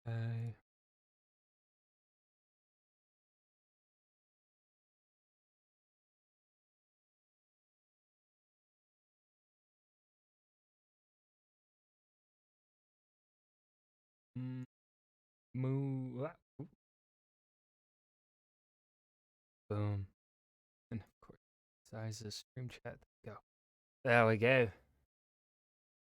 Okay. Mm, Move. Boom. And of course, size of stream chat. Go. There we go.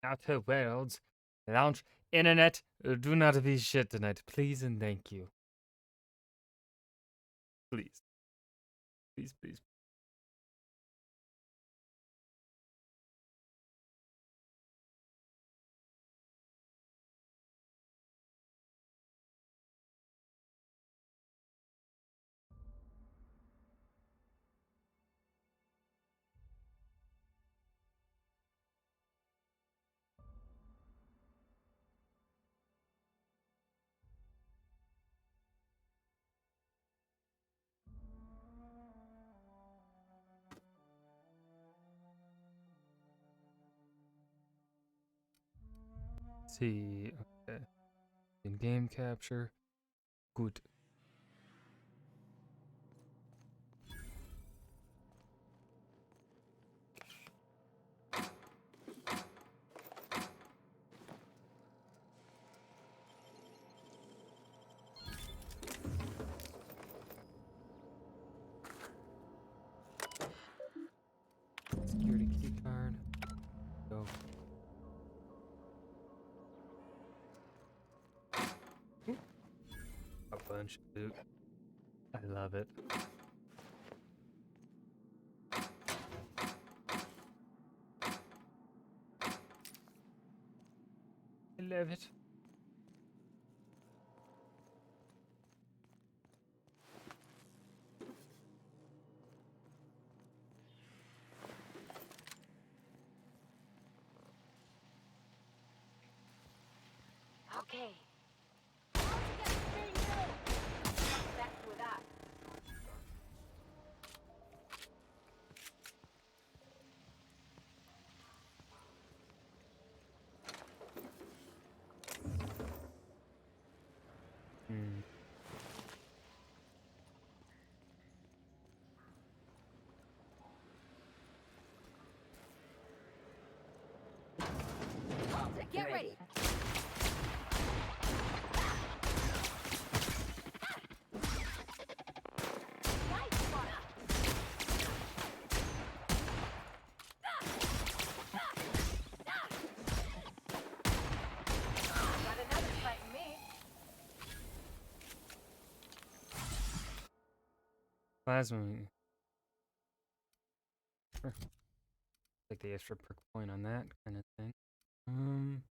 Outer worlds. Launch. Internet. Do not be shit tonight. Please and thank you. Please. Please, please. See. Okay. In game capture. Good. Security key card. Go. A bunch of loot. I love it. I love it. Okay. Back with that. Hmm. Get ready. Got another fighting me. Plasma. Sure. Take the extra perk point on that kind of thing. Ooh.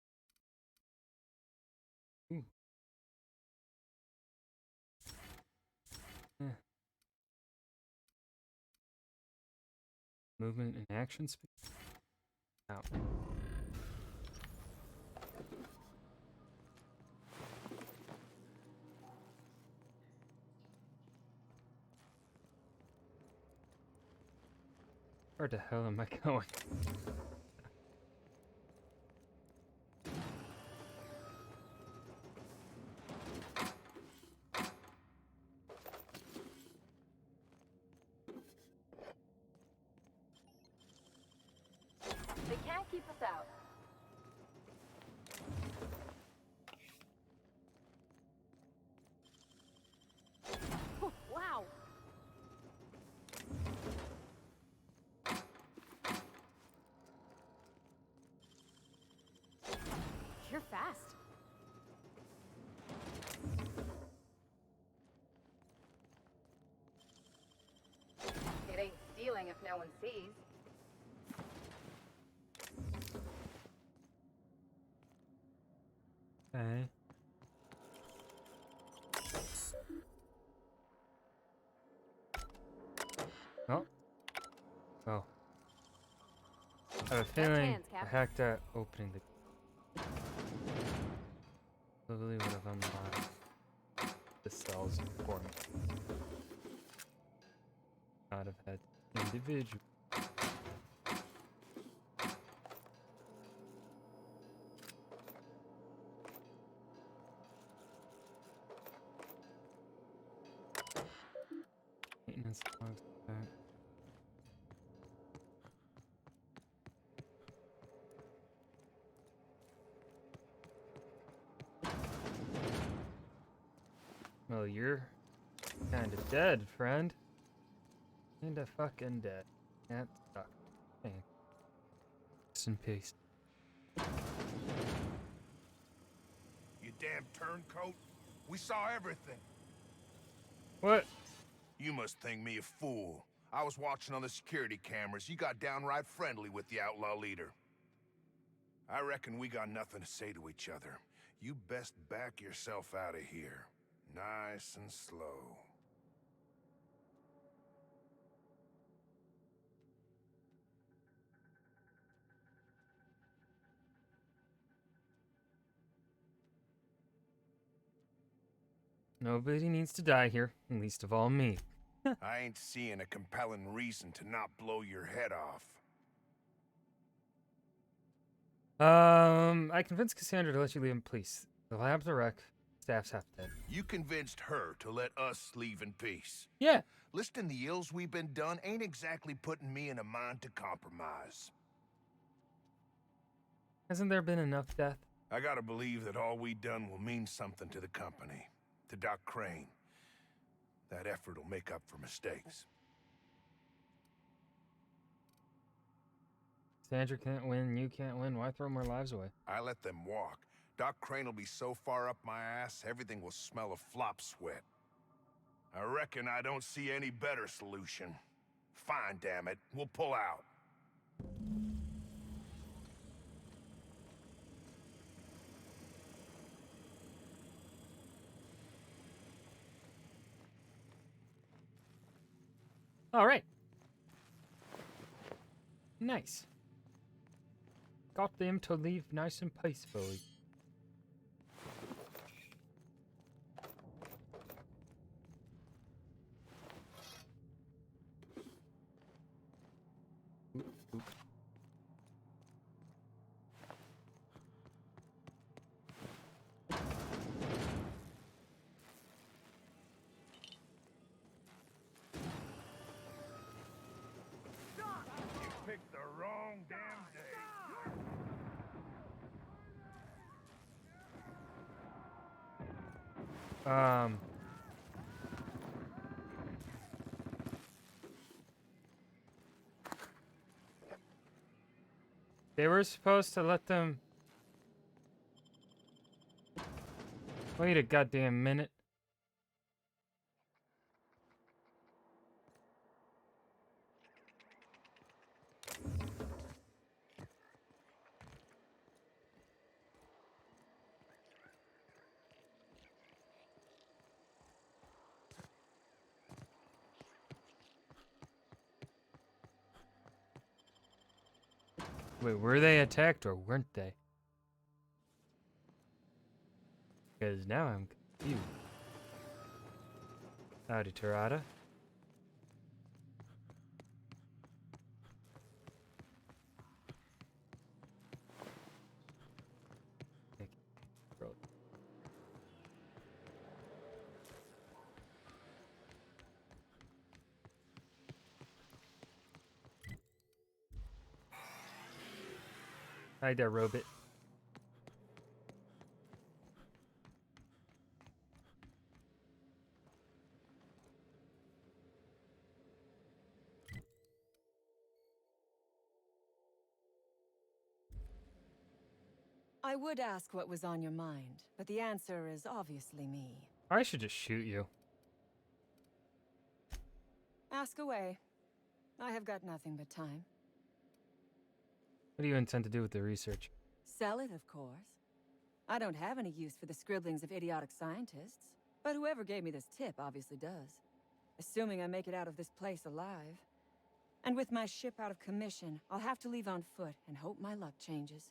Yeah. Movement and action speed. Out. Where the hell am I going? They can't keep us out. Wow. You're fast. It ain't stealing if no one sees. Okay. Oh. Oh. I have a feeling hands, I Cap. hacked that opening the. Literally would have unlocked the cells for me. Not have had individual. Alright. Well, you're kinda dead, friend. Kinda fucking dead. That sucks. Dang. Rest in peace. You damn turncoat. We saw everything. What? You must think me a fool. I was watching on the security cameras. You got downright friendly with the outlaw leader. I reckon we got nothing to say to each other. You best back yourself out of here. Nice and slow. Nobody needs to die here, least of all me. I ain't seeing a compelling reason to not blow your head off. I convinced Cassandra to let you leave in peace. The lab's a wreck. Staff's half dead. You convinced her to let us leave in peace. Yeah. Listing the ills we've been done ain't exactly putting me in a mind to compromise. Hasn't there been enough death? I gotta believe that all we done will mean something to the company. To Doc Crane. That effort will make up for mistakes. Cassandra can't win, you can't win. Why throw more lives away? I let them walk. Doc Crane will be so far up my ass, everything will smell of flop sweat. I reckon I don't see any better solution. Fine, damn it. We'll pull out. All right. Nice. Got them to leave nice and peacefully. You picked the wrong damn day. They were supposed to let them wait a goddamn minute. Wait, were they attacked or weren't they? Because now I'm confused. Howdy, Tarada. Hi there, Robot. I would ask what was on your mind, but the answer is obviously me. I should just shoot you. Ask away. I have got nothing but time. What do you intend to do with the research? Sell it, of course. I don't have any use for the scribblings of idiotic scientists, but whoever gave me this tip obviously does. Assuming I make it out of this place alive. And with my ship out of commission, I'll have to leave on foot and hope my luck changes.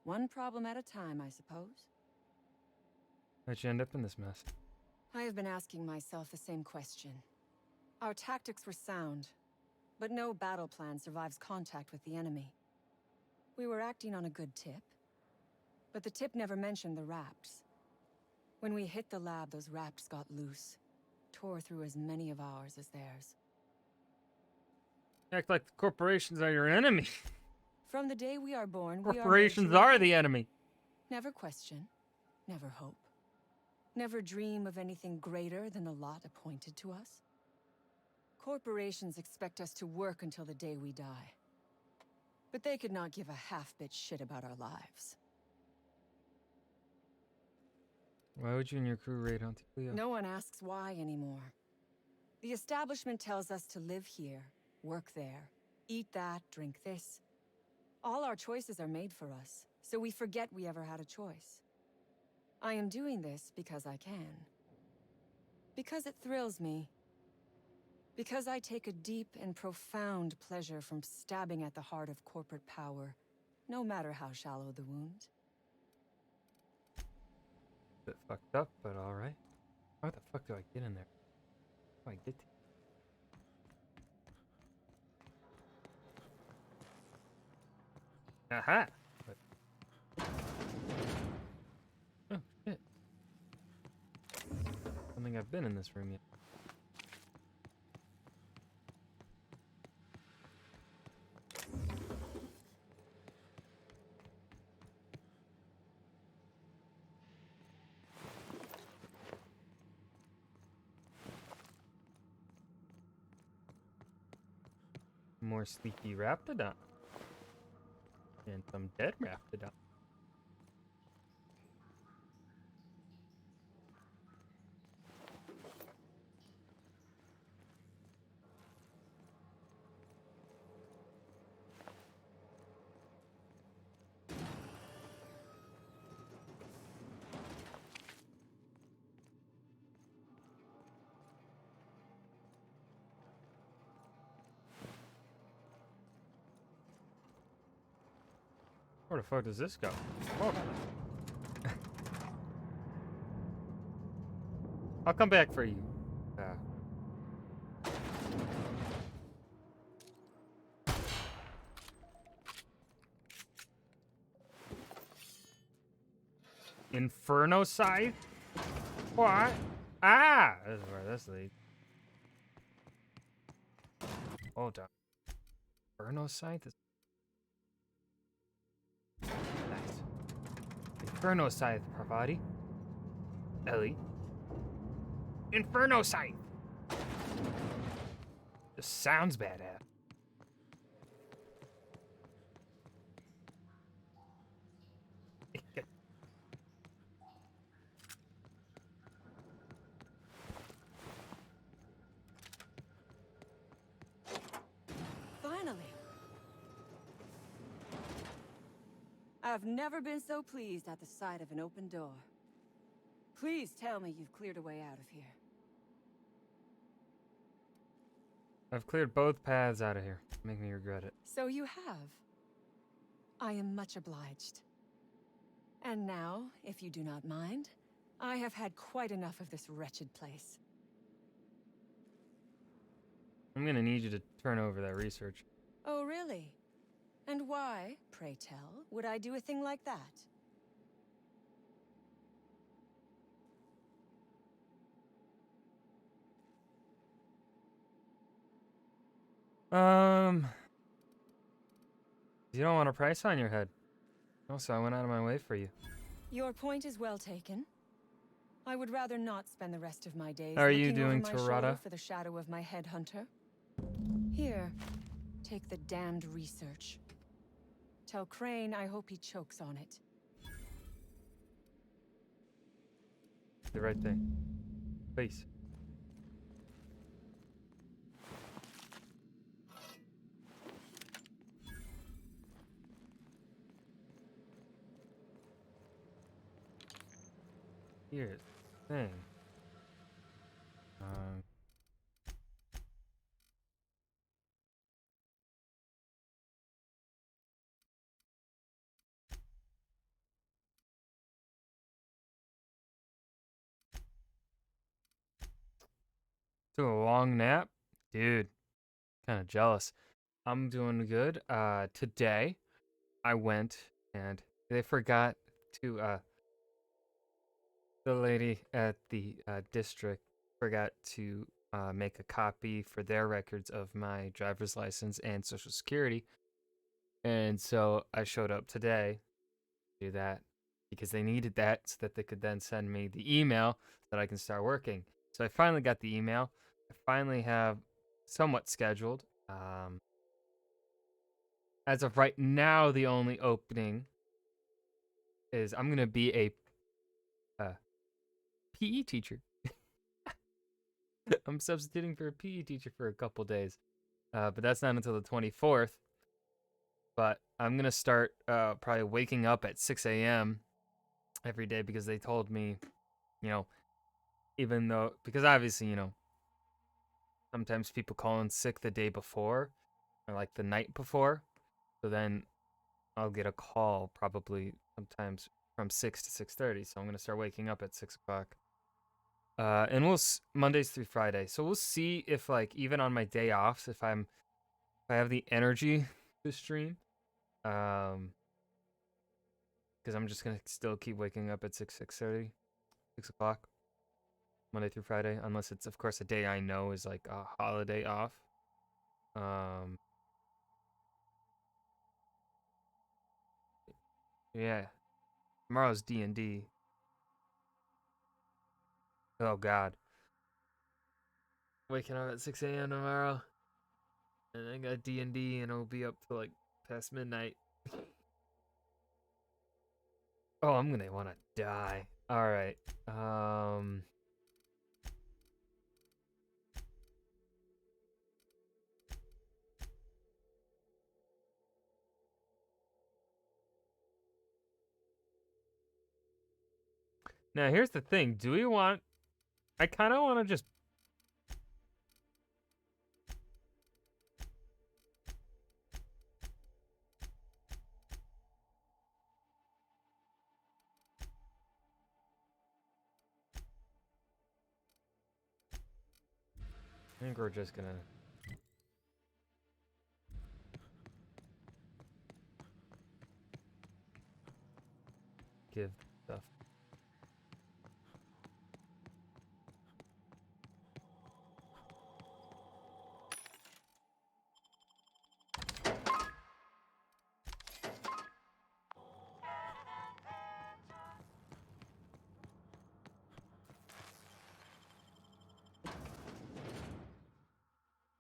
One problem at a time, I suppose. How'd you end up in this mess? I have been asking myself the same question. Our tactics were sound, but no battle plan survives contact with the enemy. We were acting on a good tip, but the tip never mentioned the Rapts. When we hit the lab, those Rapts got loose, tore through as many of ours as theirs. Act like the corporations are your enemy. From the day we are born, we are made Corporations to are obey. the enemy. Never question, never hope, never dream of anything greater than the lot appointed to us. Corporations expect us to work until the day we die. But they could not give a half-bit shit about our lives. Why would you and your crew raid Antigua? No one asks why anymore. The establishment tells us to live here, work there, eat that, drink this. All our choices are made for us, so we forget we ever had a choice. I am doing this because I can. Because it thrills me. Because I take a deep and profound pleasure from stabbing at the heart of corporate power, no matter how shallow the wound. Bit fucked up, but alright. How the fuck do I get in there? How do I get to Aha! But... Oh, shit. I don't think I've been in this room yet. More sleepy Raptidon. And some dead Raptidon. Where the fuck does this go? Oh. I'll come back for you. Inferno Scythe? What? Ah! This is where this leads. Hold on. Inferno Scythe is... Nice. Inferno Scythe, Parvati. Ellie. Inferno Scythe! Just sounds badass. Finally. I've never been so pleased at the sight of an open door. Please tell me you've cleared a way out of here. I've cleared both paths out of here. Make me regret it. So you have. I am much obliged. And now, if you do not mind, I have had quite enough of this wretched place. I'm gonna need you to turn over that research. Oh, really? And why, pray tell, would I do a thing like that? You don't want a price on your head. Also, I went out of my way for you. Your point is well taken. I would rather not spend the rest of my days How are you looking over doing, my Tirada? shoulder for the shadow of my headhunter. Here, take the damned research. Tell Crane I hope he chokes on it. The right thing. Please. Here's the thing. Took a long nap? Dude, kind of jealous. I'm doing good. Today, I went and they forgot to, the lady at the district forgot to make a copy for their records of my driver's license and social security. And so I showed up today to do that because they needed that so that they could then send me the email that I can start working. So I finally got the email. I finally have somewhat scheduled. As of right now, the only opening is I'm gonna be a PE teacher. I'm substituting for a PE teacher for a couple days, but that's not until the 24th. But I'm gonna start probably waking up at 6 a.m. every day because they told me, you know, even though because obviously sometimes people call in sick the day before or like the night before, so then I'll get a call probably sometimes from 6 to 6:30. So I'm gonna start waking up at 6 o'clock. And Mondays through Friday. So we'll see if like even on my day offs, if I have the energy to stream. Because I'm just gonna still keep waking up at 6:30, 6 o'clock, Monday through Friday, unless it's of course a day I know is like a holiday off. Yeah, tomorrow's D&D. Oh God, waking up at 6 a.m. tomorrow, and I got D&D, and I'll be up till like past midnight. Oh, I'm gonna want to die. All right. Now here's the thing. Do we want? I kind of want to just. I think we're just gonna. Give stuff.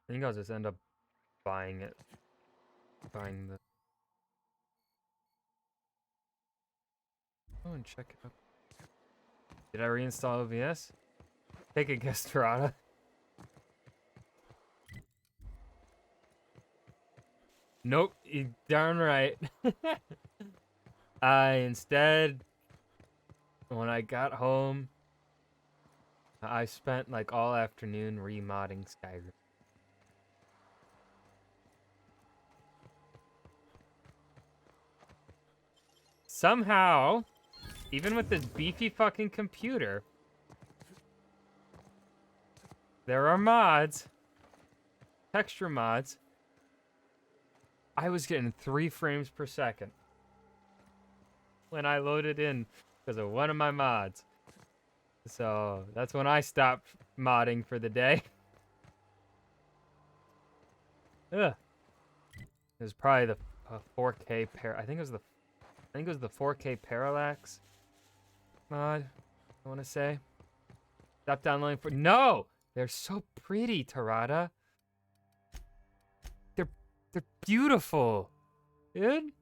I think I'll just end up buying it. Buying the. Oh, and check it out. Did I reinstall OBS? Take a guess, Tarada. Nope, you darn right. I instead, when I got home, I spent like all afternoon remodding Skyrim. Somehow, even with this beefy fucking computer, there are mods, texture mods. I was getting 3 frames per second when I loaded in because of one of my mods. So that's when I stopped modding for the day. Ugh. It was probably the 4K I think it was the 4K parallax mod. I want to say. Stop downloading for no. They're so pretty, Tarada. They're beautiful, dude.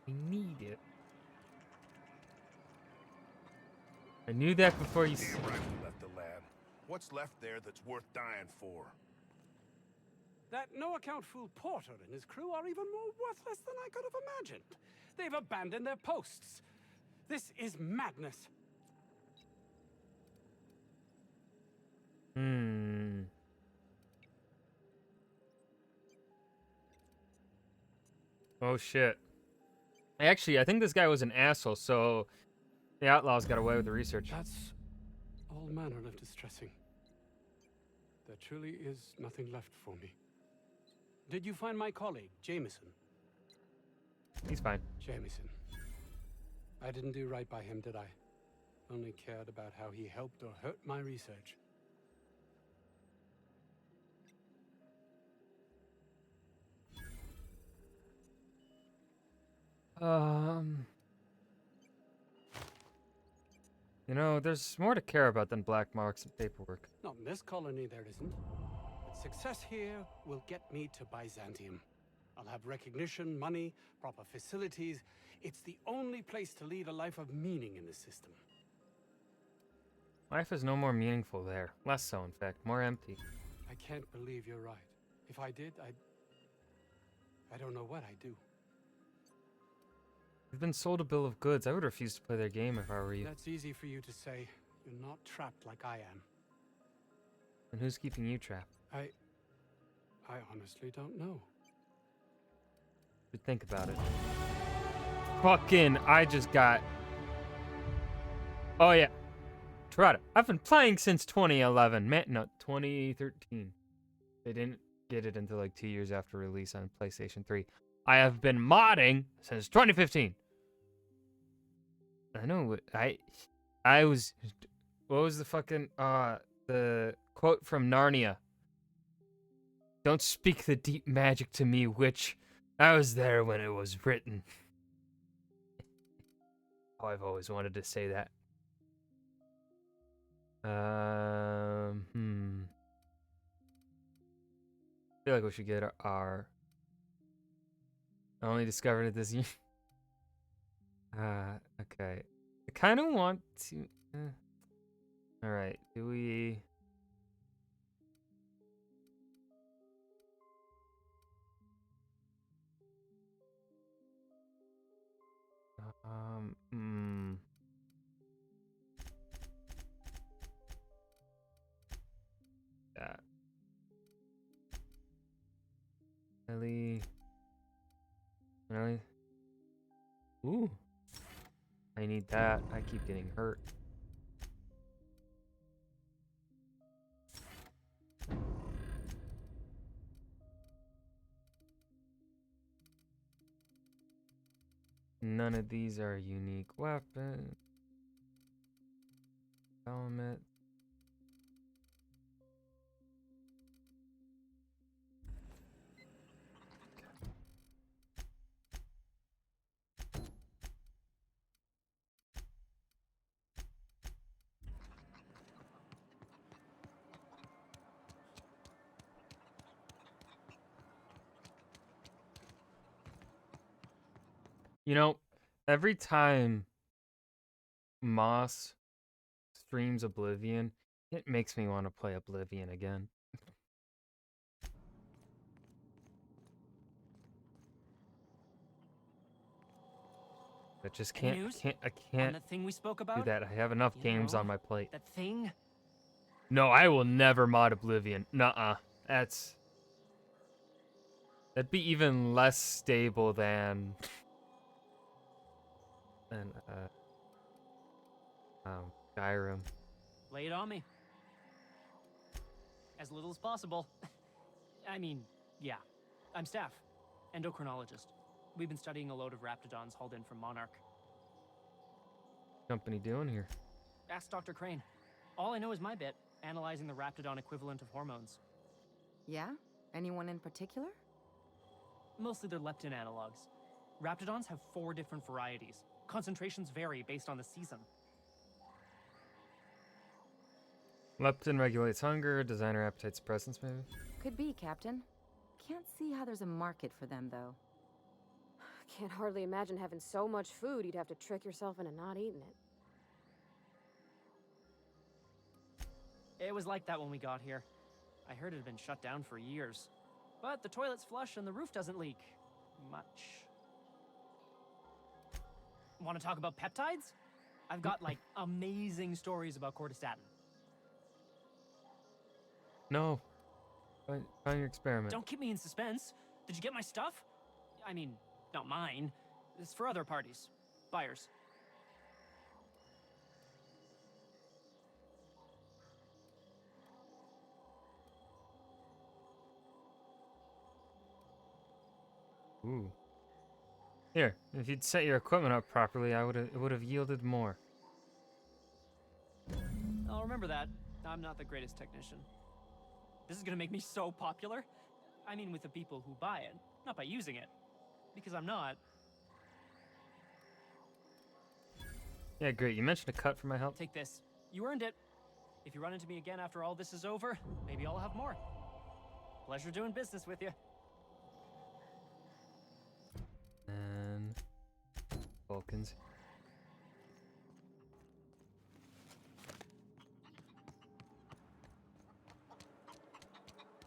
I need it. I knew that before you. Damn right we left the lab. What's left there that's worth dying for? That no-account fool Porter and his crew are even more worthless than I could have imagined. They've abandoned their posts. This is madness. Oh shit. Actually, I think this guy was an asshole, so the outlaws got away with the research. That's all manner of distressing. There truly is nothing left for me. Did you find my colleague, Jameson? He's fine. Jameson. I didn't do right by him, did I? only cared about how he helped or hurt my research. You know, there's more to care about than black marks and paperwork. Not in this colony, there isn't. But success here will get me to Byzantium. I'll have recognition, money, proper facilities. It's the only place to lead a life of meaning in the system. Life is no more meaningful there. Less so, in fact. More empty. I can't believe you're right. If I did, I don't know what I'd do. You've been sold a bill of goods. I would refuse to play their game if I were you. That's easy for you to say. You're not trapped like I am. And who's keeping you trapped? I honestly don't know. But think about it. Fucking, I just got... Oh, yeah. Torada. I've been playing since 2011. Man, no, 2013. They didn't get it until like 2 years after release on PlayStation 3. I have been modding since 2015. I know. I was... What was the fucking... the quote from Narnia? Don't speak the deep magic to me, witch. I was there when it was written. Oh, I've always wanted to say that. I feel like we should get our... I only discovered it this year. Okay. I kind of want to... Alright, do we... That. Really? Really? Ooh. I need that. I keep getting hurt. None of these are unique weapons. Element. You know, every time Moss streams Oblivion, it makes me want to play Oblivion again. I just can't, I can't the thing we spoke do about? that. I have enough games on my plate. That thing? No, I will never mod Oblivion. Nuh-uh. That'd be even less stable than Skyrim. Lay it on me. As little as possible. I mean, yeah. I'm Staff, endocrinologist. We've been studying a load of raptidons hauled in from Monarch. Company doing here? Ask Dr. Crane. All I know is my bit, analyzing the raptidon equivalent of hormones. Yeah? Anyone in particular? Mostly they're leptin analogs. Raptidons have 4 different varieties. Concentrations vary based on the season. Leptin regulates hunger, designer appetite suppressants, maybe? Could be, Captain. Can't see how there's a market for them, though. Can't hardly imagine having so much food you'd have to trick yourself into not eating it. It was like that when we got here. I heard it had been shut down for years. But the toilet's flush and the roof doesn't leak. Much. Want to talk about peptides? I've got, like, amazing stories about cortistatin. No. Find your experiment. Don't keep me in suspense. Did you get my stuff? I mean, not mine. It's for other parties. Buyers. Ooh. Here, if you'd set your equipment up properly, it would have yielded more. remember that. I'm not the greatest technician. This is gonna make me so popular. I mean, with the people who buy it, not by using it. Because I'm not. Yeah, great. You mentioned a cut for my help. Take this. You earned it. If you run into me again after all this is over, maybe I'll have more. Pleasure doing business with you. And Vulcans.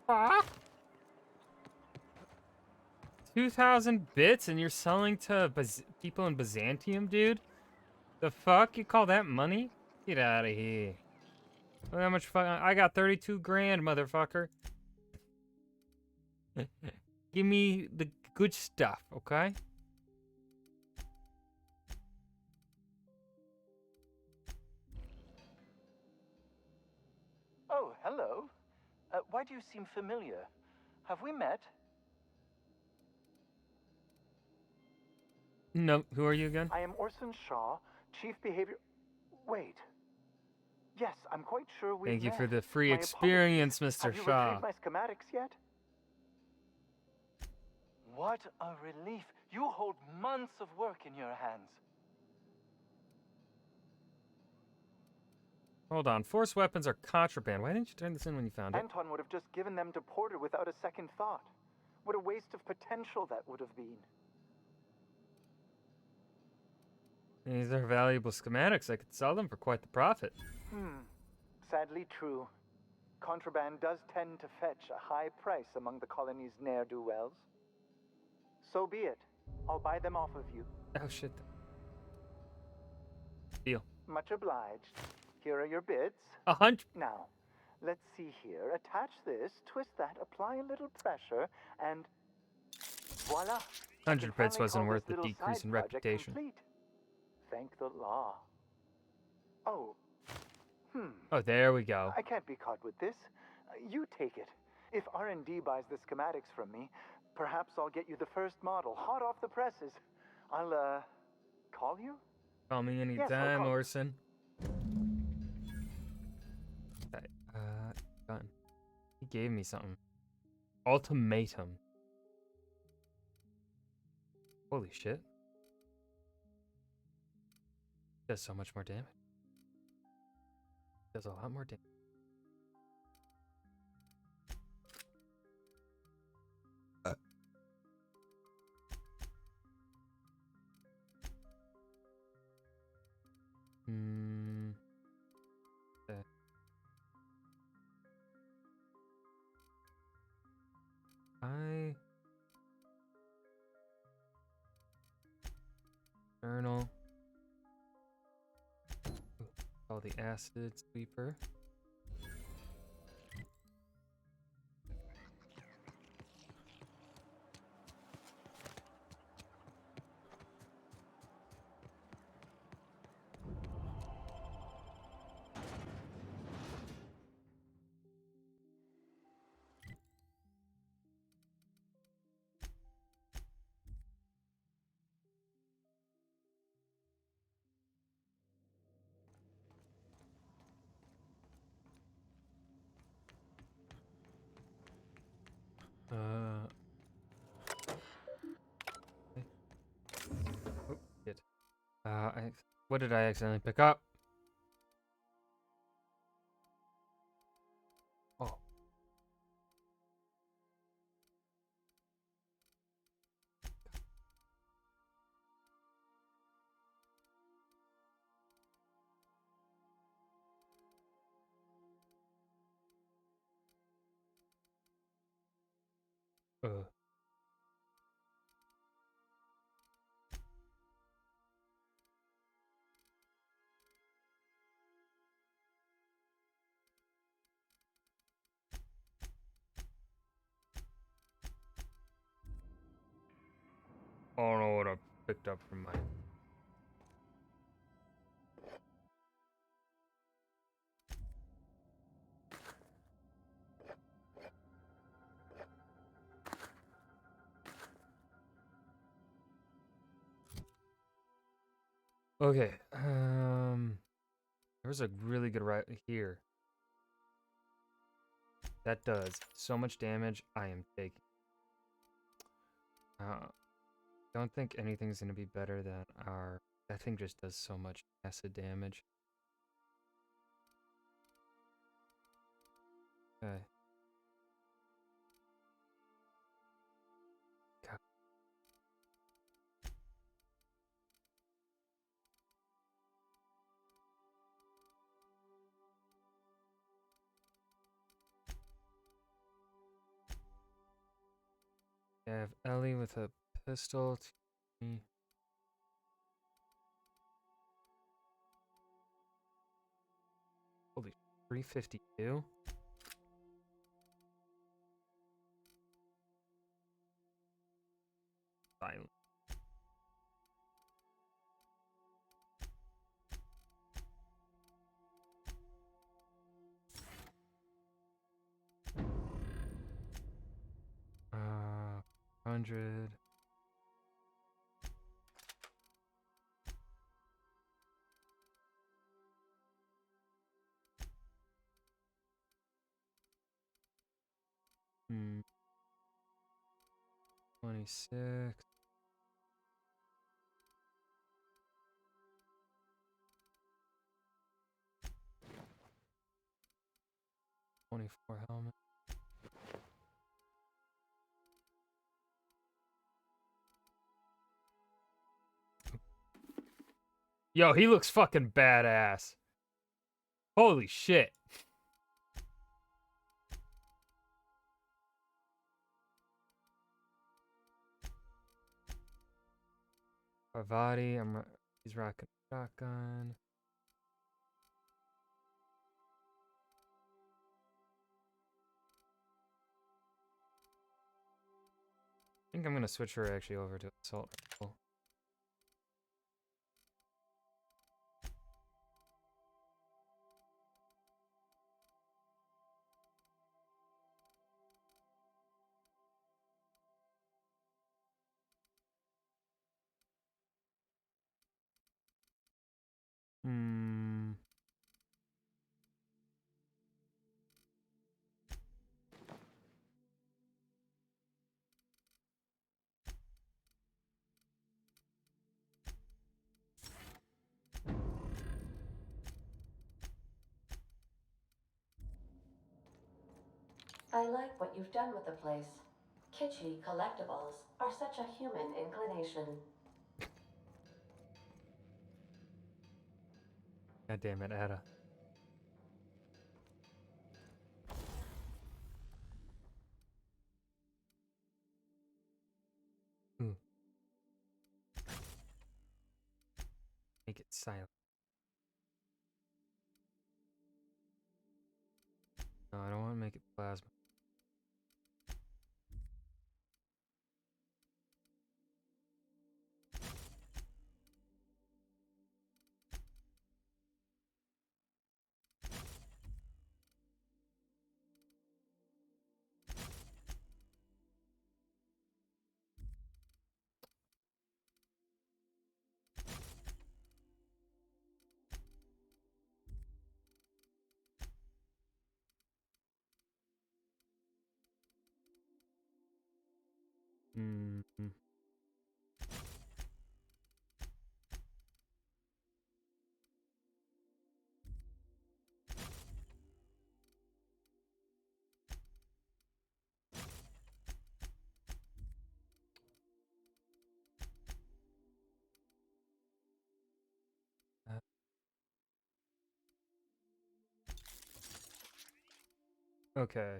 Fuck. 2,000 bits and you're selling to people in Byzantium, dude? The fuck? You call that money? Get out of here. Look how much I got 32 grand, motherfucker. Give me the good stuff, okay? Oh, hello. Why do you seem familiar? Have we met? No, who are you again? I am Orson Shaw, Chief Behavior... Wait. Yes, I'm quite sure we Thank you met. for the free My experience, apologies. Mr. Have you Shaw. retrieved my schematics yet? What a relief. You hold months of work in your hands. Hold on. Force weapons are contraband. Why didn't you turn this in when you found it? Anton would have just given them to Porter without a second thought. What a waste of potential that would have been. These are valuable schematics. I could sell them for quite the profit. Sadly true. Contraband does tend to fetch a high price among the colony's ne'er-do-wells. So be it. I'll buy them off of you. Oh, shit. Deal. Much obliged. Here are your bids. 100. Now, let's see here. Attach this, twist that, apply a little pressure, and voila. 100 bits Finally wasn't call worth this the little decrease side in project reputation. complete. Thank the law. Oh. Oh, there we go. I can't be caught with this. You take it. If R&D buys the schematics from me, perhaps I'll get you the first model, hot off the presses. I'll, call you? Call me Yes, I'll anytime, call. Orson. Okay, done. He gave me something. Ultimatum. Holy shit. Does so much more damage. Does a lot more damage. Okay. Journal. Call the acid sweeper. Okay. Oh, shit. What did I accidentally pick up? Oh. I don't know what I picked up from my... Okay, There's a really good right here. That does so much damage. I am taking. Don't think anything's gonna be better than our. That thing just does so much acid damage. Okay. God. I have Ellie with a pistol. Holy, 352. Silent. Uh, 100. Hmm. 26. Helmet. Yo, he looks fucking badass. Holy shit. Parvati, he's rocking a shotgun. I think I'm gonna switch her actually over to assault rifle. Hmm. I like what you've done with the place. Kitschy collectibles are such a human inclination. God damn it, Ada. Ooh. Make it silent. No, I don't want to make it plasma. Mm-hmm. Okay.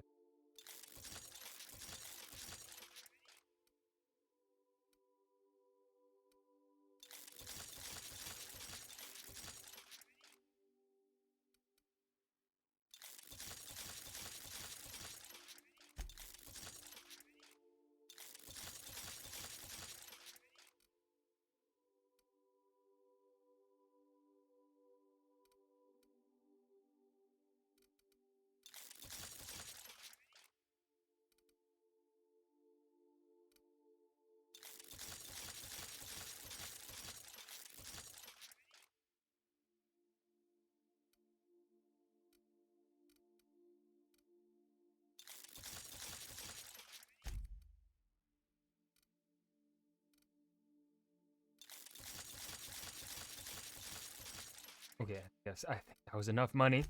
Okay, yes, I think that was enough money.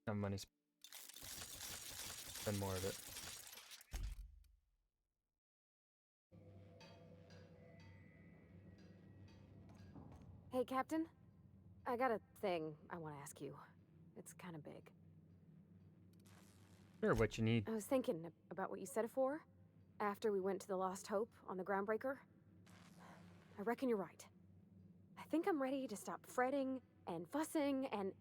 Enough money. Spend more of it. Hey, Captain. I got a thing I want to ask you. It's kind of big. Sure, what you need. I was thinking about what you said afore, after we went to the Lost Hope on the Groundbreaker. I reckon you're right. I think I'm ready to stop fretting and fussing and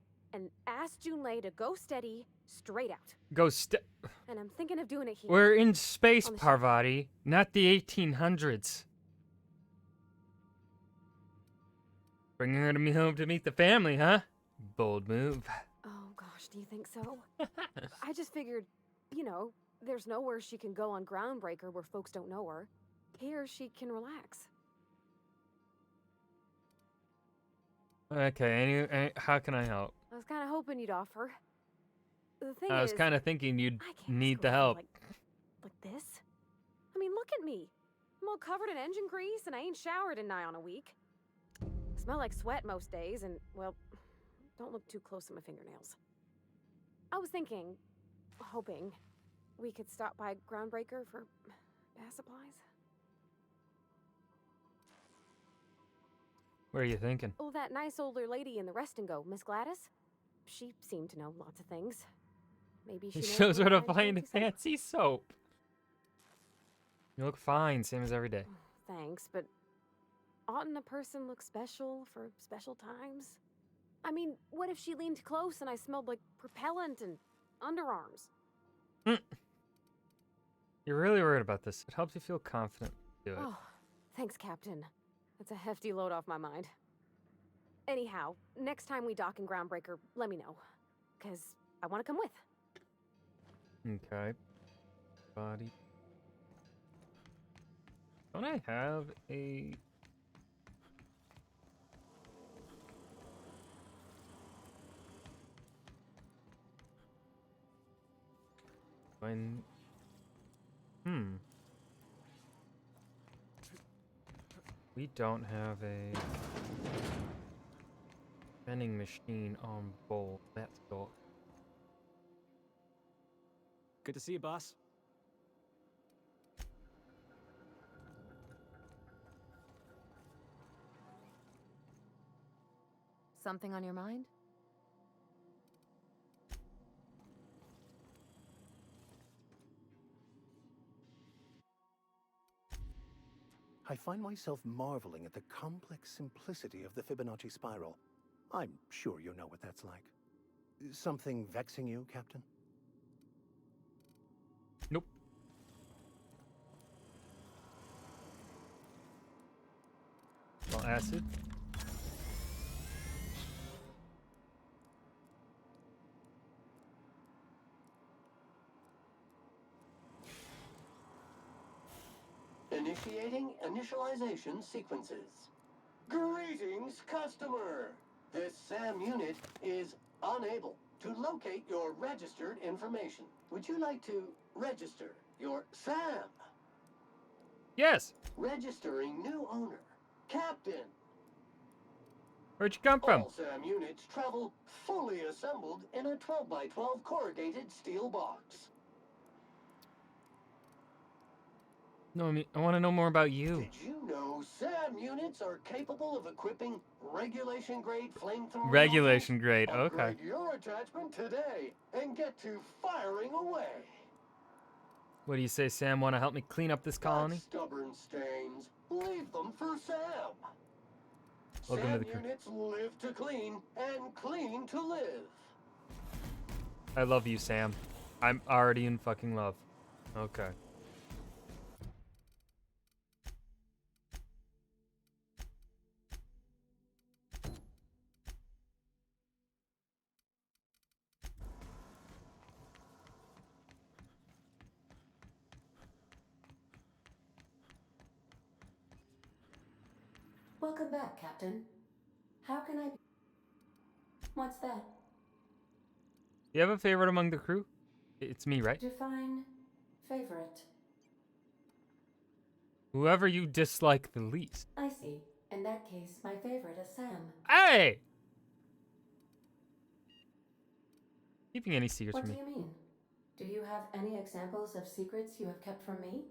ask Junlei to go steady, straight out. Go And I'm thinking of doing it here. We're in space, on the ship. Parvati, not the 1800s. Bringing her to me home to meet the family, huh? Bold move. Oh gosh, do you think so? I just figured, you know, there's nowhere she can go on Groundbreaker where folks don't know her. Here she can relax. Okay, how can I help? I was kind of hoping you'd offer. The thing I was is, kind of thinking you'd I can't need just the go help. Like this? I mean, look at me. I'm all covered in engine grease and I ain't showered in nigh on a week. I smell like sweat most days and, well, don't look too close at my fingernails. I was thinking, hoping, we could stop by Groundbreaker for bath supplies. What are you thinking? Oh, that nice older lady in the rest and go, Miss Gladys? She seemed to know lots of things. Maybe she It knows shows where her to find find fancy fancy soap. You look fine, same as every day. Thanks, but oughtn't a person look special for special times? I mean, what if she leaned close and I smelled like propellant and underarms? You're really worried about this. It helps you feel confident. Do it. Oh, thanks, Captain. That's a hefty load off my mind. Anyhow, next time we dock in Groundbreaker, let me know. 'Cause I want to come with. Okay. Body. Don't I have a... When... We don't have a vending machine on board. That's cool. Good to see you, boss. Something on your mind? I find myself marveling at the complex simplicity of the Fibonacci spiral. I'm sure you know what that's like. Something vexing you, Captain? Nope. Well, acid. Initiating initialization sequences. Greetings, customer! This SAM unit is unable to locate your registered information. Would you like to register your SAM? Yes! Registering new owner. Captain. Where'd you come from? All SAM units travel fully assembled in a 12x12 corrugated steel box. No, I want to know more about you. Did you know SAM units are capable of equipping regulation-grade flamethrower Regulation rifles? grade, okay. Upgrade your attachment today and get to firing away. What do you say, Sam? Want to help me clean up this colony? Got stubborn stains. Leave them for Sam. Welcome to SAM the crew. units live to clean and clean to live. I love you, Sam. I'm already in fucking love. Okay. Welcome back, Captain. How can I... What's that? You have a favorite among the crew? It's me, right? Define favorite. Whoever you dislike the least. I see. In that case, my favorite is Sam. Hey! keeping any secrets What from do me. you mean? Do you have any examples of secrets you have kept from me?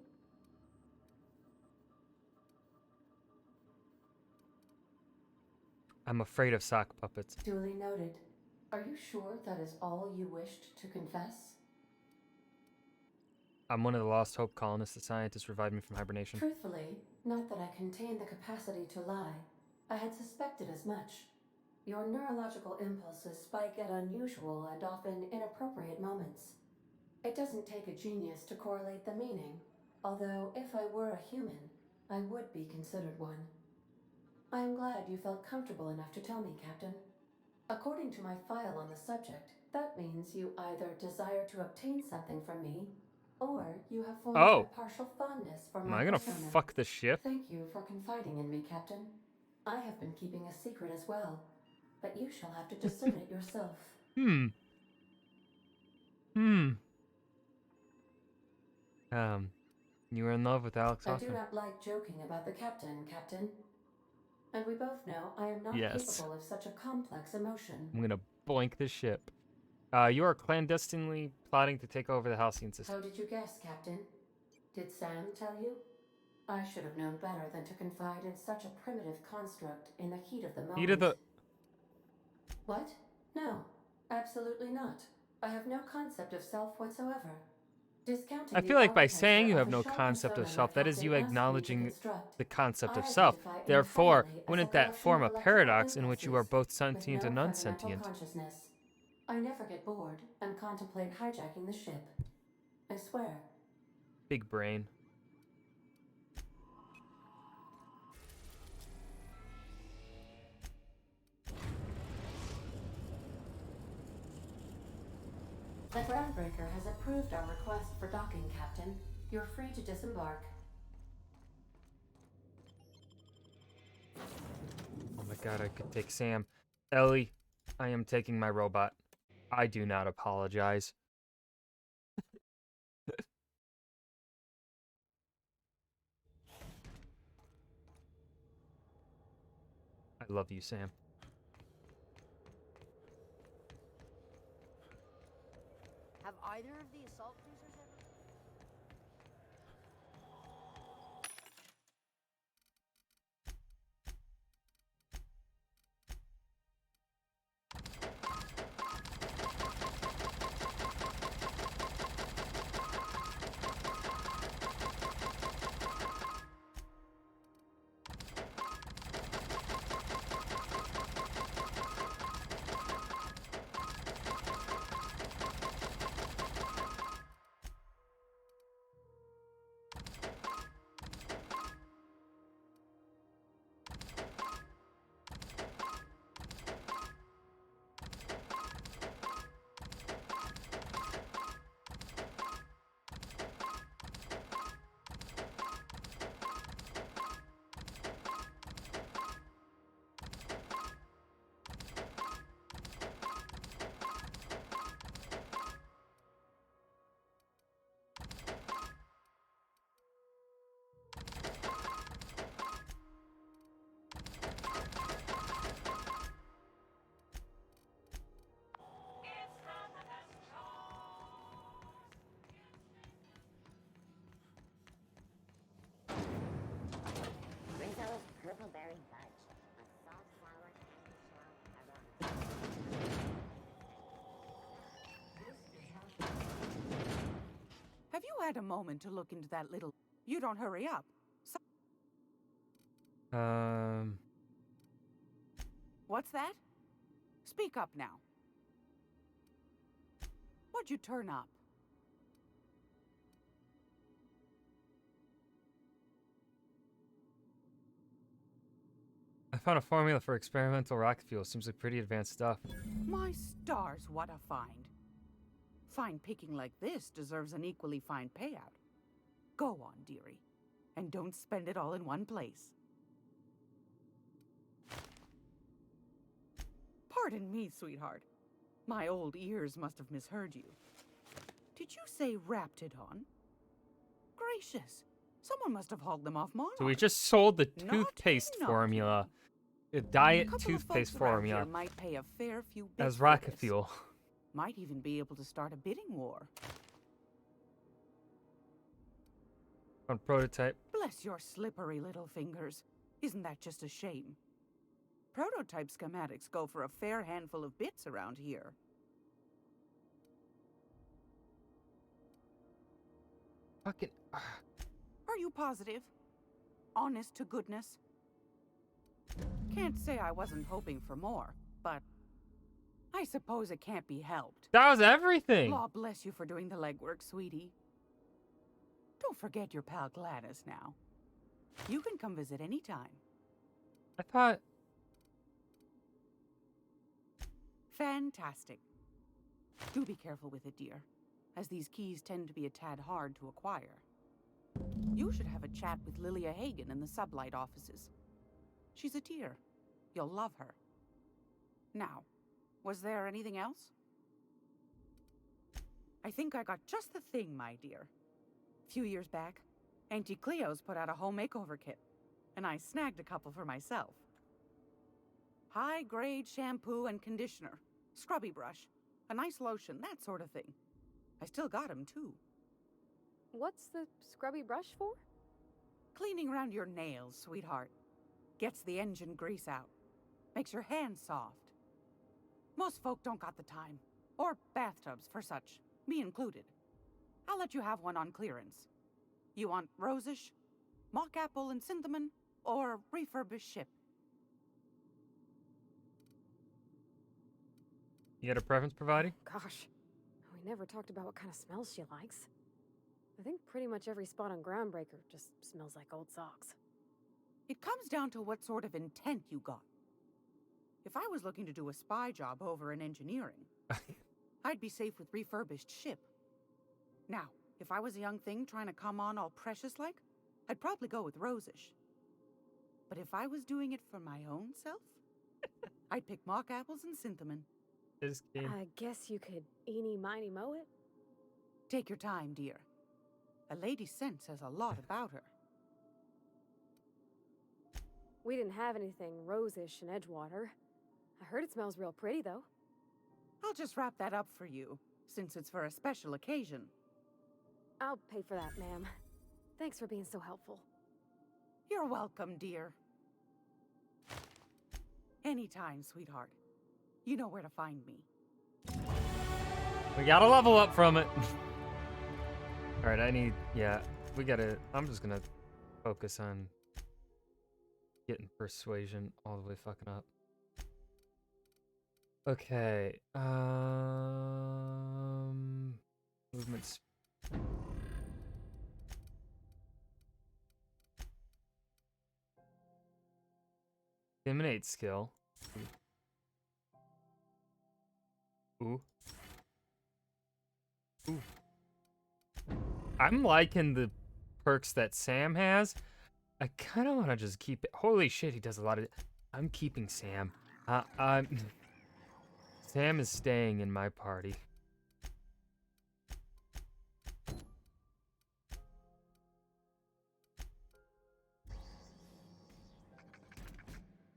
I'm afraid of sock puppets. Duly noted. Are you sure that is all you wished to confess? I'm one of the Lost Hope colonists. The scientists revived me from hibernation. Truthfully, not that I contain the capacity to lie. I had suspected as much. Your neurological impulses spike at unusual and often inappropriate moments. It doesn't take a genius to correlate the meaning, although if I were a human, I would be considered one. I am glad you felt comfortable enough to tell me, Captain. According to my file on the subject, that means you either desire to obtain something from me, or you have formed Oh. a partial fondness for Am my I gonna persona. fuck the ship? Thank you for confiding in me, Captain. I have been keeping a secret as well, but you shall have to discern it yourself. You were in love with Alex I do Hoffman. not like joking about the captain, Captain. And we both know I am not Yes. capable of such a complex emotion. I'm gonna boink the ship. You are clandestinely plotting to take over the Halcyon system. How did you guess, Captain? Did Sam tell you? I should have known better than to confide in such a primitive construct in the heat of the moment. Heat of the... What? No, absolutely not. I have no concept of self whatsoever. Discounting I the feel like by architecture saying you of have a no shell concept of persona self, that my is you captain asked me to acknowledging construct, the concept I of self. identify Therefore, independently as a wouldn't that collection form a of electrical paradox in which you are impulses both with sentient no and fundamental unsentient? consciousness. I never get bored and contemplate hijacking the ship. I swear. Big brain. The groundbreaker has approved our request for docking, Captain. You're free to disembark. Oh my god, I could take Sam. Ellie, I am taking my robot. I do not apologize. I love you, Sam. Have either of the assault cruisers ever? Ringo's purple berry fudge. A salt flour candy shell Have you had a moment to look into that little... You don't hurry up. What's that? Speak up now. What'd you turn up? I found a formula for experimental rocket fuel. Seems like pretty advanced stuff. My stars, what a find. Fine picking like this deserves an equally fine payout. Go on, dearie. And don't spend it all in one place. Pardon me, sweetheart. My old ears must have misheard you. Did you say Raptidon? Gracious. Someone must have hauled them off Mars. So we just sold the Naughty, toothpaste naughty. formula, the diet Couple of toothpaste folks around here formula, might pay a fair few bits as for rocket this. fuel. Might even be able to start a bidding war. On prototype. Bless your slippery little fingers. Isn't that just a shame? Prototype schematics go for a fair handful of bits around here. Fucking. Are you positive? Honest to goodness? Can't say I wasn't hoping for more, but I suppose it can't be helped. That was everything. Law bless you for doing the legwork, sweetie. Don't forget your pal Gladys now. You can come visit anytime. I thought. Fantastic. Do be careful with it, dear, as these keys tend to be a tad hard to acquire. You should have a chat with Lilia Hagen in the Sublight offices. She's a dear. You'll love her. Now, was there anything else? I think I got just the thing, my dear. A few years back, Auntie Cleo's put out a home makeover kit, and I snagged a couple for myself. High-grade shampoo and conditioner, scrubby brush, a nice lotion, that sort of thing. I still got 'em, too. What's the scrubby brush for? Cleaning around your nails, sweetheart. Gets the engine grease out. Makes your hands soft. Most folk don't got the time. Or bathtubs for such, me included. I'll let you have one on clearance. You want rosish, mock apple and cinnamon, or refurbished ship? You got a preference, providing? Gosh, we never talked about what kind of smells she likes. I think pretty much every spot on Groundbreaker just smells like old socks. It comes down to what sort of intent you got. If I was looking to do a spy job over in engineering, I'd be safe with refurbished ship. Now, if I was a young thing trying to come on all precious-like, I'd probably go with rosish. But if I was doing it for my own self, I'd pick mock apples and cinnamon. I guess you could eeny, miny, moe it? Take your time, dear. A lady's scent says a lot about her. We didn't have anything rosish in Edgewater. I heard it smells real pretty, though. I'll just wrap that up for you, since it's for a special occasion. I'll pay for that, ma'am. Thanks for being so helpful. You're welcome, dear. Anytime, sweetheart. You know where to find me. We gotta level up from it. Alright, I'm just gonna focus on getting persuasion all the way fucking up. Okay, movements. Intimidate skill. Ooh. Ooh. I'm liking the perks that Sam has. I kind of want to just keep it. Holy shit, he does a lot of. I'm keeping Sam. Sam is staying in my party.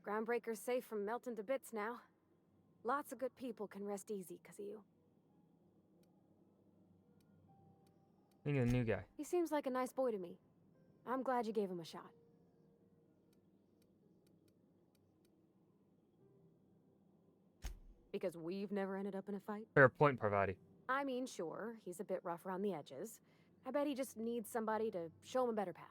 Groundbreaker's safe from melting to bits now. Lots of good people can rest easy because of you. Think of the new guy. He seems like a nice boy to me. I'm glad you gave him a shot. Because we've never ended up in a fight? Fair point, Parvati. I mean, sure, he's a bit rough around the edges. I bet he just needs somebody to show him a better path.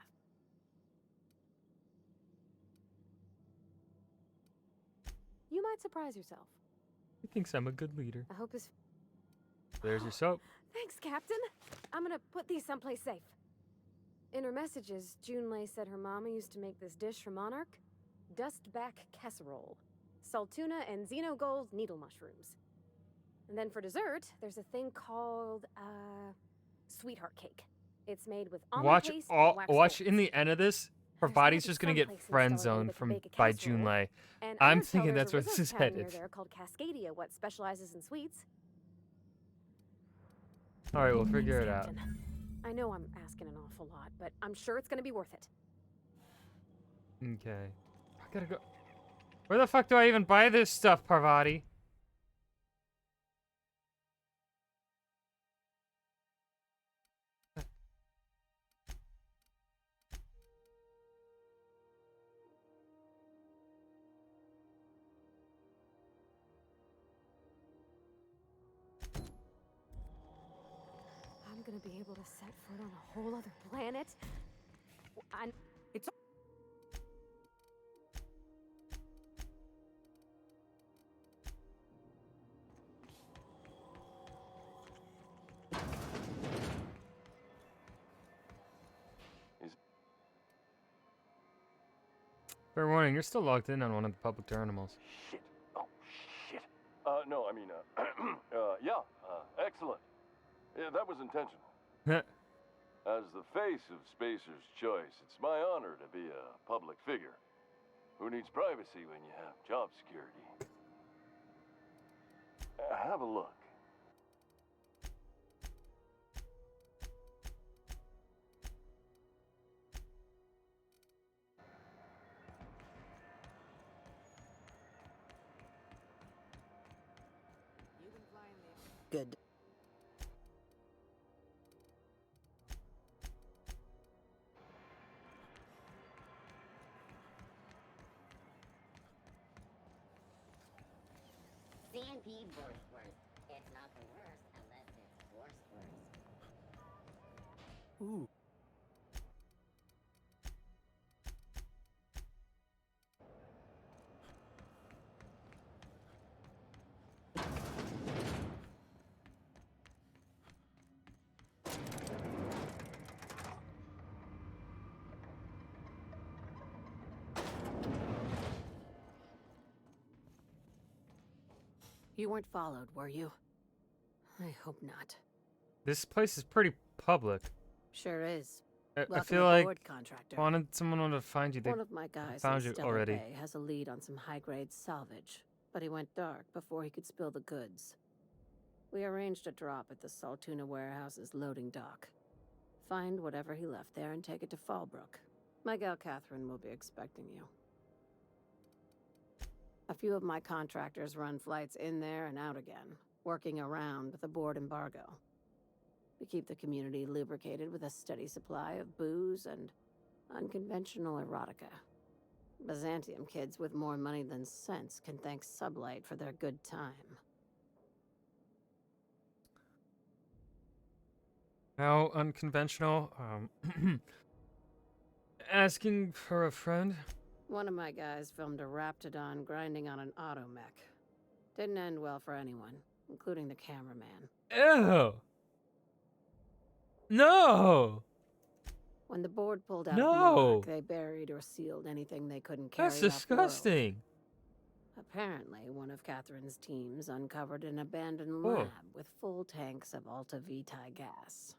You might surprise yourself. He thinks I'm a good leader. I hope his... There's your soap. Thanks, Captain. I'm gonna put these someplace safe. In her messages, Junlei said her mama used to make this dish for Monarch. Dustback casserole. Salt tuna and xenogold needle mushrooms. And then for dessert, there's a thing called, sweetheart cake. It's made with almond paste and wax Watch molds. in the end of this, Parvati's just gonna get friend zoned by Junlei. And I'm Aerosol, thinking there's that's a where this is resort town near headed. there called Cascadia, what specializes in sweets. All right, we'll figure it Thanks, out. Captain. I know I'm asking an awful lot, but I'm sure it's gonna be worth it. Okay. I gotta go. Where the fuck do I even buy this stuff, Parvati? I'm gonna be able to set foot on a whole other planet. It's Fair warning, you're still logged in on one of the public terminals. Shit. Oh, shit. No, I mean, yeah, excellent. Yeah, that was intentional. As the face of Spacer's Choice, it's my honor to be a public figure. Who needs privacy when you have job security? Have a look. good. CNP Worst. It's not the worst unless it's worse. Ooh. You weren't followed, were you? I hope not. This place is pretty public. Sure is. I Welcome feel like aboard, contractor. someone to find you. They One of my guys found in you Stellar already. Bay has a lead on some high-grade salvage, but he went dark before he could spill the goods. We arranged a drop at the Saltuna warehouse's loading dock. Find whatever he left there and take it to Fallbrook. My gal Catherine will be expecting you. A few of my contractors run flights in there and out again, working around the board embargo. We keep the community lubricated with a steady supply of booze and unconventional erotica. Byzantium kids with more money than sense can thank Sublight for their good time. How unconventional. Asking for a friend? One of my guys filmed a Raptidon grinding on an automech. Didn't end well for anyone, including the cameraman. Ew! No! When the board pulled out No! of Monarch, they buried or sealed anything they couldn't carry That's off world. disgusting. Apparently, one of Catherine's teams uncovered an abandoned Oh. lab with full tanks of Alta Vitae gas.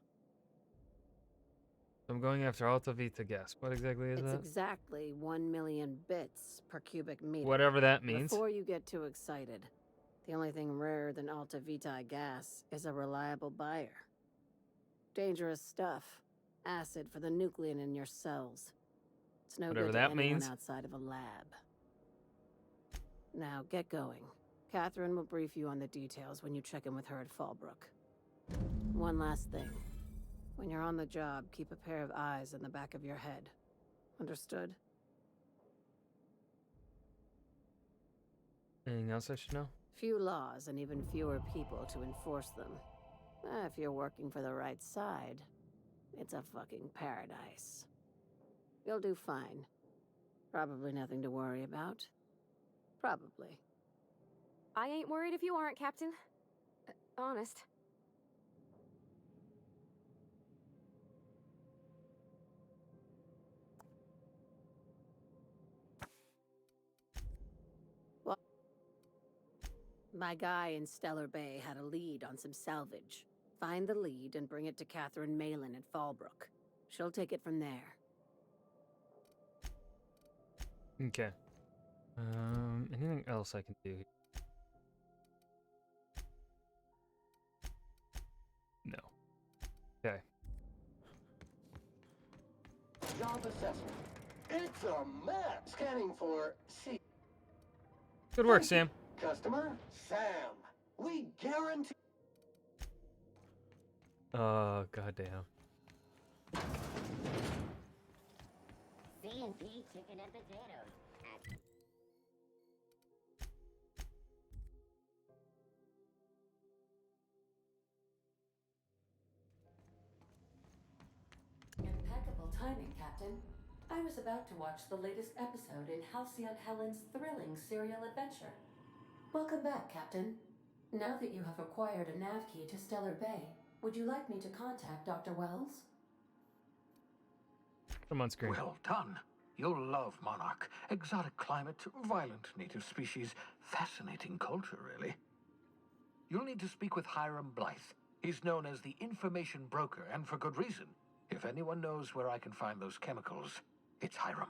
I'm going after Alta Vita gas. What exactly is It's that? exactly 1 million bits per cubic meter. Whatever that means. Before you get too excited, the only thing rarer than Alta Vitae gas is a reliable buyer. Dangerous stuff. Acid for the nuclein in your cells. It's no Whatever good to that anyone means. outside of a lab. Now, get going. Catherine will brief you on the details when you check in with her at Fallbrook. One last thing. When you're on the job, keep a pair of eyes in the back of your head. Understood? Anything else I should know? Few laws and even fewer people to enforce them. If you're working for the right side, it's a fucking paradise. You'll do fine. Probably nothing to worry about. Probably. I ain't worried if you aren't, Captain. Honest. My guy in Stellar Bay had a lead on some salvage. Find the lead and bring it to Catherine Malin at Fallbrook. She'll take it from there. Okay. Anything else I can do here? No. Okay. Job assessment. It's a map scanning for C. Good work, Sam. Customer, Sam. We guarantee. Oh, goddamn. C&P chicken and potatoes. timing, Captain. I was about to watch the latest episode in Halcyon Helen's thrilling serial adventure. Welcome back, Captain. Now that you have acquired a nav key to Stellar Bay, would you like me to contact Dr. Wells? Come on screen. Well done. You'll love Monarch. Exotic climate, violent native species, fascinating culture, really. You'll need to speak with Hiram Blythe. He's known as the information broker, and for good reason. If anyone knows where I can find those chemicals, it's Hiram.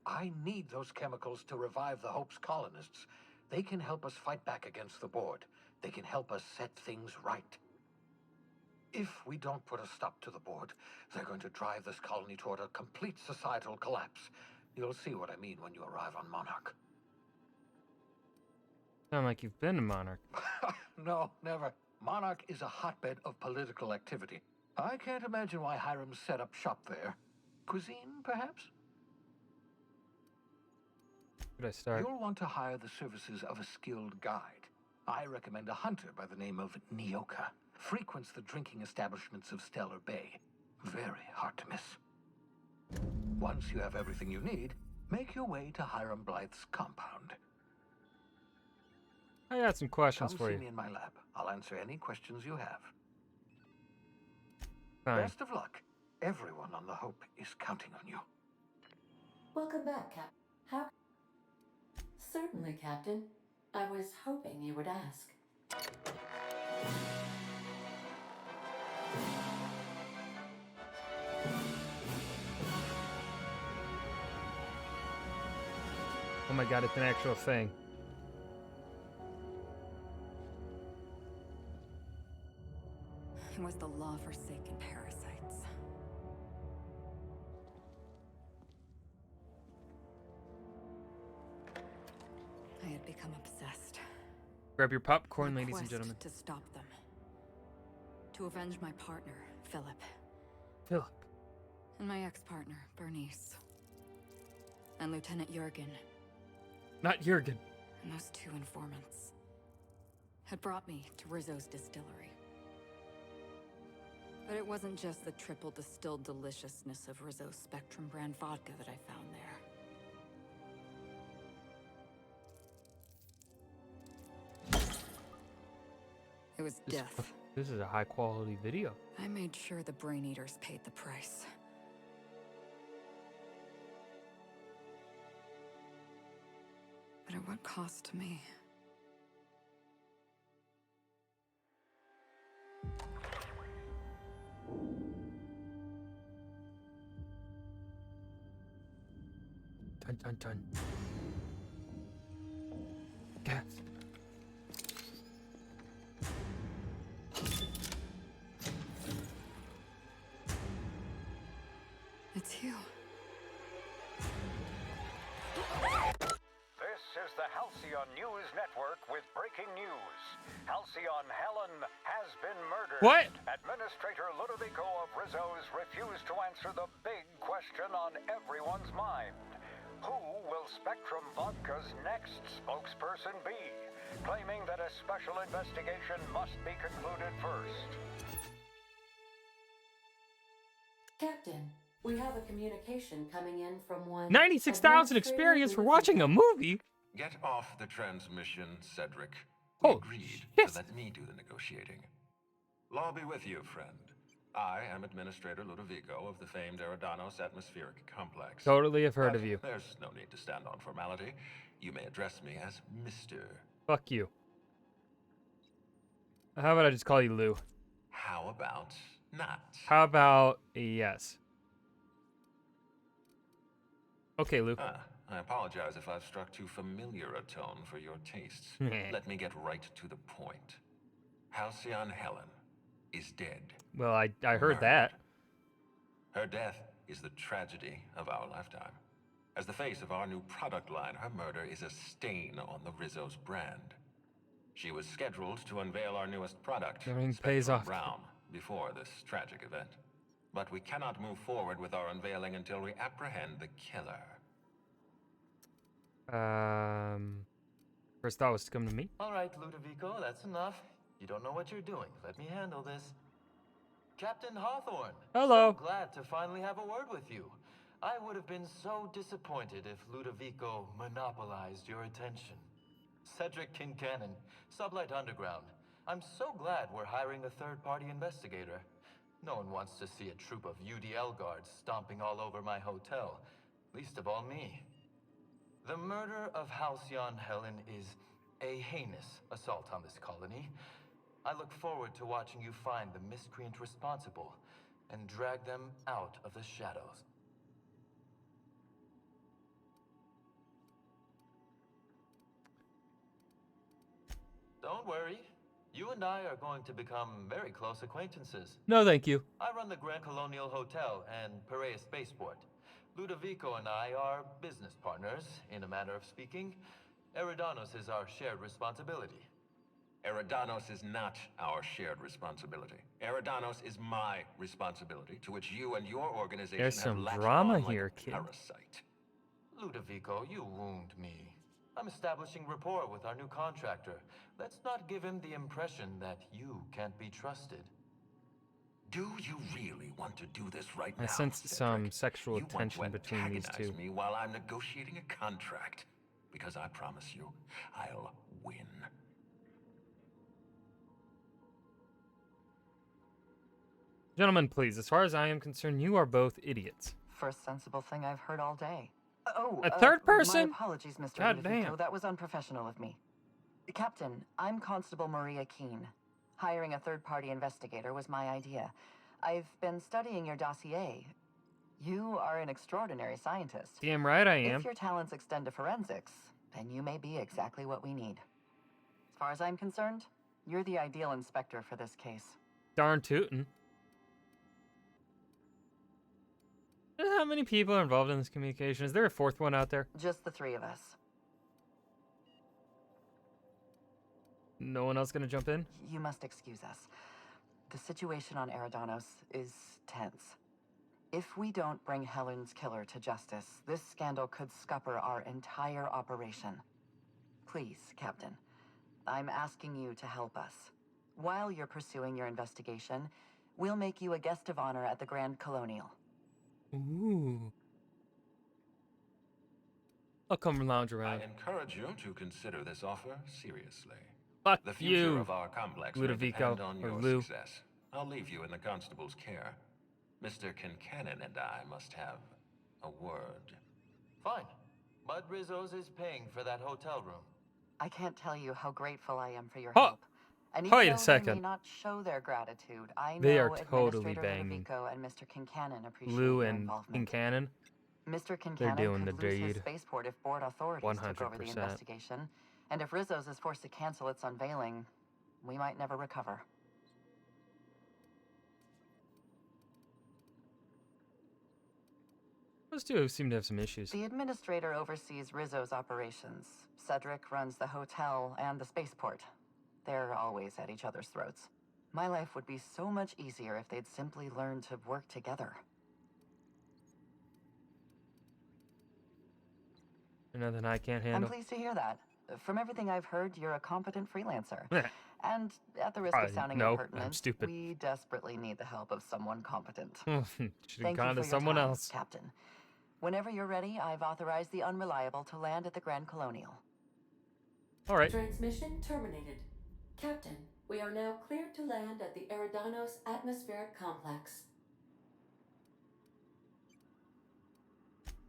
I need those chemicals to revive the Hope's colonists. They can help us fight back against the Board. They can help us set things right. If we don't put a stop to the Board, they're going to drive this colony toward a complete societal collapse. You'll see what I mean when you arrive on Monarch. Sound like you've been to Monarch. No, never. Monarch is a hotbed of political activity. I can't imagine why Hiram set up shop there. Cuisine, perhaps? Should I start? You'll want to hire the services of a skilled guide. I recommend a hunter by the name of Nyoka. Frequents the drinking establishments of Stellar Bay. Very hard to miss. Once you have everything you need, make your way to Hiram Blythe's compound. I got some questions for you. Come see me in my lab. I'll answer any questions you have. Fine. Best of luck. Everyone on the Hope is counting on you. Welcome back, Cap. How? Certainly, Captain. I was hoping you would ask. Oh my god, it's an actual thing. It was the law-forsaken parasites. I had become obsessed. Grab your popcorn, My ladies and quest gentlemen. to stop them. To avenge my partner, Philip. Philip. And my ex-partner, Bernice. And Lieutenant Jurgen. Not Jurgen. And those two informants had brought me to Rizzo's distillery. But it wasn't just the triple distilled deliciousness of Rizzo's Spectrum brand vodka that I found there. It was death. This is a high quality video. I made sure the Brain Eaters paid the price. But at what cost to me? Dun dun dun. Gas. It's you. This is the Halcyon News Network with breaking news. Halcyon Helen has been murdered. What? Administrator Ludovico of Rizzo's refused to answer the big question on everyone's mind. Who will Spectrum Vodka's next spokesperson be? Claiming that a special investigation must be concluded first. Captain, we have a communication coming in from one... 96,000 experience for watching a movie? Get off the transmission, Cedric. Oh, Agreed shit. to let me do the negotiating. Law be with you, friend. I am Administrator Ludovico of the famed Eridanos Atmospheric Complex. Totally have heard But of you. There's no need to stand on formality. You may address me as Mr. Fuck you. How about I just call you Lou? How about not? How about yes? Okay, Lou. I apologize if I've struck too familiar a tone for your tastes. Let me get right to the point. Halcyon Helen is dead. Well, I heard that. Her death is the tragedy of our lifetime. As the face of our new product line, her murder is a stain on the Rizzo's brand. She was scheduled to unveil our newest product, Everything pays Spectrum off. Brown, before this tragic event. But we cannot move forward with our unveiling until we apprehend the killer. First thought was to come to me. All right, Ludovico, that's enough. You don't know what you're doing. Let me handle this. Captain Hawthorne. Hello. So glad to finally have a word with you. I would have been so disappointed if Ludovico monopolized your attention. Cedric Kincannon, Sublight Underground. I'm so glad we're hiring a third-party investigator. No one wants to see a troop of UDL guards stomping all over my hotel, least of all me. The murder of Halcyon Helen is a heinous assault on this colony. I look forward to watching you find the miscreant responsible and drag them out of the shadows. Don't worry. You and I are going to become very close acquaintances. No, thank you. I run the Grand Colonial Hotel and Perea Spaceport. Ludovico and I are business partners, in a manner of speaking. Eridanos is our shared responsibility. Eridanos is not our shared responsibility. Eridanos is my responsibility, to which you and your organization There's have some latched drama on like here, a kid. parasite. Ludovico, you wound me. I'm establishing rapport with our new contractor. Let's not give him the impression that you can't be trusted. Do you really want to do this right now? I sense some sexual You want to tension between these two. antagonize me while I'm negotiating a contract. Because I promise you, I'll win. Gentlemen, please, as far as I am concerned, you are both idiots. First sensible thing I've heard all day. Oh, A third person? My apologies, Mr. God Ludovico. damn. That was unprofessional of me. Captain, I'm Constable Maria Keene. Hiring a third-party investigator was my idea. I've been studying your dossier. You are an extraordinary scientist. Damn right I am. If your talents extend to forensics, then you may be exactly what we need. As far as I'm concerned, you're the ideal inspector for this case. Darn tootin'. How many people are involved in this communication? Is there a fourth one out there? Just the three of us. No one else gonna jump in? You must excuse us. The situation on Eridanos is tense. If we don't bring Helen's killer to justice, this scandal could scupper our entire operation. Please, Captain, I'm asking you to help us. While you're pursuing your investigation, we'll make you a guest of honor at the Grand Colonial. Ooh. I'll come lounge around. I encourage you to consider this offer seriously. Fuck the future you, of our complex Ludovico, may depend on or your Lou. success. I'll leave you in the constable's care. Mr. Kincannon and I must have a word. Fine. Bud Rizzo's is paying for that hotel room. I can't tell you how grateful I am for your Huh. help. And even Wait a though they second. may not show their gratitude, I know They are totally Administrator banging. Ludovico and Mr. Kincannon appreciate Lou your and involvement. Kincannon. Mr. Kincannon They're doing could the lose his deed. spaceport if board authorities took over the 100%. investigation. And if Rizzo's is forced to cancel its unveiling, we might never recover. Those two seem to have some issues. The administrator oversees Rizzo's operations. Cedric runs the hotel and the spaceport. They're always at each other's throats. My life would be so much easier if they'd simply learn to work together. Nothing I can't I'm handle. pleased to hear that. From everything I've heard, you're a competent freelancer. Meh. And at the risk of sounding no, I'm impertinent, stupid. we desperately need the help of someone competent. Should have Thank gone you to for someone your time, else. Captain. Whenever you're ready, I've authorized the Unreliable to land at the Grand Colonial. All right. Transmission terminated. Captain, we are now cleared to land at the Eridanos Atmospheric Complex.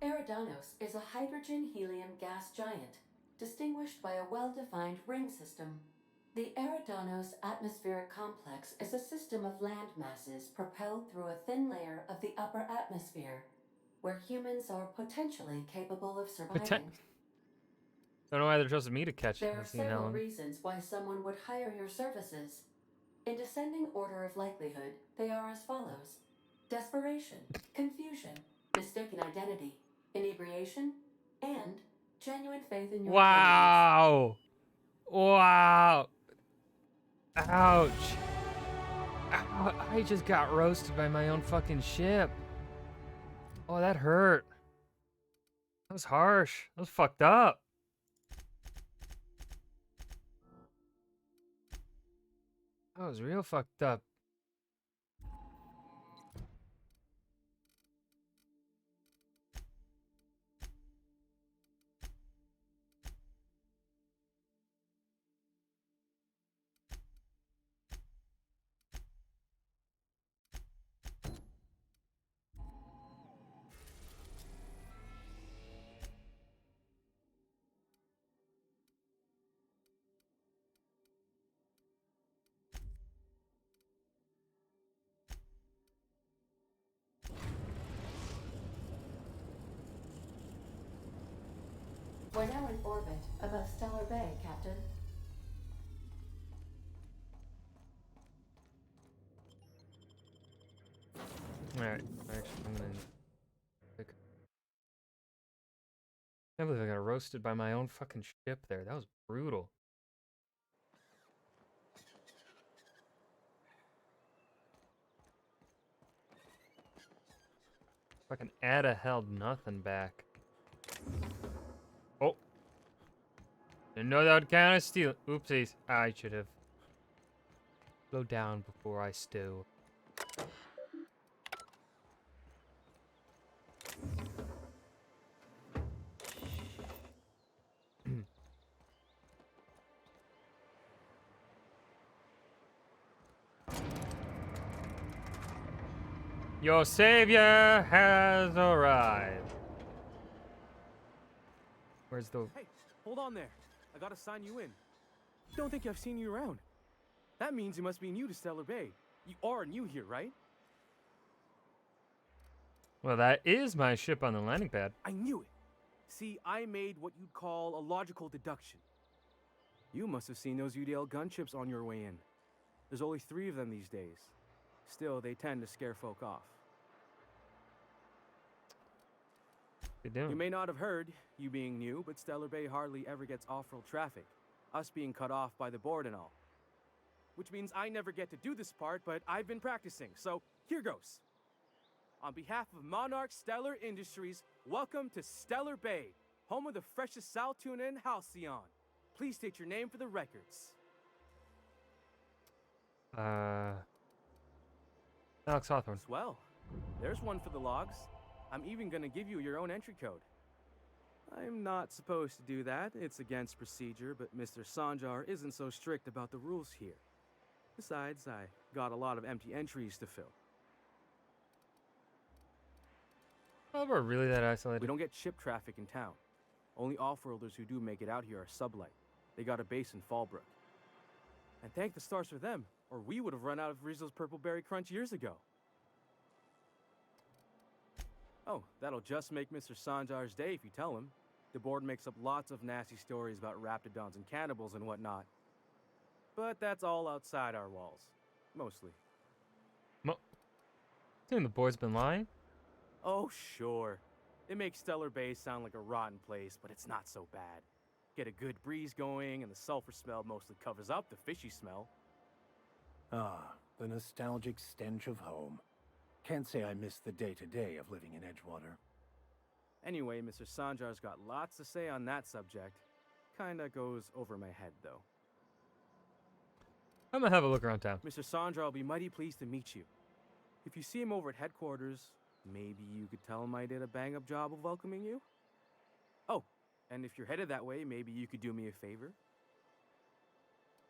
Eridanos is a hydrogen-helium gas giant, distinguished by a well-defined ring system. The Eridanos Atmospheric Complex is a system of land masses propelled through a thin layer of the upper atmosphere, where humans are potentially capable of surviving. Don't know why they're trusting me to catch There are Nancy several Helen. reasons why someone would hire your services. In descending order of likelihood, they are as follows: desperation, confusion, mistaken identity, inebriation, and genuine faith in your Wow. Wow. Ouch. Ow, I just got roasted by my own fucking ship. Oh, that hurt. That was harsh. That was fucked up. That was real fucked up. We're now in orbit above Stellar Bay, Captain. Alright, actually, I'm gonna. I can't believe I got roasted by my own fucking ship there. That was brutal. Fucking Ada held nothing back. Oh. Didn't know that would count as steal. Oopsies. I should have. Slow down before I stew. Your savior has arrived. Where's the... Hey, hold on there. I gotta sign you in. Don't think I've seen you around. That means you must be new to Stellar Bay. You are new here, right? Well, that is my ship on the landing pad. I knew it. See, I made what you'd call a logical deduction. You must have seen those UDL gunships on your way in. There's only 3 of them these days. Still, they tend to scare folk off. They do. You may not have heard, you being new, but Stellar Bay hardly ever gets off-world traffic. Us being cut off by the board and all. Which means I never get to do this part, but I've been practicing, so here goes. On behalf of Monarch Stellar Industries, welcome to Stellar Bay, home of the freshest sal tuna in Halcyon. Please state your name for the records. Alex Hawthorne. Swell. There's one for the logs. I'm even gonna give you your own entry code. I'm not supposed to do that. It's against procedure, but Mr. Sanjar isn't so strict about the rules here. Besides, I got a lot of empty entries to fill. Oh, we're really that isolated? We don't get ship traffic in town. Only off-worlders who do make it out here are Sublight. They got a base in Fallbrook. And thank the stars for them, or we would have run out of Rizzo's Purple Berry Crunch years ago. Oh, that'll just make Mr. Sanjar's day if you tell him. The board makes up lots of nasty stories about raptidons and cannibals and whatnot. But that's all outside our walls. Mostly. Think the board's been lying? Oh, sure. It makes Stellar Bay sound like a rotten place, but it's not so bad. Get a good breeze going, and the sulfur smell mostly covers up the fishy smell. Ah, the nostalgic stench of home. Can't say I miss the day-to-day of living in Edgewater. Anyway, Mr. Sanjar's got lots to say on that subject. Kinda goes over my head, though. I'm gonna have a look around town. Mr. Sanjar will be mighty pleased to meet you. If you see him over at headquarters, maybe you could tell him I did a bang-up job of welcoming you? Oh, and if you're headed that way, maybe you could do me a favor?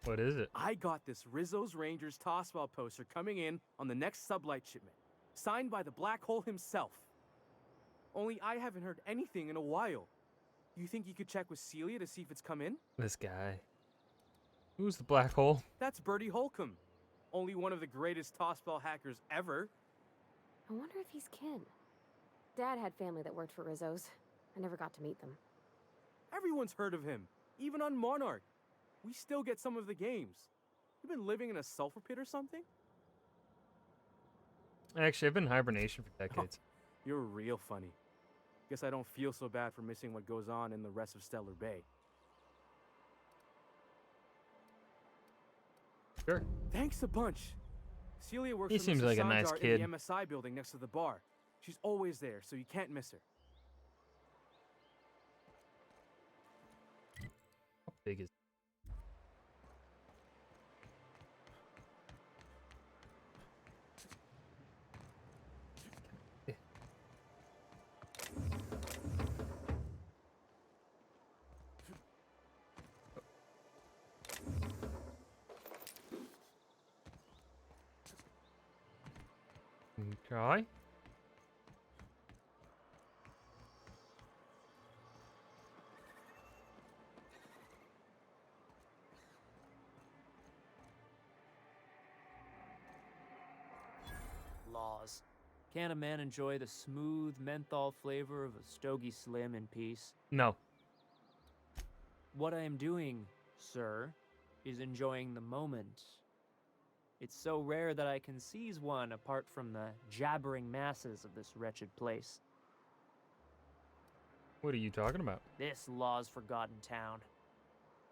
What is it? I got this Rizzo's Rangers Tossball poster coming in on the next Sublight shipment, signed by the Black Hole himself. Only I haven't heard anything in a while. You think you could check with Celia to see if it's come in? This guy. Who's the Black Hole? That's Bertie Holcomb. Only one of the greatest tossball hackers ever. I wonder if he's kin. Dad had family that worked for Rizzo's. I never got to meet them. Everyone's heard of him, even on Monarch. We still get some of the games. You been living in a sulfur pit or something? Actually, I've been in hibernation for decades. You're real funny. Guess I don't feel so bad for missing what goes on in the rest of Stellar Bay. Sure. Thanks a bunch. Celia works He for seems Mr. like a nice Sanjar kid. in the MSI building next to the bar. She's always there, so you can't miss her. How big is Try. Laws. Can a man enjoy the smooth menthol flavor of a Stogie Slim in peace? No. What I am doing, sir, is enjoying the moment. It's so rare that I can seize one apart from the jabbering masses of this wretched place. What are you talking about? This law's forgotten town.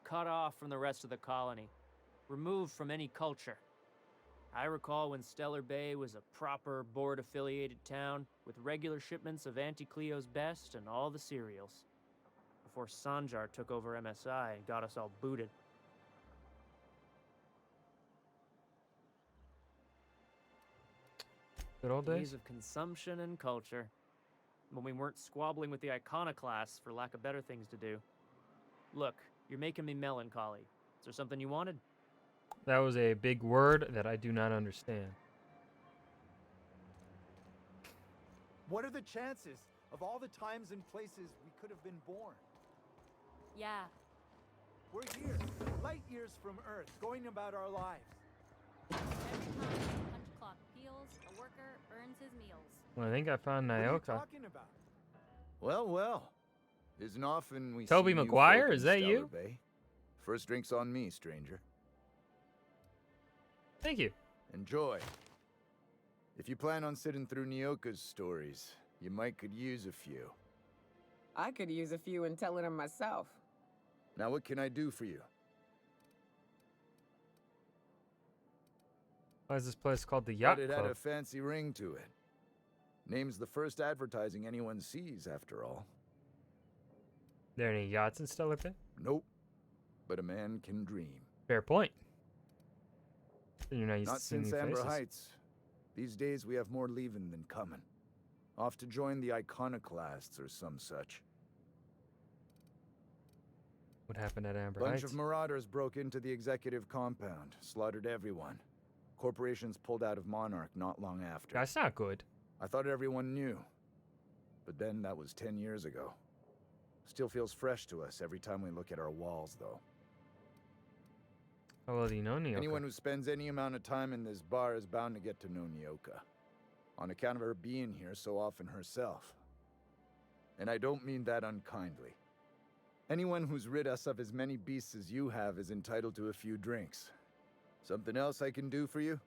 Cut off from the rest of the colony. Removed from any culture. I recall when Stellar Bay was a proper board-affiliated town with regular shipments of Auntie Cleo's best and all the cereals. Before Sanjar took over MSI and got us all booted. Good old days? Of consumption and culture. When we weren't squabbling with the iconoclasts for lack of better things to do. Look, you're making me melancholy. Is there something you wanted? That was a big word that I do not understand. What are the chances of all the times and places we could have been born? Yeah. We're here, light years from Earth, going about our lives. Every time a punch clock peels, a worker earns his meals. Well, I think I found What are you Nyoka. talking about? Well, well. Isn't often we Toby see you Maguire, folk in is that Stellar you? Bay. First drink's on me, stranger. Thank you. Enjoy. If you plan on sitting through Nyoka's stories, you might could use a few. I could use a few and telling them myself. Now what can I do for you? Why is this place called the Yacht But it had Club? a fancy ring to it. Name's the first advertising anyone sees, after all. There any yachts in Stellar Bay? Nope. But a man can dream. Fair point. You're not used Not to seeing since new Amber faces. Heights. These days we have more leaving than coming. Off to join the iconoclasts or some such. What happened at Amber Bunch Heights? of marauders broke into the executive compound, slaughtered everyone. Corporations pulled out of Monarch not long after. That's not good. I thought everyone knew. But then that was 10 years ago. Still feels fresh to us every time we look at our walls, though. How well do you know Nyoka? Anyone who spends any amount of time in this bar is bound to get to know Nyoka. On account of her being here so often herself. And I don't mean that unkindly. Anyone who's rid us of as many beasts as you have is entitled to a few drinks. Something else I can do for you?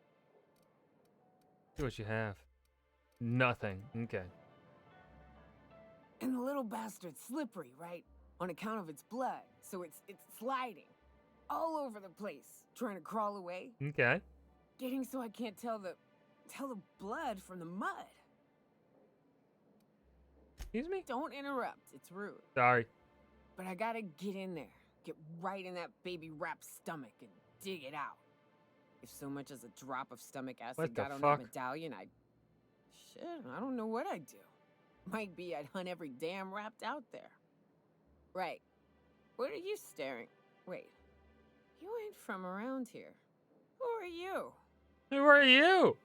See what you have. Nothing. Okay. And the little bastard's slippery, right? On account of its blood, so it's sliding. All over the place, trying to crawl away. Okay. Getting so I can't tell the blood from the mud. Excuse me? Don't interrupt, it's rude. Sorry. But I gotta get in there, get right in that baby rap's stomach and dig it out. If so much as a drop of stomach acid What the got on fuck? that medallion, shit, I don't know what I'd do. Might be I'd hunt every damn wrapped out there. Right. What are you staring? Wait. You ain't from around here. Who are you? Who are you?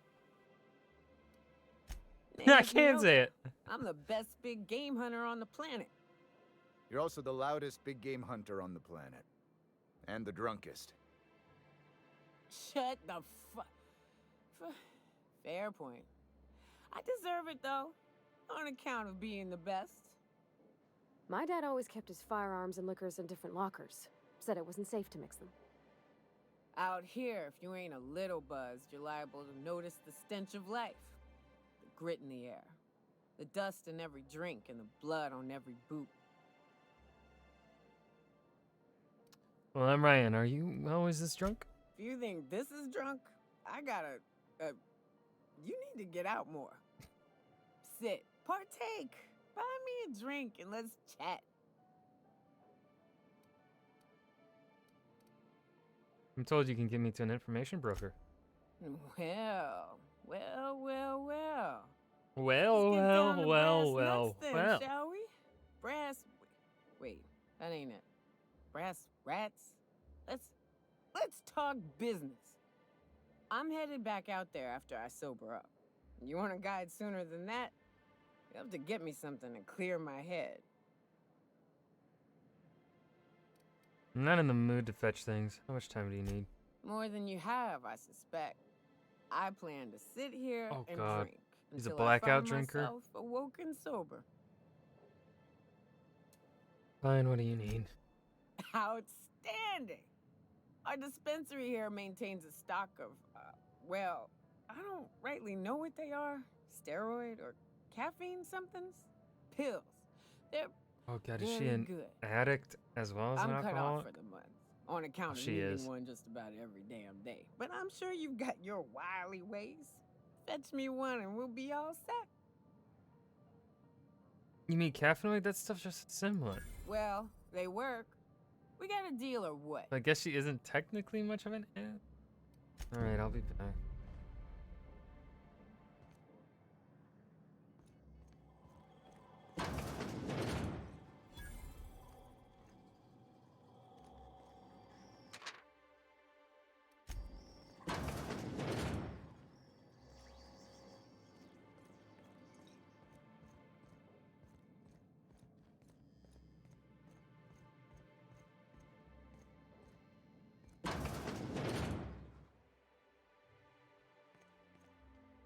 I Name's can't say Nyoka. it. I'm the best big game hunter on the planet. You're also the loudest big game hunter on the planet. And the drunkest. Shut the Fair point. I deserve it, though. On account of being the best. My dad always kept his firearms and liquors in different lockers. Said it wasn't safe to mix them. Out here, if you ain't a little buzzed, you're liable to notice the stench of life. The grit in the air. The dust in every drink and the blood on every boot. Well, I'm Ryan. Are you always this drunk? If you think this is drunk, I gotta... you need to get out more. Sit. Partake. Buy me a drink and let's chat. I'm told you can get me to an information broker. Well. Well, Let's get down to well, brass nuts then, well. shall we? Brass... Wait, that ain't it. Brass rats? Let's talk business. I'm headed back out there after I sober up. You want a guide sooner than that? You have to get me something to clear my head. I'm not in the mood to fetch things. How much time do you need? More than you have, I suspect. I plan to sit here Oh, and God. drink He's a until blackout I find drinker? myself awoken sober. Fine, what do you need? Outstanding. Our dispensary here maintains a stock of, well, I don't rightly know what they are. Steroid or caffeine somethings? Pills. They're Oh god, is she very an good. addict as well as an I'm cut off alcoholic? for the month on account of She needing is. one just about every damn day. But I'm sure you've got your wily ways. Fetch me one and we'll be all set. You mean caffeine? That stuff's just similar. Well, they work. We got a deal or what? I guess she isn't technically much of an ad. Alright, I'll be back.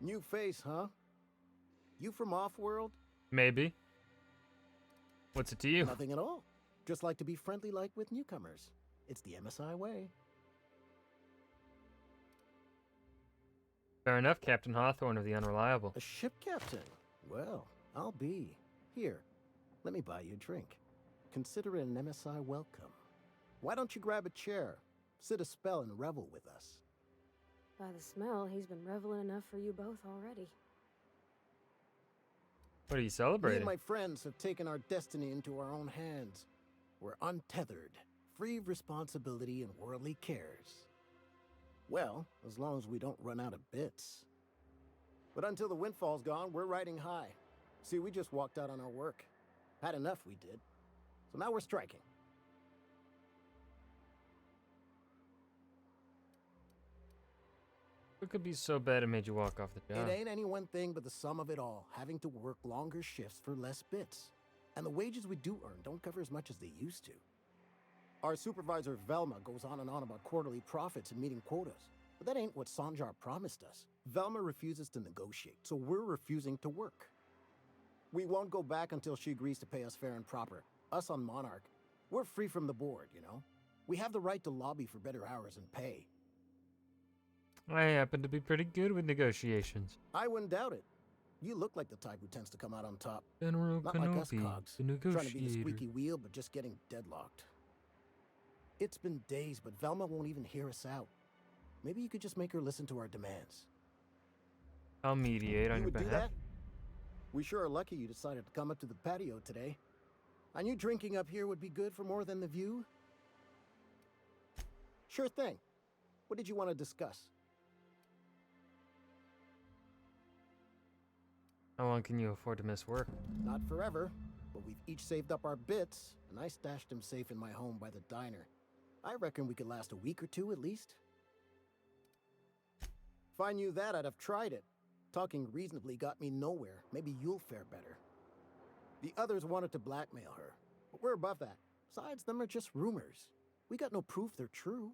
New face, huh? You from Offworld? Maybe. What's it to you? Nothing at all. Just like to be friendly like with newcomers. It's the MSI way. Fair enough, Captain Hawthorne of the Unreliable. A ship captain? Well, I'll be. Here, let me buy you a drink. Consider it an MSI welcome. Why don't you grab a chair, sit a spell and revel with us? By the smell, he's been reveling enough for you both already. What are you Me celebrating? and my friends have taken our destiny into our own hands. We're untethered, free of responsibility and worldly cares. Well, as long as we don't run out of bits. But until the windfall's gone, we're riding high. See, we just walked out on our work. Had enough, we did. So now we're striking. What could be so bad it made you walk off the job? It ain't any one thing but the sum of it all, having to work longer shifts for less bits. And the wages we do earn don't cover as much as they used to. Our supervisor Velma goes on and on about quarterly profits and meeting quotas. But that ain't what Sanjar promised us. Velma refuses to negotiate, so we're refusing to work. We won't go back until she agrees to pay us fair and proper. Us on Monarch, we're free from the board, you know? We have the right to lobby for better hours and pay. I happen to be pretty good with negotiations. I wouldn't doubt it. You look like the type who tends to come out on top. General Not like us Kenobi, cogs, the trying to be the negotiator. squeaky wheel, but just getting deadlocked. It's been days, but Velma won't even hear us out. Maybe you could just make her listen to our demands. I'll mediate on You your would do behalf. that? We sure are lucky you decided to come up to the patio today. I knew drinking up here would be good for more than the view. Sure thing. What did you want to discuss? How long can you afford to miss work? Not forever, but we've each saved up our bits, and I stashed them safe in my home by the diner. I reckon we could last a week or two at least. If I knew that, I'd have tried it. Talking reasonably got me nowhere. Maybe you'll fare better. The others wanted to blackmail her, but we're above that. Besides, them are just rumors. We got no proof they're true.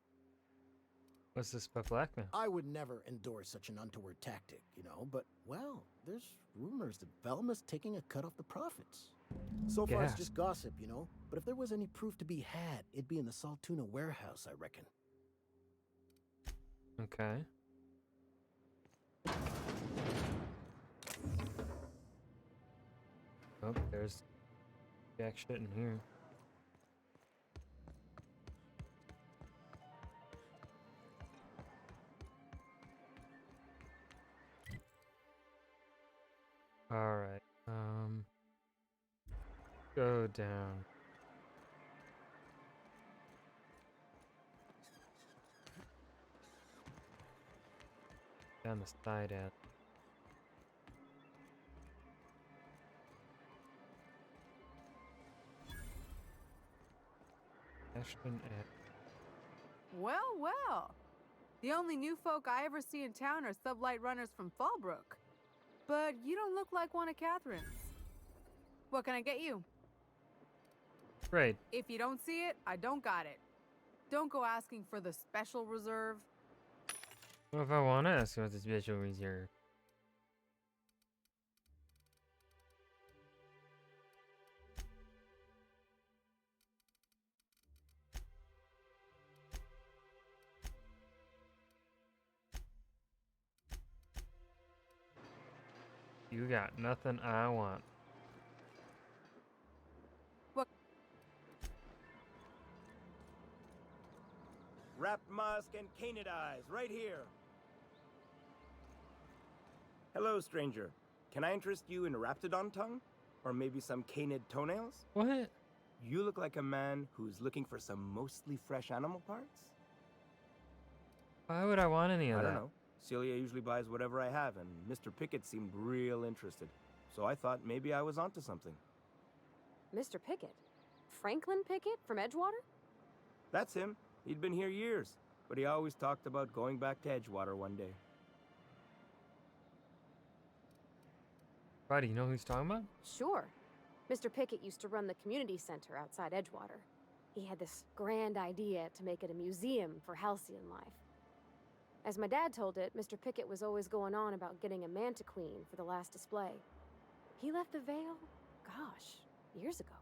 What's this about blackmail? I would never endorse such an untoward tactic, you know, but, well, there's rumors that Velma's taking a cut off the profits. So far, it's Gas. just gossip, you know, but if there was any proof to be had, it'd be in the Saltuna warehouse, I reckon. Okay. Oh, there's jack shit in here. Alright, go down. Down the side end. Ashton and Well, well. The only new folk I ever see in town are sublight runners from Fallbrook. But you don't look like one of Catherine's. What can I get you? Great. If you don't see it, I don't got it. Don't go asking for the special reserve. Well, if I want to ask about the special reserve. You got nothing I want. Wrapped musk and canid eyes, right here. Hello, stranger. Can I interest you in raptidon tongue? Or maybe some canid toenails? What? You look like a man who's looking for some mostly fresh animal parts? Why would I want any of I that? don't know. Celia usually buys whatever I have, and Mr. Pickett seemed real interested. So I thought maybe I was onto something. Mr. Pickett? Franklin Pickett from Edgewater? That's him. He'd been here years, but he always talked about going back to Edgewater one day. Why, do you know who he's talking about? Sure. Mr. Pickett used to run the community center outside Edgewater. He had this grand idea to make it a museum for halcyon life. As my dad told it, Mr. Pickett was always going on about getting a Mantiqueen for the last display. He left the Vale, gosh, years ago.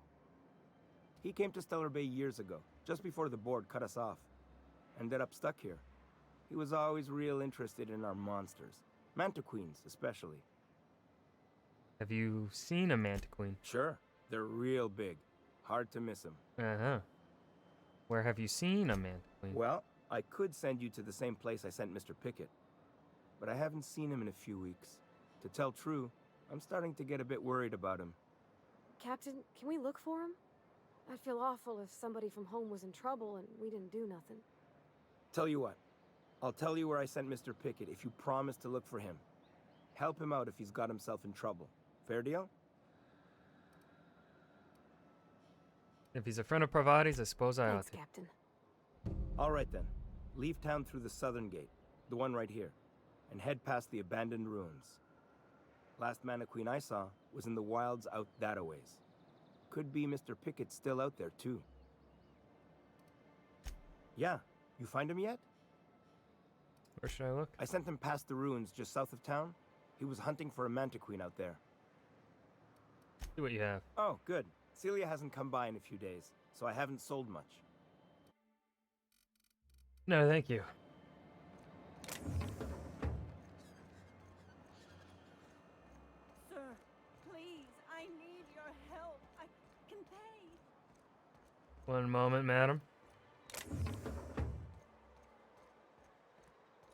He came to Stellar Bay years ago, just before the board cut us off. Ended up stuck here. He was always real interested in our monsters. Mantiqueens, especially. Have you seen a Mantiqueen? Sure. They're real big. Hard to miss them. Uh-huh. Where have you seen a Mantiqueen? Well, I could send you to the same place I sent Mr. Pickett. But I haven't seen him in a few weeks. To tell true, I'm starting to get a bit worried about him. Captain, can we look for him? I'd feel awful if somebody from home was in trouble and we didn't do nothing. Tell you what. I'll tell you where I sent Mr. Pickett if you promise to look for him. Help him out if he's got himself in trouble. Fair deal? If he's a friend of Parvati's, I suppose I ought Thanks, to. Captain. All right then. Leave town through the southern gate, the one right here, and head past the abandoned ruins. Last Mantiqueen I saw was in the wilds out that-a-ways. Could be Mr. Pickett still out there, too. Yeah, you find him yet? Where should I look? I sent him past the ruins just south of town. He was hunting for a Mantiqueen out there. See what you have. Oh, good. Celia hasn't come by in a few days, so I haven't sold much. No, thank you. Sir, please, I need your help. I can pay. One moment, madam.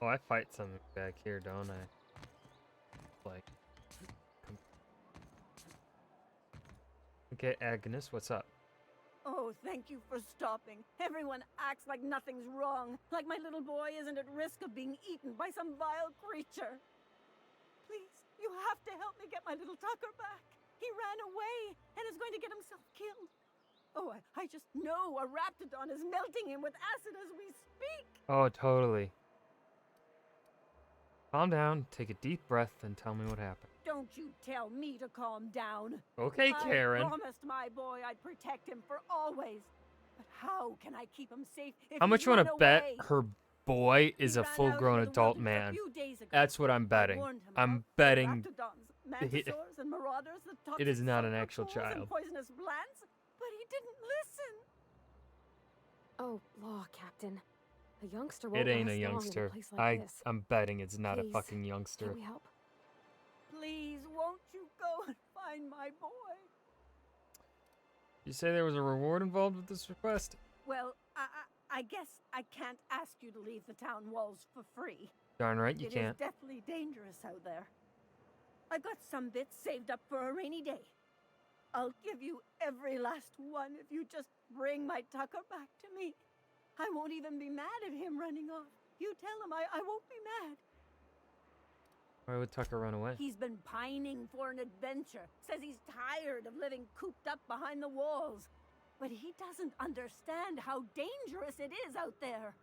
Oh, I fight something back here, don't I? Like... Okay, Agnes, what's up? Oh, thank you for stopping. Everyone acts like nothing's wrong, like my little boy isn't at risk of being eaten by some vile creature. Please, you have to help me get my little Tucker back. He ran away and is going to get himself killed. Oh, I just know a Raptidon is melting him with acid as we speak. Oh, totally. Calm down, take a deep breath, and tell me what happened. Don't you tell me to calm down. Okay, Karen. I promised my boy I'd protect him for always. But how can I keep him safe if How much he's you want run to bet away? her boy is a ran out full-grown into the adult wilderness a man? few days ago. That's what I'm I betting. warned him I'm about betting Raptidons, mantisaurs, and marauders, the it is toxic not an sulfur actual pools and child. poisonous glands, but he didn't listen. Oh, law, Captain. A youngster won't It ain't last a long in youngster. place like this. I'm betting it's not a Please, fucking youngster. Can we help? Please, won't you go and find my boy? You say there was a reward involved with this request? Well, I guess I can't ask you to leave the town walls for free. Darn right you can't. It is deathly dangerous out there. I've got some bits saved up for a rainy day. I'll give you every last one if you just bring my Tucker back to me. I won't even be mad at him running off. You tell him I won't be mad. Why would Tucker run away? He's been pining for an adventure. Says he's tired of living cooped up behind the walls. But he doesn't understand how dangerous it is out there.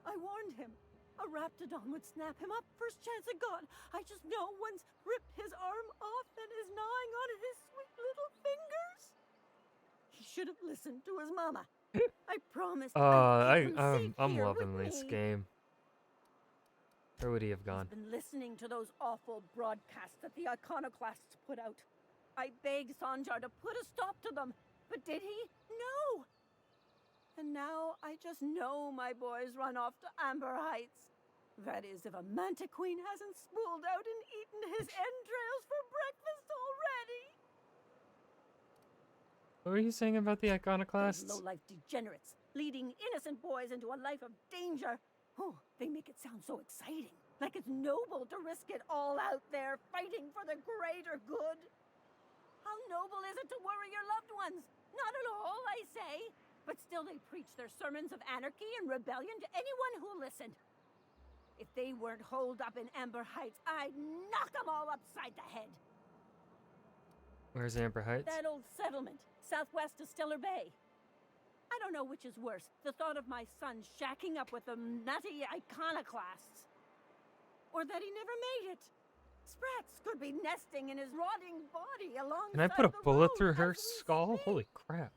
I warned him. A Raptidon would snap him up first chance it got. I just know one's ripped his arm off and is gnawing on his sweet little fingers. He should have listened to his mama. I promised. I'm loving this game. Where would he have gone? Been listening to those awful broadcasts that the iconoclasts put out. I begged Sanjar to put a stop to them, but did he? No. And now I just know my boys run off to Amber Heights. That is, if a manta queen hasn't spooled out and eaten his entrails for breakfast already. What were you saying about the Those iconoclasts? low-life degenerates, leading innocent boys into a life of danger. Oh, they make it sound so exciting. Like it's noble to risk it all out there, fighting for the greater good. How noble is it to worry your loved ones? Not at all, I say. But still they preach their sermons of anarchy and rebellion to anyone who'll listen. If they weren't holed up in Amber Heights, I'd knock them all upside the head. Where's Amber Heights? That old settlement, southwest of Stellar Bay. I don't know which is worse, the thought of my son shacking up with the nutty iconoclasts, or that he never made it. Sprats could be nesting in his rotting body alongside Can I put a the bullet road through her as we skull? speak. Holy crap.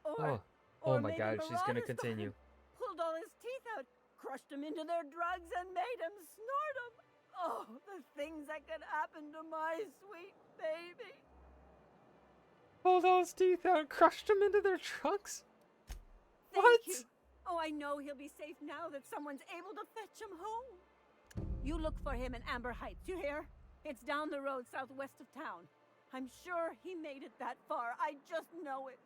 Or, Oh or my maybe god, she's gonna Marauders continue. pulled all his teeth out, crushed him into their drugs, and made him snort them. Oh, the things that could happen to my sweet baby. Pulled all his teeth out, crushed them into their trucks? Thank What? you. Oh, I know he'll be safe now that someone's able to fetch him home. You look for him in Amber Heights, you hear? It's down the road southwest of town. I'm sure he made it that far. I just know it.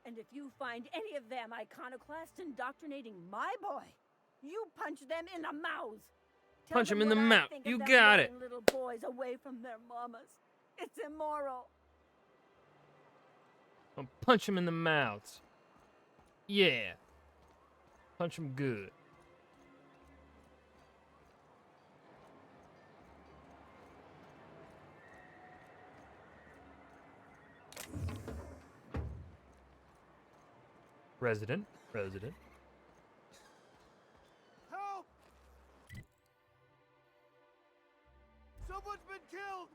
And if you find any of them iconoclasts indoctrinating my boy, you punch them in the mouths. Tell Punch them him in the what I mouth. think of You them got it. running little boys away from their mamas. It's immoral. I'll punch him in the mouth. Yeah. Punch him good. Resident. Help! Someone's been killed!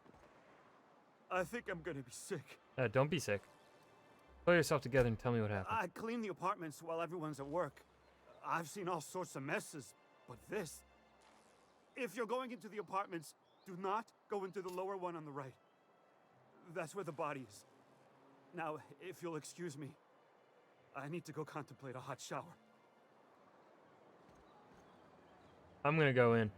I think I'm gonna be sick. Don't be sick. Pull yourself together and tell me what happened. I clean the apartments while everyone's at work. I've seen all sorts of messes, but this... If you're going into the apartments, do not go into the lower one on the right. That's where the body is. Now, if you'll excuse me, I need to go contemplate a hot shower. I'm gonna go in.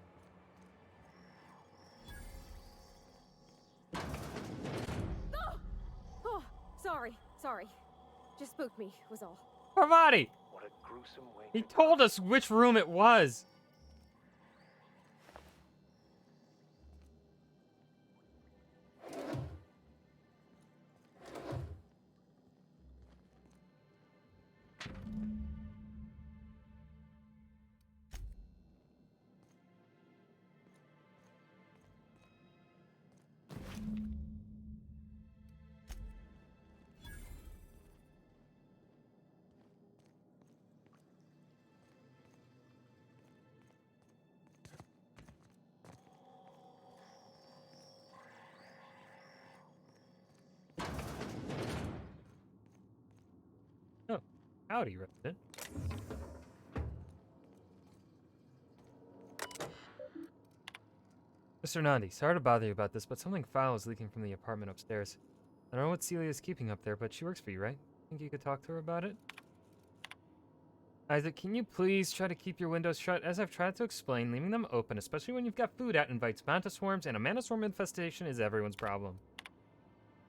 Oh, sorry. Just spooked me, was all. Parvati! What a gruesome way. He told us which room it was. Oh, howdy, Resident. Mr. Nandi, sorry to bother you about this, but something foul is leaking from the apartment upstairs. I don't know what Celia is keeping up there, but she works for you, right? Think you could talk to her about it? Isaac, can you please try to keep your windows shut? As I've tried to explain, leaving them open, especially when you've got food out, invites manta swarms, and a manta swarm infestation is everyone's problem.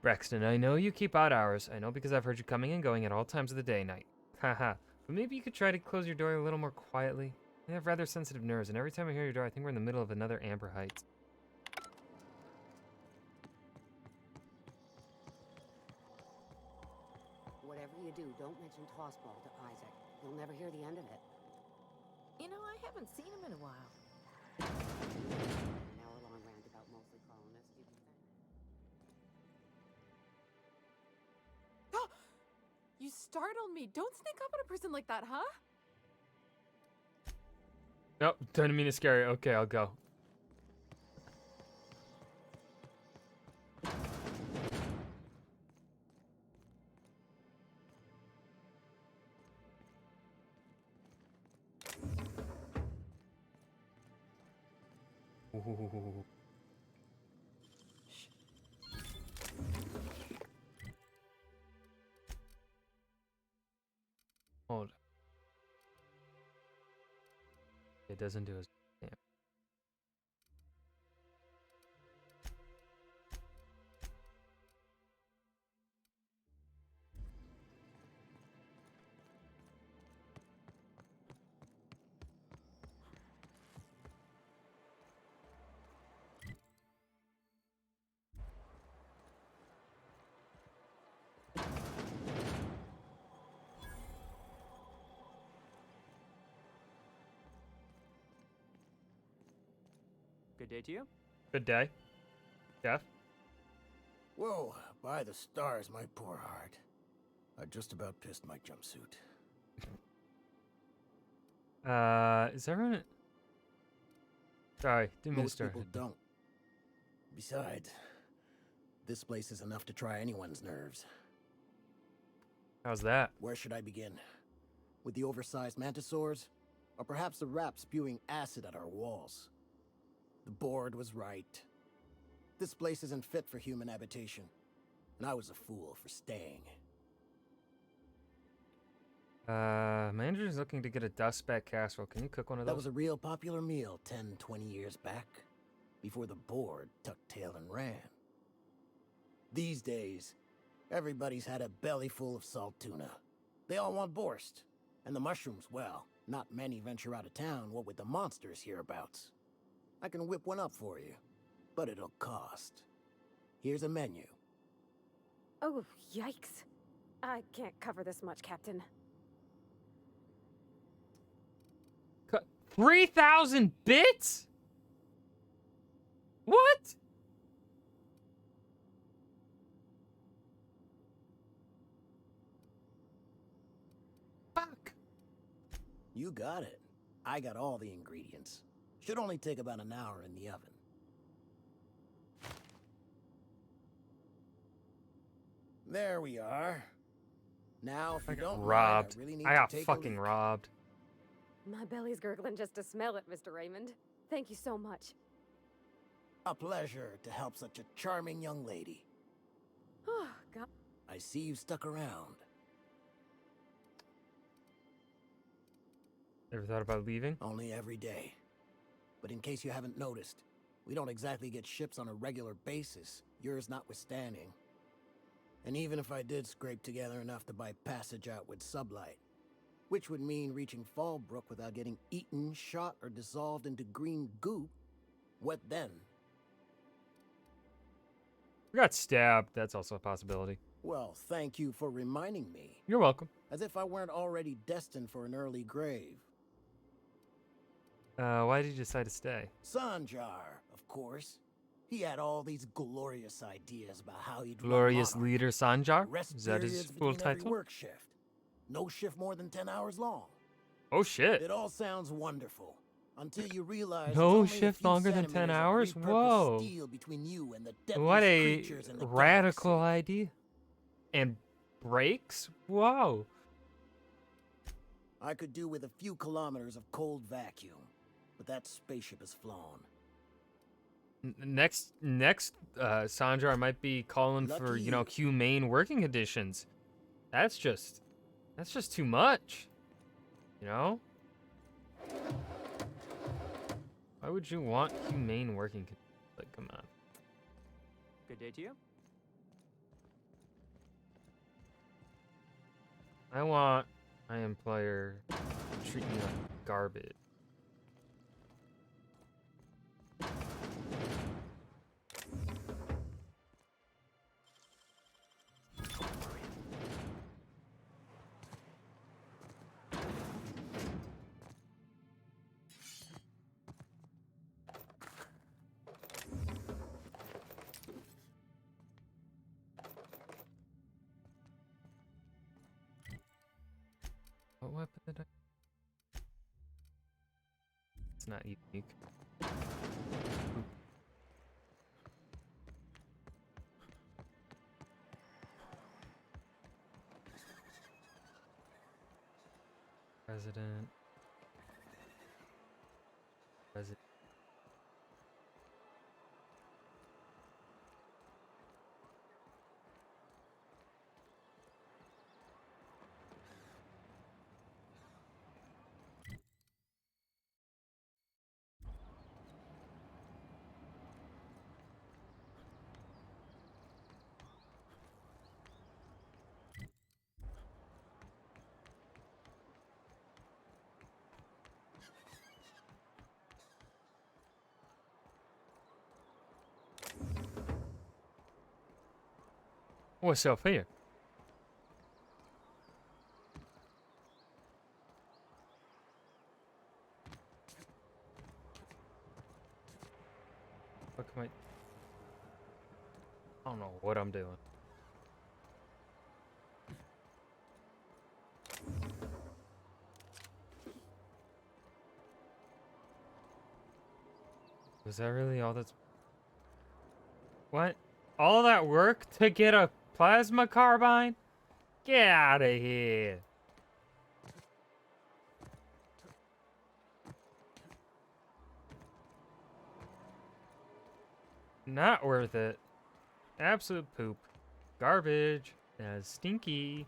Braxton, I know you keep odd hours. I know because I've heard you coming and going at all times of the day and night. Haha. But maybe you could try to close your door a little more quietly. I have rather sensitive nerves, and every time I hear your door, I think we're in the middle of another Amber Heights. Whatever you do, don't mention Tossball to Isaac. He'll never hear the end of it. You know, I haven't seen him in a while. An hour-long rant about mostly colonists, you can say. You startled me. Don't sneak up on a person like that, huh? Nope, didn't mean to scare you. Okay, I'll go. Ooh. Hold. It doesn't do as Good day to you. Good day. Jeff? Whoa, by the stars, my poor heart. I just about pissed my jumpsuit. Is everyone... Sorry, didn't mean to Most start. people don't. Besides, this place is enough to try anyone's nerves. How's that? Where should I begin? With the oversized mantisaurs? Or perhaps the rap spewing acid at our walls? The board was right. This place isn't fit for human habitation. And I was a fool for staying. Manager's looking to get a dustback casserole. Can you cook one of those? That was a real popular meal 10, 20 years back. Before the board tucked tail and ran. These days, everybody's had a belly full of salt tuna. They all want borscht. And the mushrooms, well, not many venture out of town, what with the monsters hereabouts. I can whip one up for you, but it'll cost. Here's a menu. Oh, yikes. I can't cover this much, Captain. 3,000 bits? What? Fuck. You got it. I got all the ingredients. Should only take about an hour in the oven. There we are. Now, if you don't mind, Robbed. I really need I got to take fucking robbed. My belly's gurgling just to smell it, Mr. Raymond. Thank you so much. A pleasure to help such a charming young lady. Oh, God. I see you stuck around. Ever thought about leaving? Only every day. But in case you haven't noticed, we don't exactly get ships on a regular basis, yours notwithstanding. And even if I did scrape together enough to buy passage out with Sublight, which would mean reaching Fallbrook without getting eaten, shot, or dissolved into green goop, what then? We got stabbed. That's also a possibility. Well, thank you for reminding me. You're welcome. As if I weren't already destined for an early grave. Why did you decide to stay? Sanjar, of course. He had all these glorious ideas about how he'd run Glorious Monarch. Leader Sanjar? Rest Is that his periods full between every title? work shift. No shift more than 10 hours long. Oh shit. It all sounds wonderful until you realize No it's only a shift few longer than 10 centimeters of hours? repurposed Whoa. steel between you and the What deadliest a creatures in the radical idea. And brakes? Whoa. I could do with a few kilometers of cold vacuum, but that spaceship is flown. Next, Sanjar might be calling for, you know, humane working conditions. That's just too much. You know? Why would you want humane working conditions? Like, come on. Good day to you. I want my employer to treat me like garbage. What weapon did I? It's not unique. Oop. President. President. What's up here? Was that really all that's... What? All that work to get a plasma carbine? Get out of here. Not worth it. Absolute poop. Garbage. Stinky.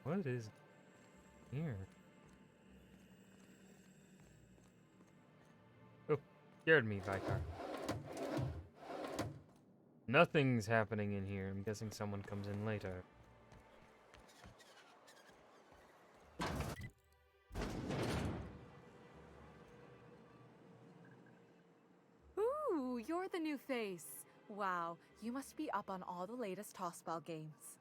What is here? Oh, scared me, Vicar. Nothing's happening in here. I'm guessing someone comes in later. Ooh, you're the new face. Wow, you must be up on all the latest tossball games.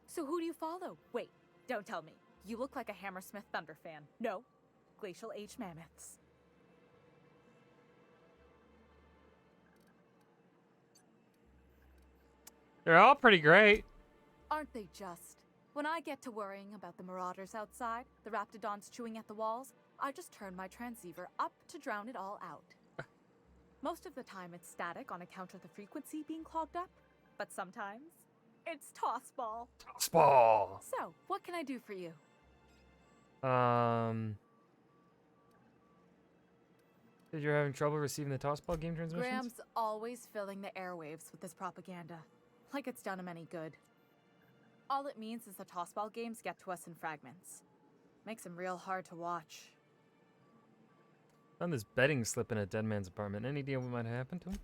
So who do you follow? Wait, don't tell me. You look like a Hammersmith Thunder fan. No, Glacial Age Mammoths. They're all pretty great. Aren't they just? When I get to worrying about the marauders outside, the raptidons chewing at the walls, I just turn my transceiver up to drown it all out. Most of the time it's static on account of the frequency being clogged up, but sometimes it's tossball. Tossball. So, what can I do for you? Said you're having trouble receiving the tossball game transmissions? Graham's always filling the airwaves with this propaganda, like it's done him any good. All it means is the tossball games get to us in fragments. Makes them real hard to watch. Found this bedding slip in a dead man's apartment. Any idea what might have happened to him?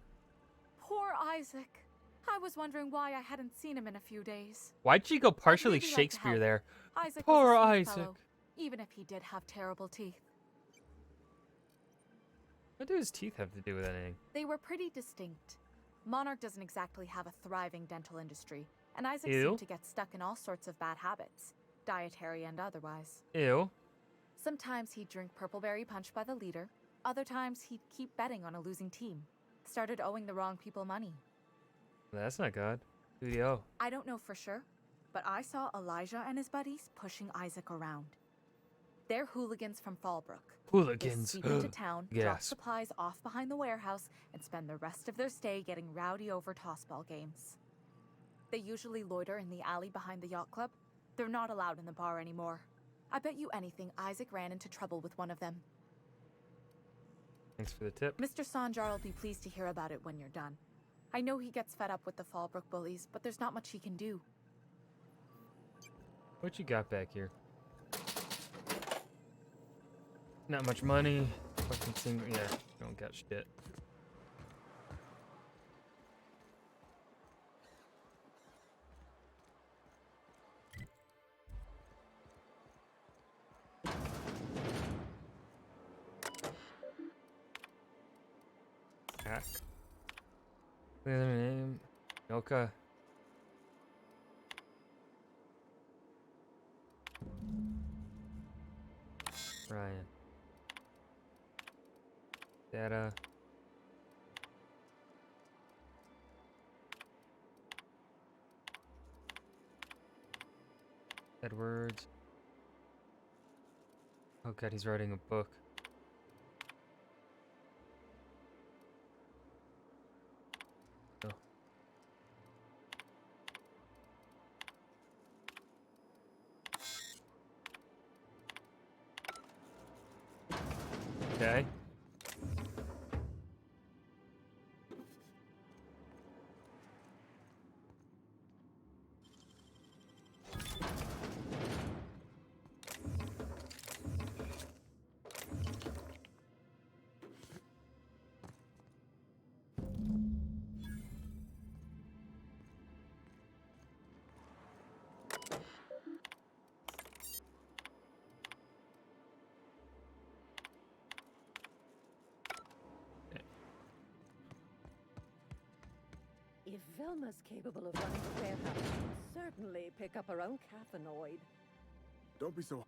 Poor Isaac. I was wondering why I hadn't seen him in a few days. Why'd she go partially I'd really like to Shakespeare help. there? Isaac Poor was a sweet Isaac. fellow, even if he did have terrible teeth. What do his teeth have to do with anything? They were pretty distinct. Monarch doesn't exactly have a thriving dental industry, and Isaac Ew. seemed to get stuck in all sorts of bad habits, dietary and otherwise. Ew. Sometimes he'd drink purpleberry punch by the liter, other times he'd keep betting on a losing team. Started owing the wrong people money. That's not good. Who do you owe? I don't know for sure, but I saw Elijah and his buddies pushing Isaac around. They're hooligans from Fallbrook. Hooligans. They sneak into town, drop Yes. supplies off behind the warehouse, and spend the rest of their stay getting rowdy over tossball games. They usually loiter in the alley behind the yacht club. They're not allowed in the bar anymore. I bet you anything Isaac ran into trouble with one of them. Thanks for the tip. Mr. Sanjar will be pleased to hear about it when you're done. I know he gets fed up with the Fallbrook bullies, but there's not much he can do. What you got back here? Not much money. Fucking single. Yeah, don't got shit. Hack. The other name. Yoka. Ryan. Data. Edwards. Oh god, he's writing a book. Oh. Okay. If Velma's capable of running a warehouse, she'll certainly pick up her own cathanoid. Don't be so...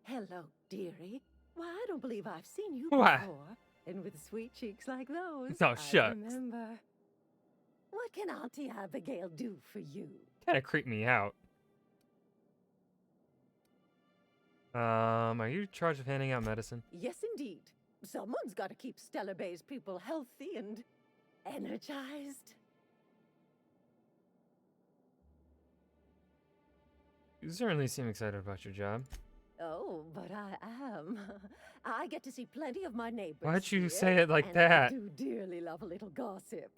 Hello, dearie. Why, I don't believe I've seen you Why? before. And with sweet cheeks like those, Oh, I shucks. remember. What can Auntie Abigail do for you? Kind of creeped me out. Are you in charge of handing out medicine? Yes, indeed. Someone's got to keep Stellar Bay's people healthy and energized. You certainly seem excited about your job. Oh, but I am. I get to see plenty of my neighbors. Why'd you here, say it like and that? I do dearly love a little gossip.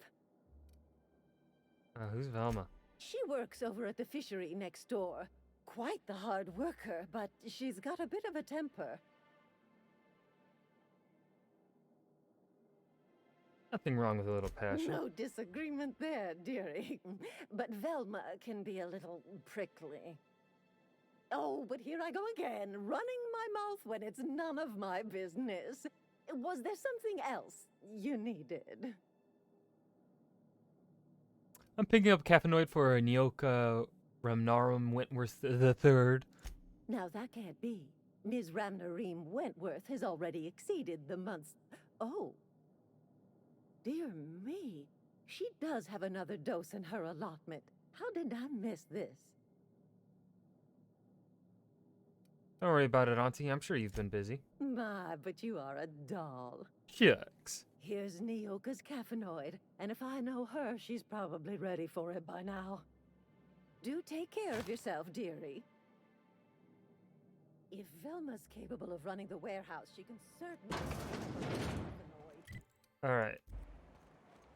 Who's Velma? She works over at the fishery next door. Quite the hard worker, but she's got a bit of a temper. Nothing wrong with a little passion. No disagreement there, dearie. But Velma can be a little prickly. Oh, but here I go again, running my mouth when it's none of my business. Was there something else you needed? I'm picking up Caffeinoid for Nyoka Ramnarum Wentworth III. Now that can't be. Ms. Ramnareem Wentworth has already exceeded the month's... Oh. Dear me. She does have another dose in her allotment. How did I miss this? Don't worry about it, Auntie. I'm sure you've been busy. My, but you are a doll. Shucks. Here's Nyoka's caffeinoid, and if I know her, she's probably ready for it by now. Do take care of yourself, dearie. If Velma's capable of running the warehouse, she can certainly... All right.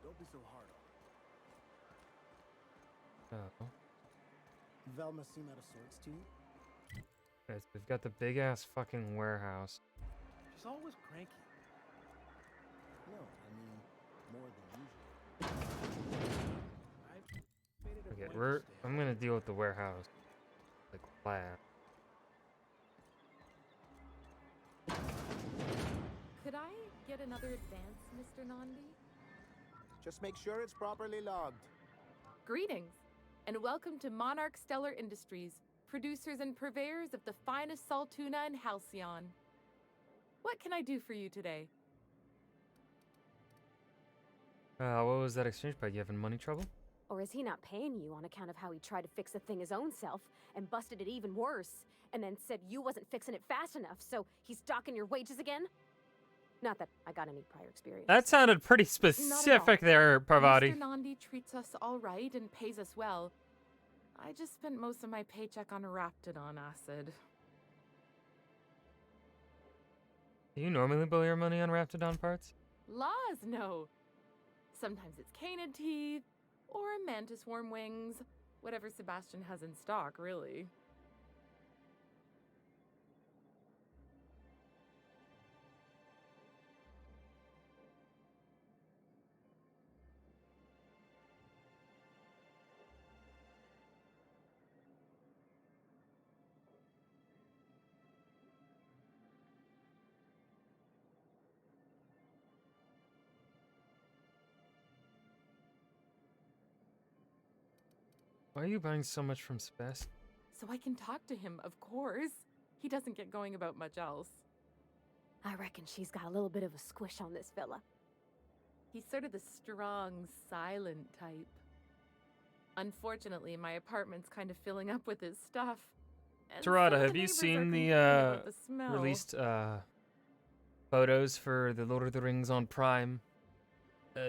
Don't be so hard on her. Oh. Velma seem out of sorts to you? Guys, we've got the big ass fucking warehouse. She's always cranky. No, I mean, more than usual. Okay, I'm gonna deal with the warehouse. Like lab. Could I get another advance, Mr. Nandi? Just make sure it's properly logged. Greetings, and welcome to Monarch Stellar Industries, producers and purveyors of the finest salt tuna in Halcyon. What can I do for you today? What was that exchange by? You having money trouble? Or is he not paying you on account of how he tried to fix the thing his own self and busted it even worse, and then said you wasn't fixing it fast enough, so he's docking your wages again? Not that I got any prior experience. That sounded pretty specific there, Parvati. Mr. Nandi treats us all right and pays us well. I just spent most of my paycheck on Raptidon acid. Do you normally bill your money on Raptidon parts? Laws, no. Sometimes it's canid teeth, or mantis worm wings. Whatever Sebastian has in stock, really. Why are you buying so much from Sebastian? So I can talk to him, of course. He doesn't get going about much else. I reckon she's got a little bit of a squish on this fella. He's sort of the strong, silent type. Unfortunately, my apartment's kind of filling up with his stuff. And some Tarada, of the have you neighbors are seen complaining the about the smell. released photos for the Lord of the Rings on Prime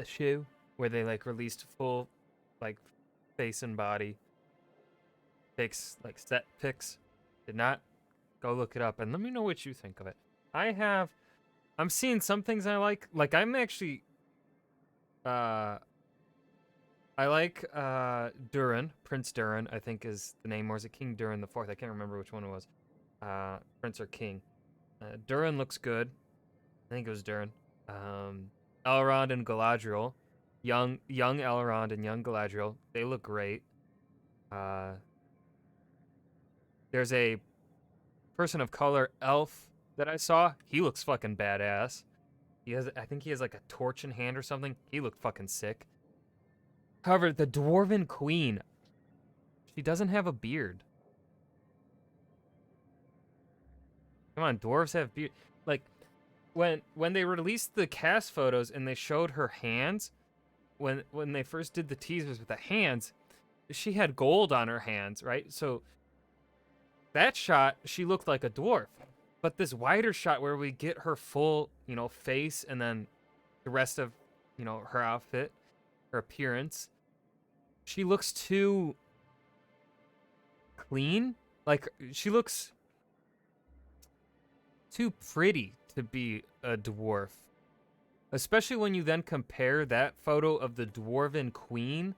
show, where they like released full like face and body pics, like set pics? Did not? Go look it up and let me know what you think of it. I'm seeing some things I like. Like I'm actually I like Durin, Prince Durin, I think is the name, or is it King Durin the Fourth? I can't remember which one it was. Prince or King. Durin looks good. I think it was Durin. Elrond and Galadriel. Young Elrond and young Galadriel. They look great. There's a person of color elf that I saw. He looks fucking badass. I think he has like a torch in hand or something. He looked fucking sick. However, the Dwarven Queen, she doesn't have a beard. Come on, dwarves have beard. Like, when they released the cast photos and they showed her hands, when they first did the teasers with the hands, she had gold on her hands, right? So that shot, she looked like a dwarf. But this wider shot where we get her full, you know, face and then the rest of, you know, her outfit, her appearance, she looks too clean. Like, she looks too pretty to be a dwarf. Especially when you then compare that photo of the dwarven queen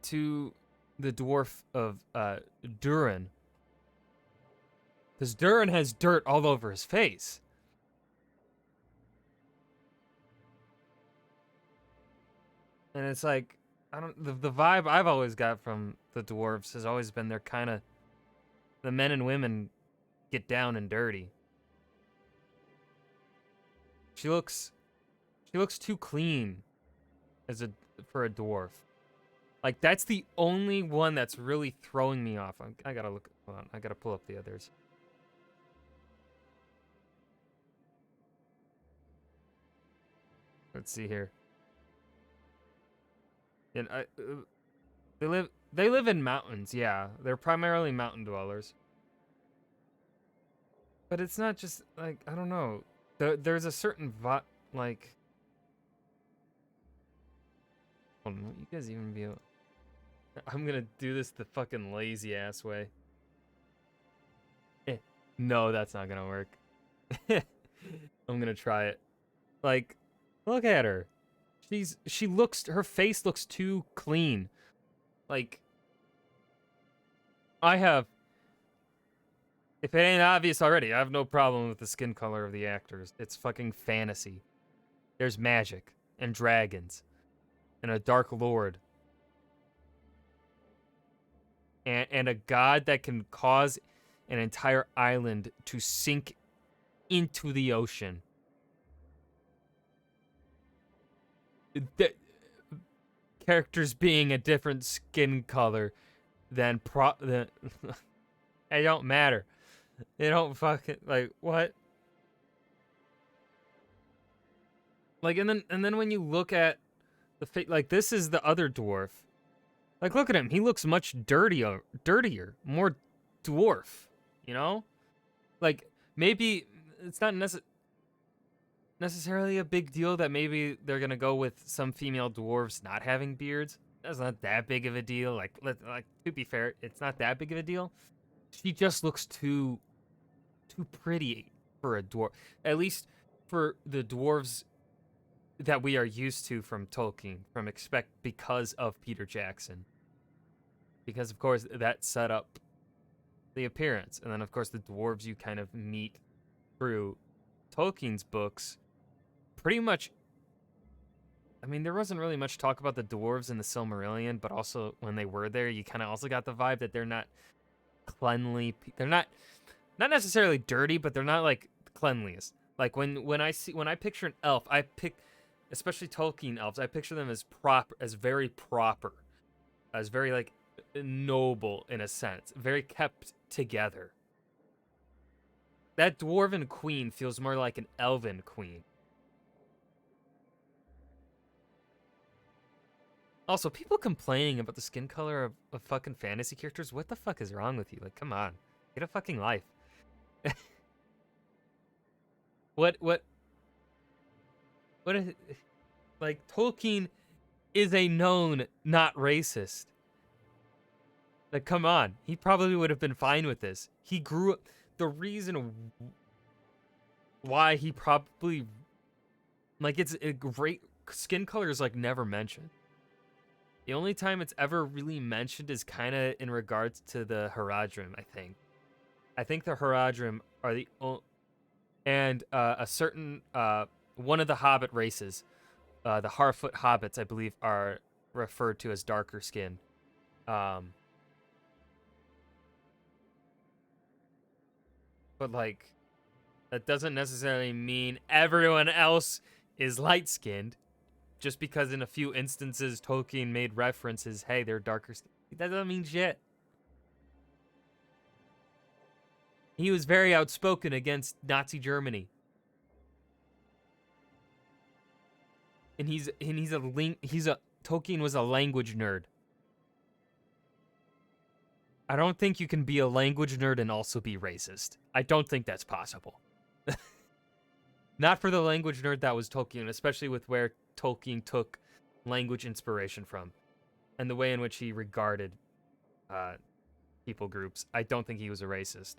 to the dwarf of Durin. Because Durin has dirt all over his face. And it's like, I don't, the vibe I've always got from the dwarves has always been they're kind of, the men and women get down and dirty. She looks too clean for a dwarf. Like, that's the only one that's really throwing me off. I gotta look, hold on, I gotta pull up the others. Let's see here. And they live in mountains, yeah. They're primarily mountain dwellers. But it's not just, like, I don't know. There's a certain like... Hold on, you guys even be able... I'm gonna do this the fucking lazy ass way. No, that's not gonna work. I'm gonna try it. Like, look at her. Her face looks too clean. Like, if it ain't obvious already, I have no problem with the skin color of the actors. It's fucking fantasy. There's magic and dragons and a dark lord and a god that can cause an entire island to sink into the ocean. The characters being a different skin color than it don't matter. They don't fucking, like, what? Like, and then when you look at the face, like, this is the other dwarf. Like, look at him. He looks much dirtier, more dwarf, you know? Like, maybe it's not necessarily a big deal that maybe they're gonna go with some female dwarves not having beards. That's not that big of a deal. Like, to be fair, it's not that big of a deal. She just looks too pretty for a dwarf. At least for the dwarves that we are used to from Tolkien, because of Peter Jackson. Because, of course, that set up the appearance. And then, of course, the dwarves you kind of meet through Tolkien's books. Pretty much, I mean, there wasn't really much talk about the dwarves in the Silmarillion, but also when they were there, you kind of also got the vibe that they're not cleanly. They're not necessarily dirty, but they're not like cleanliest. Like when I picture an elf, especially Tolkien elves, I picture them as very proper, as very like noble in a sense, very kept together. That dwarven queen feels more like an elven queen. Also, people complaining about the skin color of fucking fantasy characters, what the fuck is wrong with you? Like, come on. Get a fucking life. What is, like, Tolkien is a known not racist. Like, come on. He probably would have been fine with this. He grew up, the reason why he probably, like, it's a great, skin color is, like, never mentioned. The only time it's ever really mentioned is kind of in regards to the Haradrim, I think. I think the Haradrim are the and a certain one of the Hobbit races, the Harfoot Hobbits, I believe, are referred to as darker skin. But like, that doesn't necessarily mean everyone else is light-skinned. Just because in a few instances Tolkien made references, hey, they're darker skin. That doesn't mean shit. He was very outspoken against Nazi Germany. And Tolkien was a language nerd. I don't think you can be a language nerd and also be racist. I don't think that's possible. Not for the language nerd that was Tolkien, especially with where Tolkien took language inspiration from and the way in which he regarded people groups. I don't think he was a racist.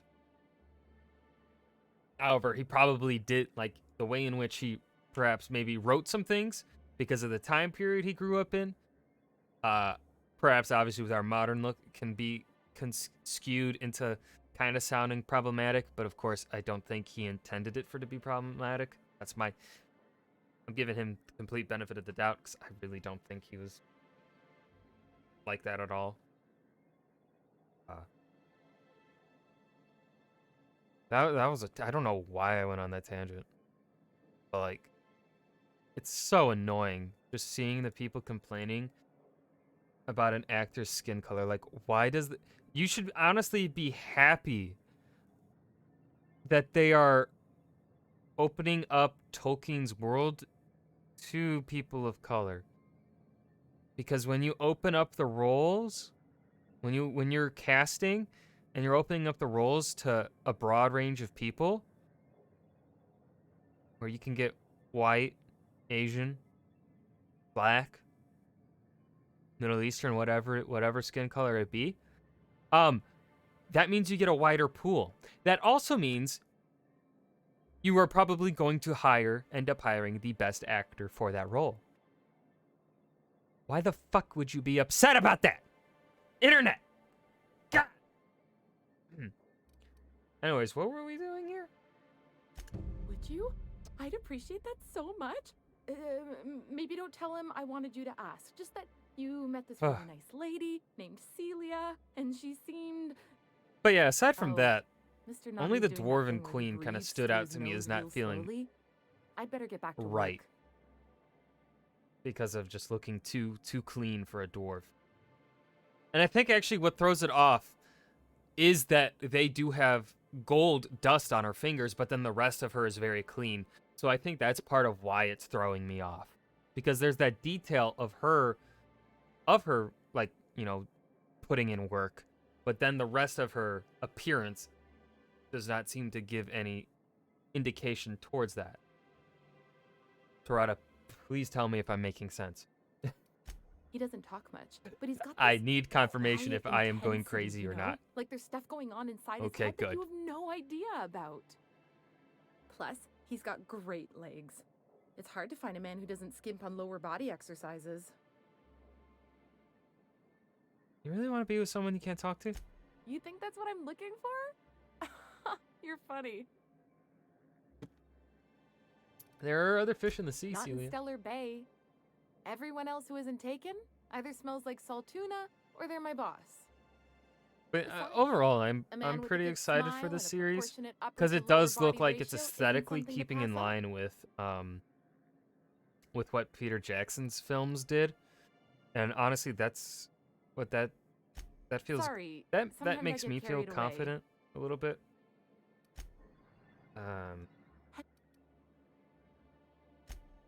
However, he probably did, like, the way in which he perhaps maybe wrote some things because of the time period he grew up in. Perhaps, obviously, with our modern look, can be skewed into kind of sounding problematic, but of course, I don't think he intended it for to be problematic. That's my... I'm giving him complete benefit of the doubt because I really don't think he was like that at all. That was I don't know why I went on that tangent, but like, it's so annoying just seeing the people complaining about an actor's skin color. Like, why does you should honestly be happy that they are opening up Tolkien's world to people of color. Because when you open up the roles, when you're casting and you're opening up the roles to a broad range of people, where you can get white, Asian, black, Middle Eastern, whatever skin color it be, that means you get a wider pool. That also means you are probably going to end up hiring the best actor for that role. Why the fuck would you be upset about that? Internet! God! Anyways, what were we doing here? Would you? I'd appreciate that so much. Maybe don't tell him I wanted you to ask. Just that you met this really nice lady named Celia, and she seemed... But yeah, aside from that, Mr. only the Nutty's doing that Dwarven thing where he Queen kind of breathes stood through out his to me nose as not real feeling slowly. I'd better get back to right. work. Because of just looking too clean for a dwarf. And I think actually what throws it off is that they do have gold dust on her fingers, but then the rest of her is very clean. So I think that's part of why it's throwing me off. Because there's that detail of her, like, you know, putting in work. But then the rest of her appearance does not seem to give any indication towards that. Tarada, please tell me if I'm making sense. He doesn't talk much, but he's got this I need confirmation quiet if I am going intensity, crazy you or know? not. Like there's stuff going on inside Okay, his head that good. you have no idea about. Plus, he's got great legs. It's hard to find a man who doesn't skimp on lower body exercises. You really want to be with someone you can't talk to? You think that's what I'm looking for? You're funny. There are other fish in the sea, Not in Celia. Stellar Bay. Everyone else who isn't taken either smells like salt tuna or they're my boss. But overall, I'm man with a pretty good excited smile for the and a series proportionate upper because to it lower does look body like it's ratio isn't aesthetically something to keeping pass in up. line with what Peter Jackson's films did, and honestly, that's what that feels. Sorry, that sometimes I makes get me feel carried away. confident a little bit.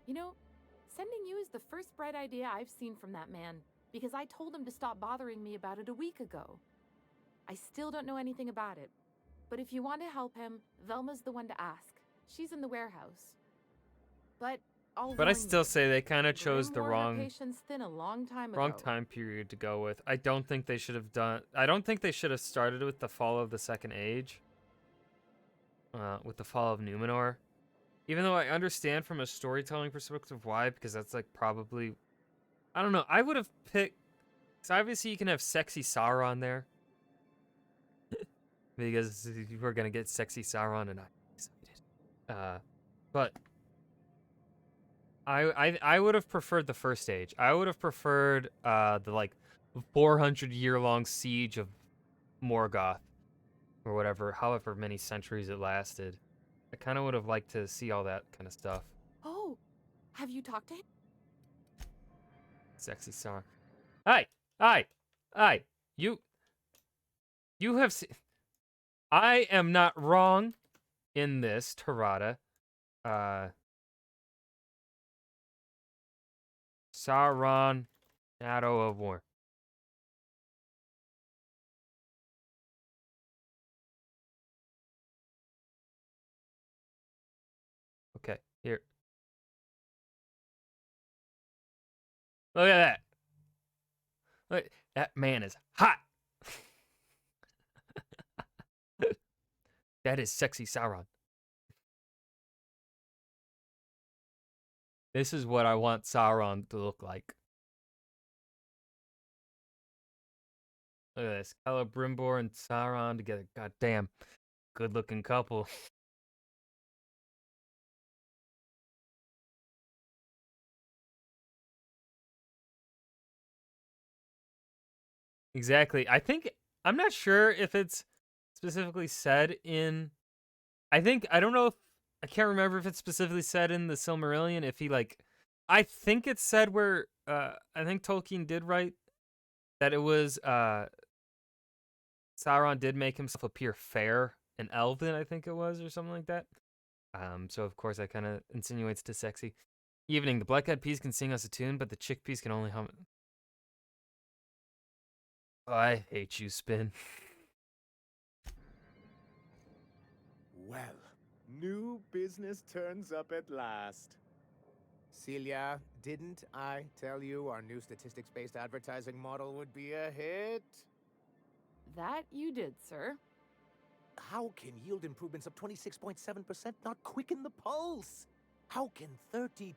You know, sending you is the first bright idea I've seen from that man, because I told him to stop bothering me about it a week ago. I still don't know anything about it, but if you want to help him, Velma's the one to ask. She's in the warehouse. But I'll But I warn still you, say they kind of chose the Grim wore her wrong patience thin a long time wrong ago. time period to go with. I don't think they should have done. I don't think they should have started with the fall of the Second Age. With the fall of Numenor, even though I understand from a storytelling perspective why, because that's like probably, I don't know. I would have picked. So obviously you can have sexy Sauron there, because we're gonna get sexy Sauron, and I'm excited. But I would have preferred the First Age. I would have preferred the like 400-year-long siege of Morgoth, or whatever, however many centuries it lasted. I kind of would have liked to see all that kind of stuff. Oh, have you talked to him? Sexy Sauron. Hey, you have seen. I am not wrong in this, Tarada. Sauron, Shadow of War. Look at that. Look, that man is hot. That is sexy Sauron. This is what I want Sauron to look like. Look at this. Celebrimbor and Sauron together. God damn. Good looking couple. Exactly. I'm not sure if it's specifically said in, I don't know if, I can't remember if it's specifically said in the Silmarillion, if he I think it's said where, I think Tolkien did write that it was, Sauron did make himself appear fair and elven, I think it was, or something like that. So of course that kind of insinuates to sexy. Evening, the black-eyed peas can sing us a tune, but the chickpeas can only hum. Oh, I hate you, Spin. Well, new business turns up at last. Celia, didn't I tell you our new statistics-based advertising model would be a hit? That you did, sir. How can yield improvements of 26.7% not quicken the pulse? How can 32%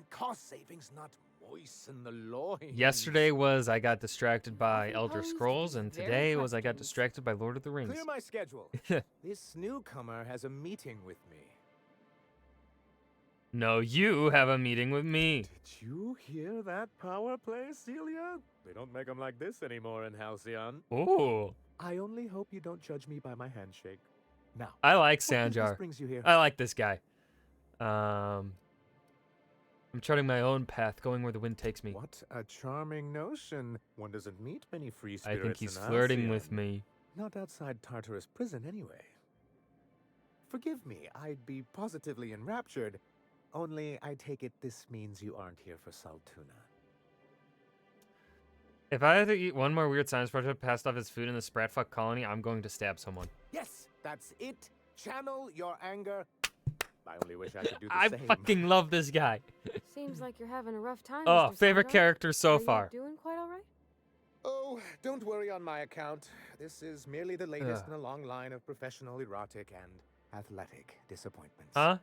cost savings not moisten the loins? Yesterday was I got distracted by Elder Scrolls, and today was I got distracted by Lord of the Rings. Clear my schedule. This newcomer has a meeting with me. No, you have a meeting with me. Did you hear that power play, Celia? They don't make them like this anymore in Halcyon. Ooh. I only hope you don't judge me by my handshake. Now, I like what business Sanjar. brings you here? I like this guy. I'm charting my own path, going where the wind takes me. What a charming notion. One doesn't meet many free I spirits think he's in flirting Halcyon. with me. Not outside Tartarus prison, anyway. Forgive me, I'd be positively enraptured. Only, I take it this means you aren't here for Saltuna. If I had to eat one more weird science project passed off as food in the Spratfuck colony, I'm going to stab someone. Yes, that's it. Channel your anger. I only wish I could do the I same. fucking love this guy. Seems like you're having a rough time. Oh, Mr. favorite Sandor. character so Are you far. doing quite all right? Oh, don't worry on my account. This is merely the latest Ugh. in a long line of professional erotic and athletic disappointments. Huh?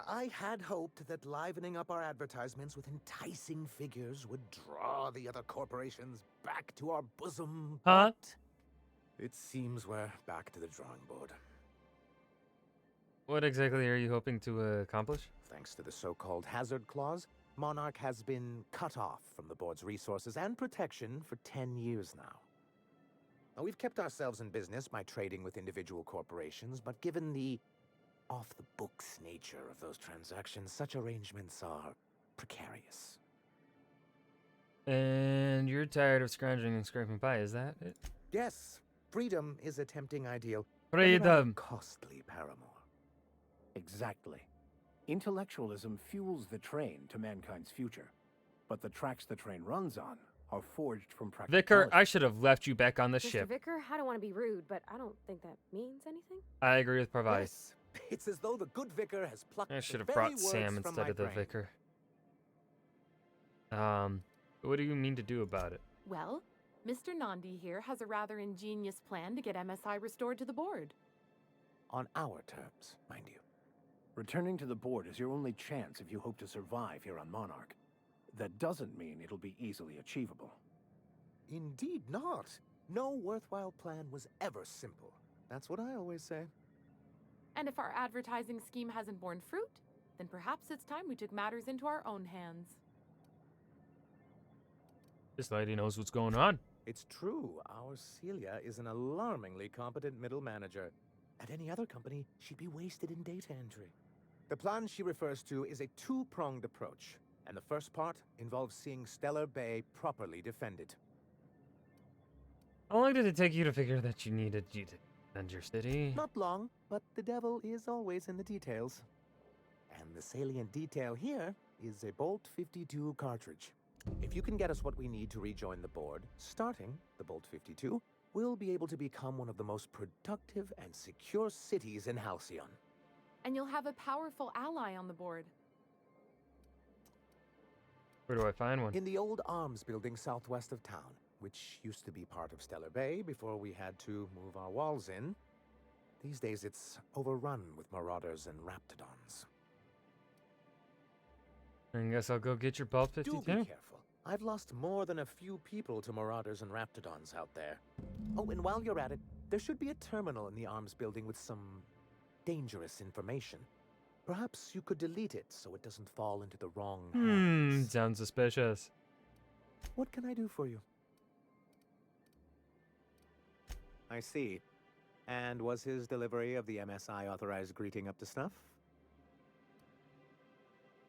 I had hoped that livening up our advertisements with enticing figures would draw the other corporations back to our bosom. Huh? But it seems we're back to the drawing board. What exactly are you hoping to accomplish? Thanks to the so-called hazard clause, Monarch has been cut off from the board's resources and protection for 10 years now. Now, we've kept ourselves in business by trading with individual corporations, but given the off-the-books nature of those transactions, such arrangements are precarious. And you're tired of scrounging and scraping by, is that it? Yes, freedom is a tempting ideal. What are you but a rather dumb? costly paramour. Exactly. Intellectualism fuels the train to mankind's future, but the tracks the train runs on are forged from practicality. Vicar, I should have left you back on the Mr. ship. Vicar, I don't want to be rude, but I don't think that means anything. I agree with Parvati. Yes, it's as though the good vicar has plucked I should the have very brought words Sam from instead my of the brain. vicar. What do you mean to do about it? Well, Mr. Nandi here has a rather ingenious plan to get MSI restored to the board. On our terms, mind you. Returning to the board is your only chance if you hope to survive here on Monarch. That doesn't mean it'll be easily achievable. Indeed not. No worthwhile plan was ever simple. That's what I always say. And if our advertising scheme hasn't borne fruit, then perhaps it's time we took matters into our own hands. This lady knows what's going on. It's true, our Celia is an alarmingly competent middle manager. At any other company, she'd be wasted in data entry. The plan she refers to is a two-pronged approach, and the first part involves seeing Stellar Bay properly defended. How long did it take you to figure that you needed to defend your city? Not long, but the devil is always in the details. And the salient detail here is a Bolt 52 cartridge. If you can get us what we need to rejoin the board, starting the Bolt 52, we'll be able to become one of the most productive and secure cities in Halcyon. And you'll have a powerful ally on the board. Where do I find one? In the old arms building southwest of town, which used to be part of Stellar Bay before we had to move our walls in. These days it's overrun with marauders and raptidons. I guess I'll go get your Belt Do 52. be careful. I've lost more than a few people to marauders and raptidons out there. Oh, and while you're at it, there should be a terminal in the arms building with some dangerous information. Perhaps you could delete it so it doesn't fall into the wrong hands. Sounds suspicious. What can I do for you? I see. And was his delivery of the MSI authorized greeting up to snuff?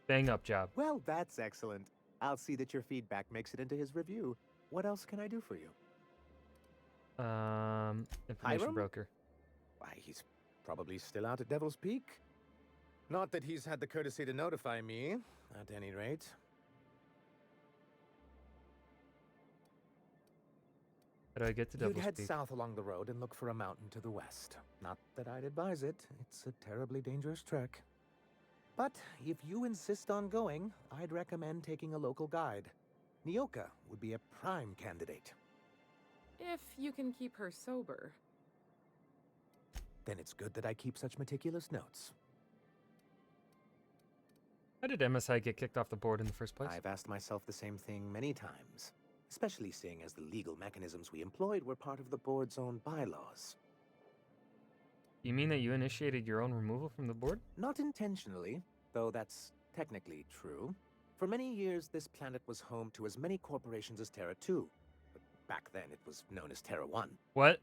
Bang up job. Well, that's excellent. I'll see that your feedback makes it into his review. What else can I do for you? Information Hiram? broker. Why, he's probably still out at Devil's Peak. Not that he's had the courtesy to notify me, at any rate. How do I get to You'd Devil's head Peak? south along the road and look for a mountain to the west. Not that I'd advise it. It's a terribly dangerous trek. But if you insist on going, I'd recommend taking a local guide. Nyoka would be a prime candidate. If you can keep her sober. Then it's good that I keep such meticulous notes. How did MSI get kicked off the board in the first place? I've asked myself the same thing many times, especially seeing as the legal mechanisms we employed were part of the board's own bylaws. You mean that you initiated your own removal from the board? Not intentionally, though that's technically true. For many years, this planet was home to as many corporations as Terra 2. But back then, it was known as Terra 1. What?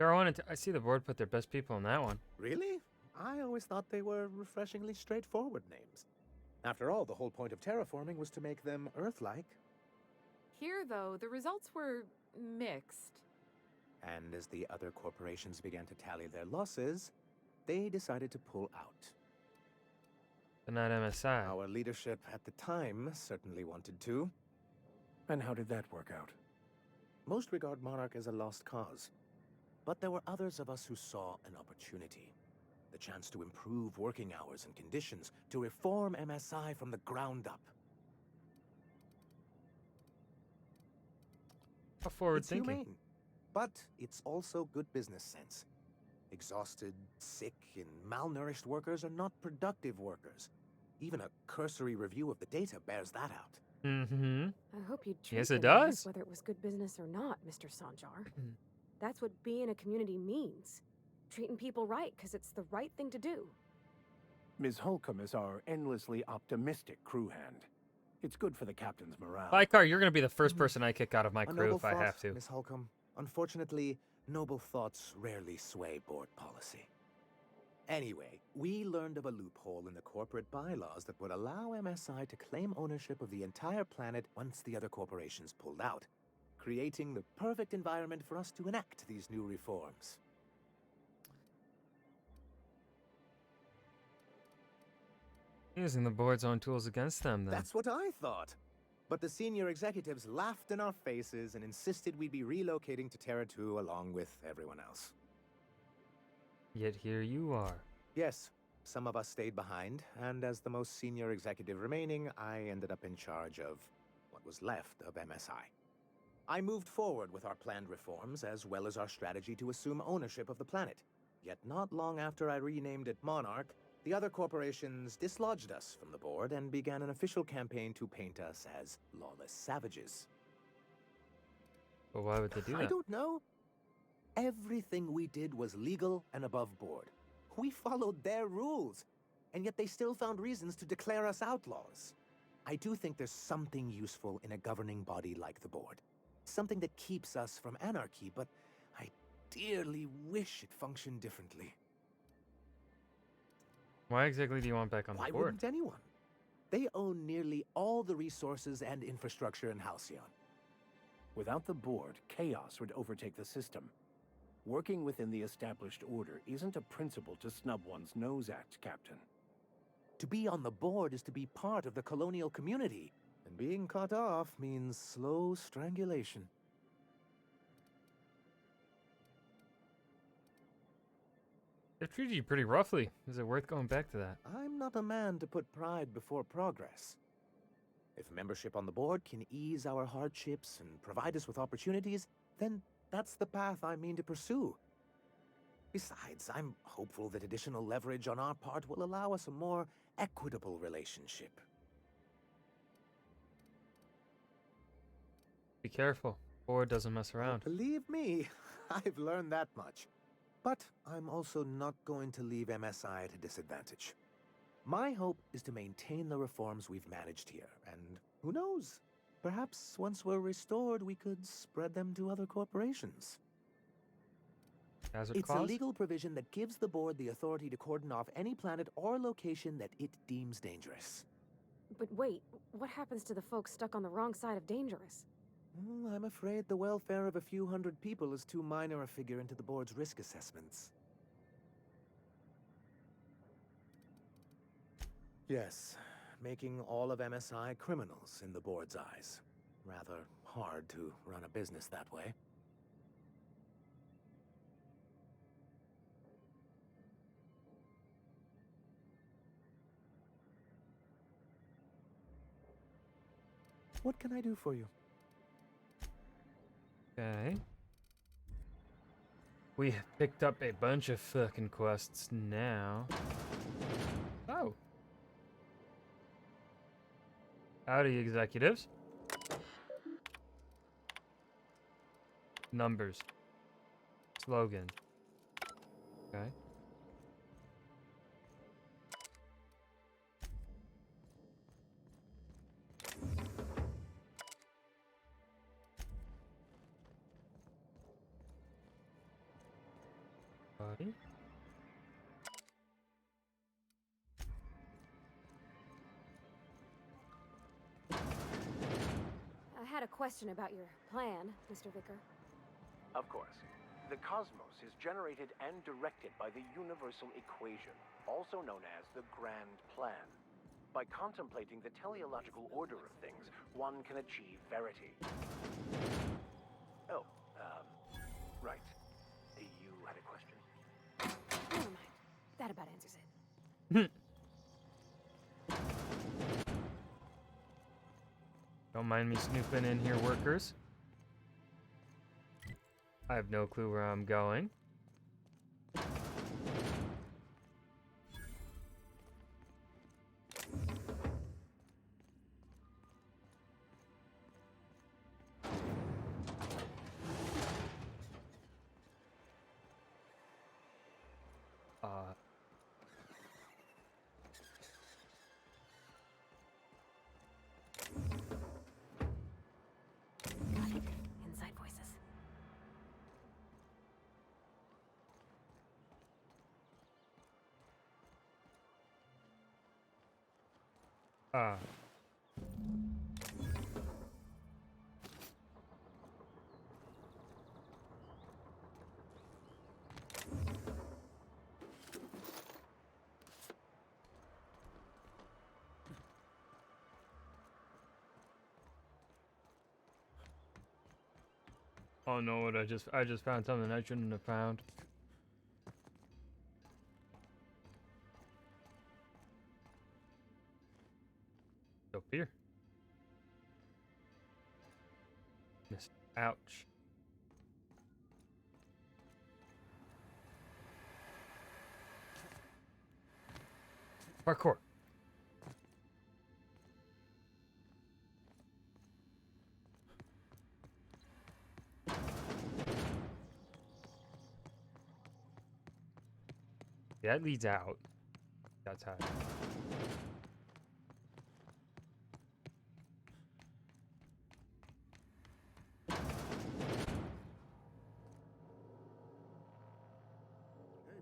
I see the board put their best people in that one. Really? I always thought they were refreshingly straightforward names. After all, the whole point of terraforming was to make them Earth-like. Here, though, the results were mixed. And as the other corporations began to tally their losses, they decided to pull out. But not MSI. Our leadership at the time certainly wanted to. And how did that work out? Most regard Monarch as a lost cause. But there were others of us who saw an opportunity. The chance to improve working hours and conditions, to reform MSI from the ground up. How forward It's thinking. humane, but it's also good business sense. Exhausted, sick, and malnourished workers are not productive workers. Even a cursory review of the data bears that out. Mm-hmm. I hope you'd treat Yes, it them like does. this, whether it was good business or not, Mr. Sanjar. That's what being a community means. Treating people right, because it's the right thing to do. Ms. Holcomb is our endlessly optimistic crew hand. It's good for the captain's morale. Bykar, you're going to be the first person I kick out of my A crew noble if I thought, have to. Miss Holcomb. Unfortunately, noble thoughts rarely sway board policy. Anyway, we learned of a loophole in the corporate bylaws that would allow MSI to claim ownership of the entire planet once the other corporations pulled out, creating the perfect environment for us to enact these new reforms. Using the board's own tools against them, then. That's what I thought. But the senior executives laughed in our faces and insisted we'd be relocating to Terra 2 along with everyone else. Yet here you are. Yes, some of us stayed behind, and as the most senior executive remaining, I ended up in charge of what was left of MSI. I moved forward with our planned reforms, as well as our strategy to assume ownership of the planet. Yet not long after I renamed it Monarch, the other corporations dislodged us from the board and began an official campaign to paint us as lawless savages. But why would they do that? I don't know. Everything we did was legal and above board. We followed their rules, and yet they still found reasons to declare us outlaws. I do think there's something useful in a governing body like the board. Something that keeps us from anarchy, but I dearly wish it functioned differently. Why exactly do you want back on Why the board? wouldn't anyone? They own nearly all the resources and infrastructure in Halcyon. Without the board, chaos would overtake the system. Working within the established order isn't a principle to snub one's nose at, Captain. To be on the board is to be part of the colonial community, and being cut off means slow strangulation. They've treated you pretty roughly. Is it worth going back to that? I'm not a man to put pride before progress. If membership on the board can ease our hardships and provide us with opportunities, then that's the path I mean to pursue. Besides, I'm hopeful that additional leverage on our part will allow us a more equitable relationship. Be careful. Board doesn't mess around. Believe me, I've learned that much. But I'm also not going to leave MSI at a disadvantage. My hope is to maintain the reforms we've managed here, and who knows? Perhaps once we're restored, we could spread them to other corporations. It's a legal provision that gives the board the authority to cordon off any planet or location that it deems dangerous. But wait, what happens to the folks stuck on the wrong side of dangerous? I'm afraid the welfare of a few hundred people is too minor a figure into the board's risk assessments. Yes, making all of MSI criminals in the board's eyes. Rather hard to run a business that way. What can I do for you? Okay. We have picked up a bunch of fucking quests now. Oh. Howdy, executives. Numbers. Slogan. Okay. Buddy. I had a question about your plan, Mr. Vicker. Of course. The cosmos is generated and directed by the universal equation, also known as the Grand Plan. By contemplating the teleological order of things, one can achieve verity. Oh, right. You had a question? Never mind. That about answers it. Don't mind me snooping in here, workers. I have no clue where I'm going. Inside voices. Oh no, what I just found something I shouldn't have found. Up here. Miss ouch. Parkour. That leads out. That's how. Hey,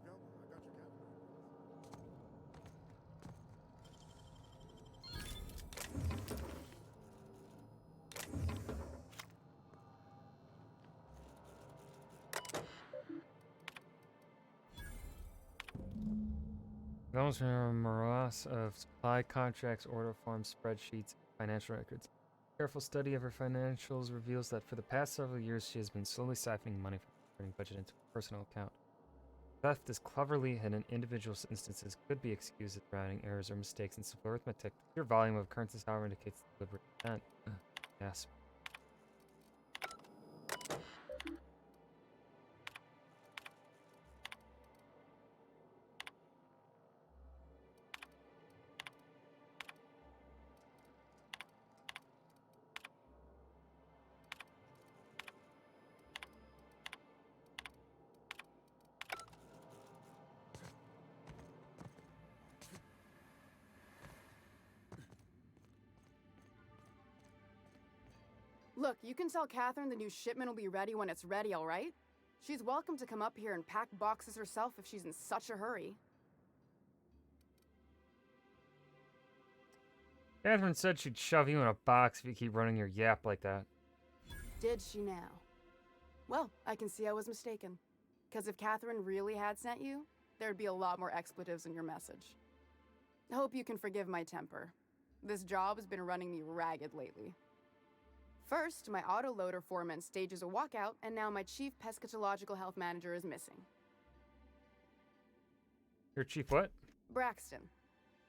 Velma, I got your captain. Comes from a morass of supply contracts, order forms, spreadsheets, financial records. Careful study of her financials reveals that for the past several years she has been slowly siphoning money from the operating budget into a personal account. Theft is cleverly hidden in individual instances could be excused as routing errors or mistakes in simple arithmetic. Your volume of occurrences, however, indicates deliberate intent. Yes. Look, you can tell Catherine the new shipment will be ready when it's ready, all right? She's welcome to come up here and pack boxes herself if she's in such a hurry. Catherine said she'd shove you in a box if you keep running your yap like that. Did she now? Well, I can see I was mistaken. Because if Catherine really had sent you, there'd be a lot more expletives in your message. I hope you can forgive my temper. This job has been running me ragged lately. First, my autoloader foreman stages a walkout, and now my chief pescatological health manager is missing. Your chief what? Braxton.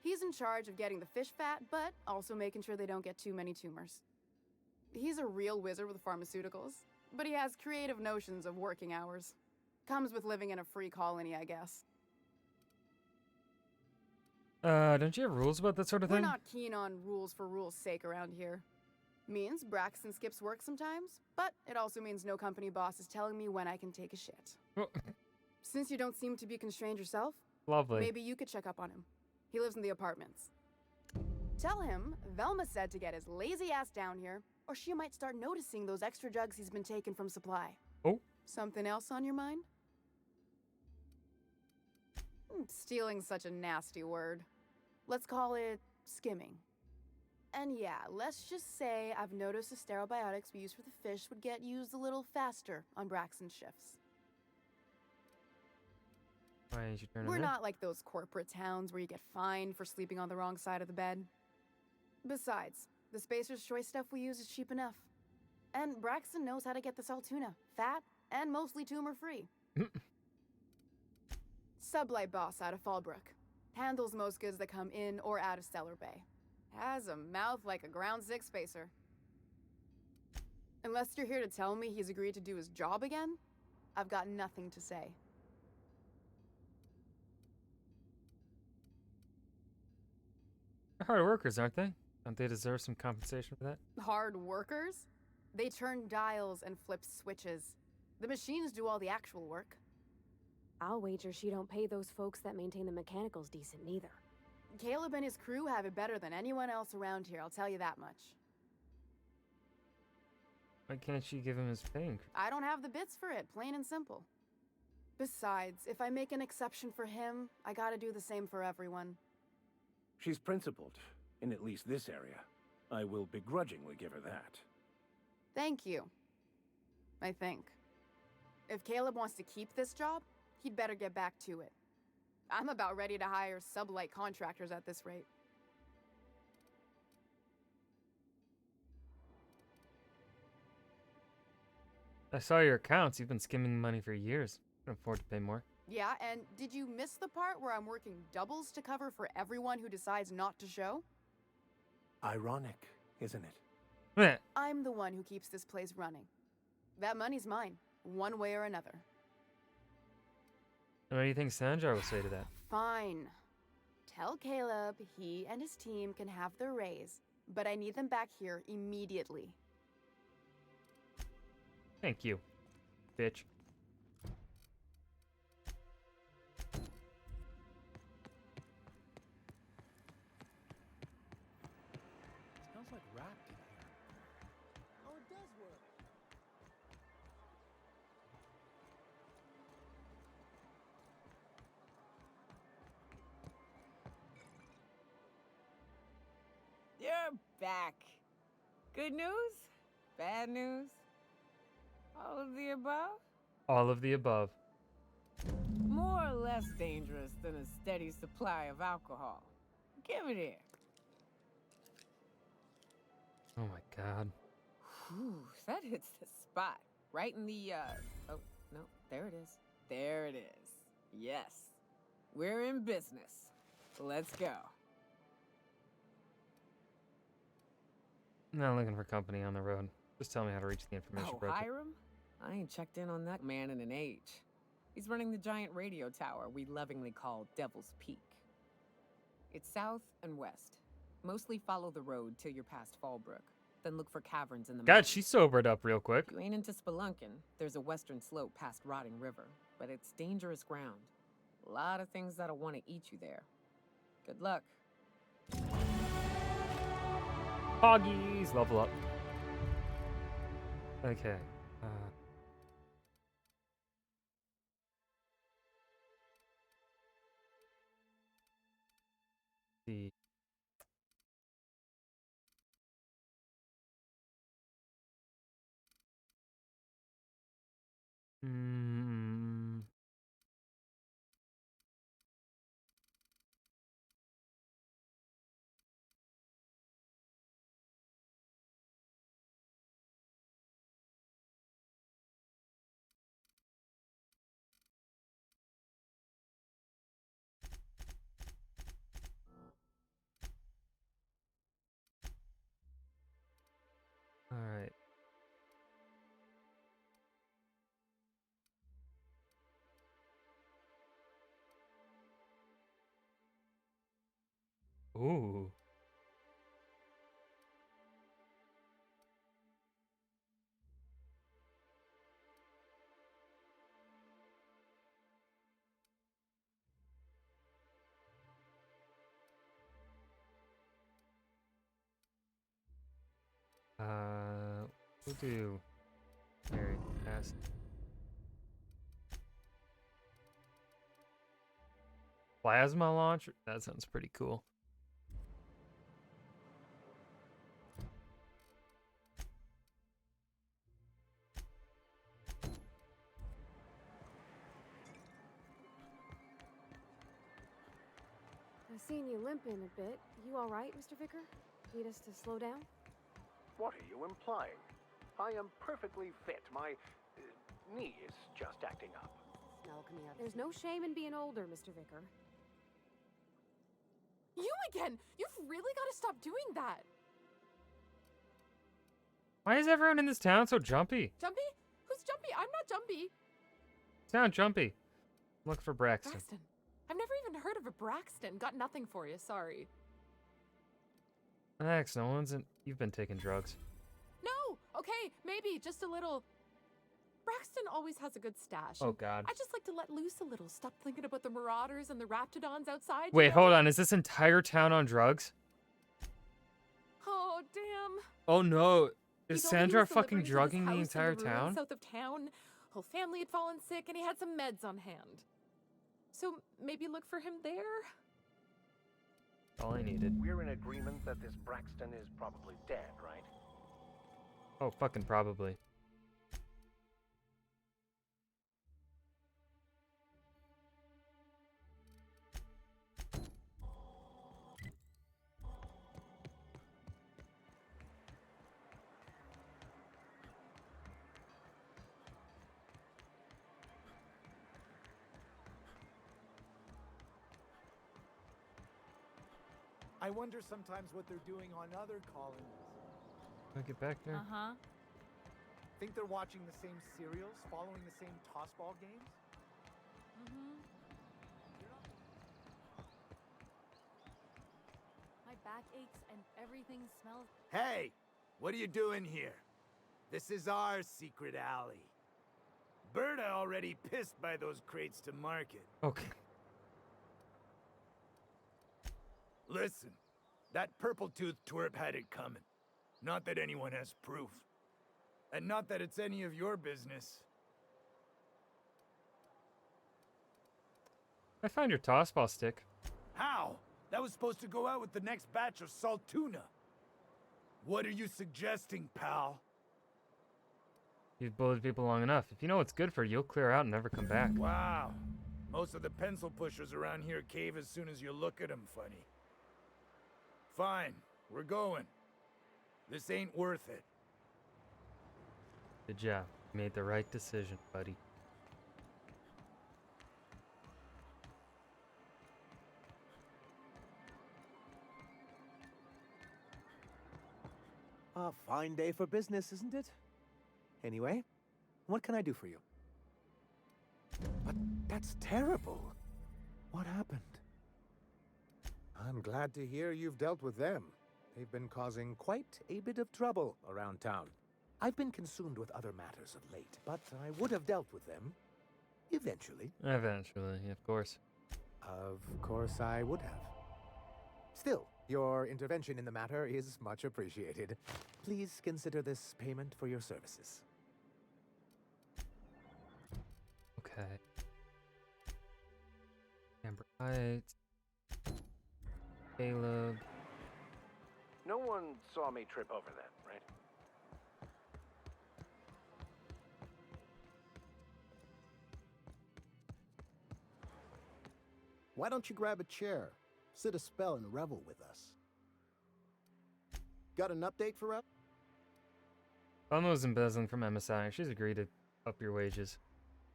He's in charge of getting the fish fat, but also making sure they don't get too many tumors. He's a real wizard with pharmaceuticals, but he has creative notions of working hours. Comes with living in a free colony, I guess. Don't you have rules about that sort of We're thing? not keen on rules for rules' sake around here. Means Braxton skips work sometimes, but it also means no company boss is telling me when I can take a shit. Since you don't seem to be constrained yourself, Lovely. maybe you could check up on him. He lives in the apartments. Tell him Velma said to get his lazy ass down here, or she might start noticing those extra drugs he's been taking from supply. Oh. Something else on your mind? Stealing's such a nasty word. Let's call it skimming. And yeah, let's just say I've noticed the stereobiotics we use for the fish would get used a little faster on Braxton's shifts. Why didn't you turn We're it in? not like those corporate towns where you get fined for sleeping on the wrong side of the bed. Besides, the Spacer's Choice stuff we use is cheap enough. And Braxton knows how to get the Saltuna, fat and mostly tumor-free. Sublight boss out of Fallbrook. Handles most goods that come in or out of Stellar Bay. Has a mouth like a ground six spacer. Unless you're here to tell me he's agreed to do his job again, I've got nothing to say. They're hard workers, aren't they? Don't they deserve some compensation for that? Hard workers? They turn dials and flip switches. The machines do all the actual work. I'll wager she don't pay those folks that maintain the mechanicals decent neither. Caleb and his crew have it better than anyone else around here, I'll tell you that much. Why can't she give him his pay increase? I don't have the bits for it, plain and simple. Besides, if I make an exception for him, I gotta do the same for everyone. She's principled, in at least this area. I will begrudgingly give her that. Thank you. I think. If Caleb wants to keep this job, he'd better get back to it. I'm about ready to hire sublight contractors at this rate. I saw your accounts. You've been skimming money for years. Can afford to pay more. Yeah, and did you miss the part where I'm working doubles to cover for everyone who decides not to show? Ironic, isn't it? Meh. I'm the one who keeps this place running. That money's mine, one way or another. What do you think Sanjar will say to that? Fine. Tell Caleb he and his team can have their raise, but I need them back here immediately. Thank you, bitch. Smells like wrapped in here. Oh, it does work. You're back. Good news? Bad news? All of the above? All of the above. More or less dangerous than a steady supply of alcohol. Give it here. Oh my god. Whew, that hits the spot. Right in the, oh, no, there it is. There it is. Yes. We're in business. Let's go. I'm not looking for company on the road. Just tell me how to reach the information Oh, broker. Hiram? I ain't checked in on that man in an age. He's running the giant radio tower we lovingly call Devil's Peak. It's south and west. Mostly follow the road till you're past Fallbrook. Then look for caverns in the God, mountains. she sobered up real quick. If you ain't into spelunking, there's a western slope past Rotting River, but it's dangerous ground. A lot of things that'll want to eat you there. Good luck. Hoggies, level up. Okay. See. Mm. All right. Ooh. We'll do very fast. Plasma launcher? That sounds pretty cool. I've seen you limping a bit. You all right, Mr. Vicker? Need us to slow down? What are you implying? I am perfectly fit. My knee is just acting up. Smell coming out. There's no shame in being older, Mr. Vicker. You again! You've really got to stop doing that! Why is everyone in this town so jumpy? Jumpy? Who's Jumpy? I'm not Jumpy. Sound jumpy. Look for Braxton. Braxton. I've never even heard of a Braxton. Got nothing for you, sorry. Relax, no one's in. You've been taking drugs. No! Okay, maybe, just a little. Braxton always has a good stash. Oh, and God. I just like to let loose a little. Stop thinking about the marauders and the raptidons outside. Wait, hold on. Is this entire town on drugs? Oh, damn. Oh, no. Is He told me he Sandra was fucking delivering to his drugging the house in entire ruins town? South of town. Whole family had fallen sick, and he had some meds on hand. So maybe look for him there. All I needed. We're in agreement that this Braxton is probably dead, right? Oh, fucking probably. I wonder sometimes what they're doing on other colonies. Can I get back there? Uh-huh. Think they're watching the same serials, following the same tossball games? Mm-hmm. My back aches and everything smells. Hey, what are you doing here? This is our secret alley. Berta already pissed by those crates to market. Okay. Listen, that purple-toothed twerp had it coming. Not that anyone has proof. And not that it's any of your business. I found your tossball stick. How? That was supposed to go out with the next batch of salt tuna. What are you suggesting, pal? You've bullied people long enough. If you know what's good for you, you'll clear out and never come back. Wow. Most of the pencil pushers around here cave as soon as you look at them funny. Fine, we're going. This ain't worth it. Good job. You made the right decision, buddy. A fine day for business, isn't it? Anyway, what can I do for you? But that's terrible. What happened? I'm glad to hear you've dealt with them. They've been causing quite a bit of trouble around town. I've been consumed with other matters of late, but I would have dealt with them eventually. Eventually, of course. Of course I would have. Still, your intervention in the matter is much appreciated. Please consider this payment for your services. Okay. Amber Heights. Caleb. No one saw me trip over that, right? Why don't you grab a chair, sit a spell, and revel with us? Got an update for us? Velma's embezzling from MSI. She's agreed to up your wages.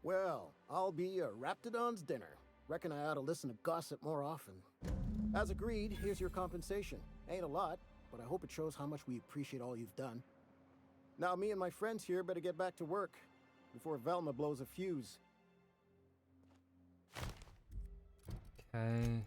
Well, I'll be a Raptidon's dinner. Reckon I ought to listen to gossip more often. As agreed, here's your compensation. Ain't a lot, but I hope it shows how much we appreciate all you've done. Now, me and my friends here better get back to work before Velma blows a fuse. Okay.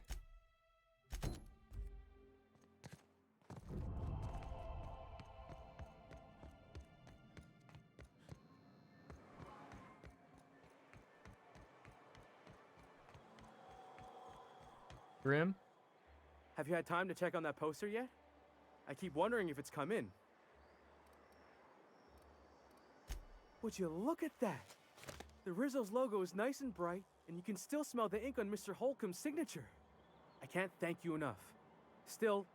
Grim? Have you had time to check on that poster yet? I keep wondering if it's come in. Would you look at that? The Rizzo's logo is nice and bright, and you can still smell the ink on Mr. Holcomb's signature. I can't thank you enough. Still,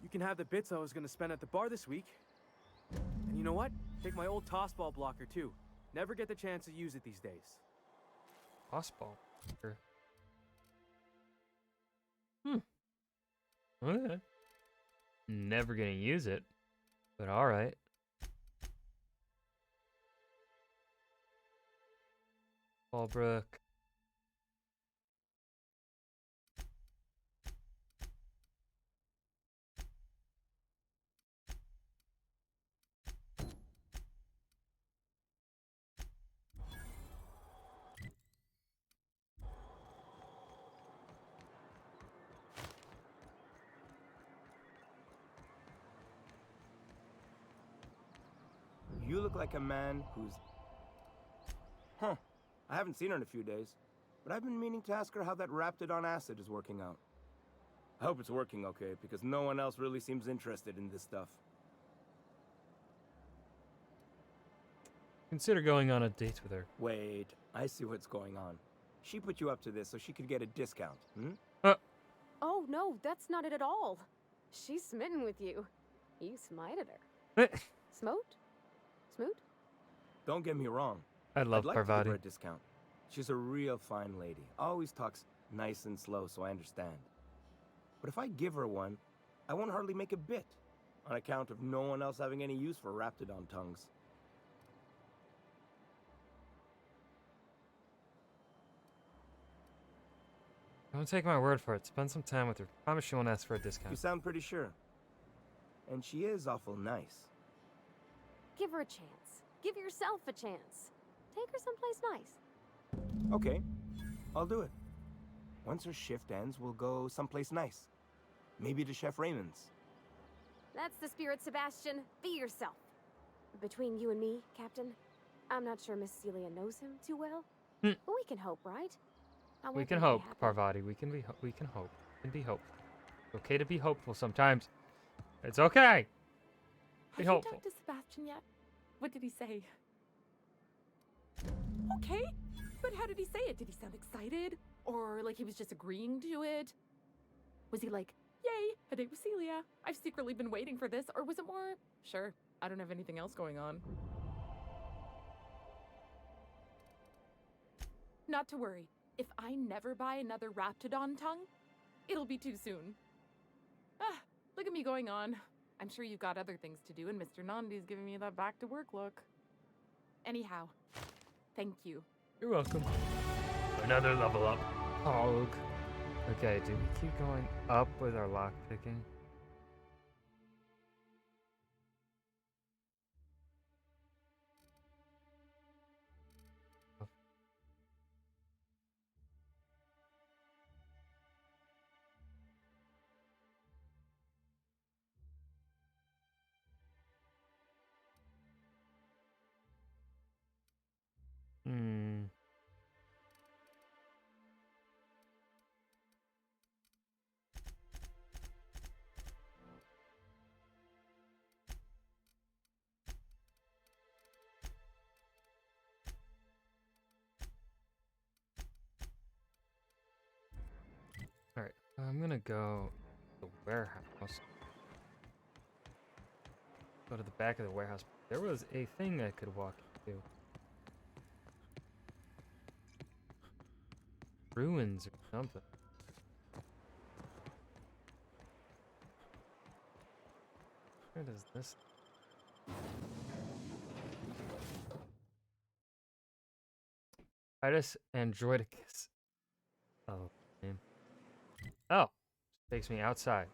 you can have the bits I was going to spend at the bar this week. And you know what? Take my old tossball blocker, too. Never get the chance to use it these days. Tossball? Sure. Okay. Never gonna use it, but alright. Fallbrook. You look like a man who's... Huh. I haven't seen her in a few days, but I've been meaning to ask her how that Raptidon acid is working out. I hope it's working okay, because no one else really seems interested in this stuff. Consider going on a date with her. Wait, I see what's going on. She put you up to this so she could get a discount, hmm? Oh, no, that's not it at all. She's smitten with you. You smited her. Smote? Smoot? Don't get me wrong. I love I'd like to give Parvati. her a discount. She's a real fine lady. Always talks nice and slow, so I understand. But if I give her one, I won't hardly make a bit, on account of no one else having any use for Raptidon tongues. Don't take my word for it. Spend some time with her. Promise she won't ask for a discount. You sound pretty sure. And she is awful nice. Give her a chance. Give yourself a chance. Take her someplace nice. Okay, I'll do it. Once her shift ends, we'll go someplace nice. Maybe to Chef Raymond's. That's the spirit, Sebastian. Be yourself. Between you and me, Captain, I'm not sure Miss Celia knows him too well. But we can hope, right? I We want can them to be hope, happy. Parvati. We can hope. We can be hopeful. It's okay to be hopeful sometimes. It's okay. Be Have you hopeful. talked to Sebastian yet? What did he say? Okay, but how did he say it? Did he sound excited? Or like he was just agreeing to it? Was he like, yay, a date with Celia? I've secretly been waiting for this. Or was it more, sure, I don't have anything else going on? Not to worry. If I never buy another Raptidon tongue, it'll be too soon. Ah, look at me going on. I'm sure you've got other things to do, and Mr. Nandi's giving me that back-to-work look. Anyhow, thank you. You're welcome. Another level up. Hog. Okay, do we keep going up with our lock picking? I'm gonna go to the warehouse. Go to the back of the warehouse. There was a thing I could walk into. Ruins or something. Where does this? Titus Androidicus. Oh, name. Oh, takes me outside.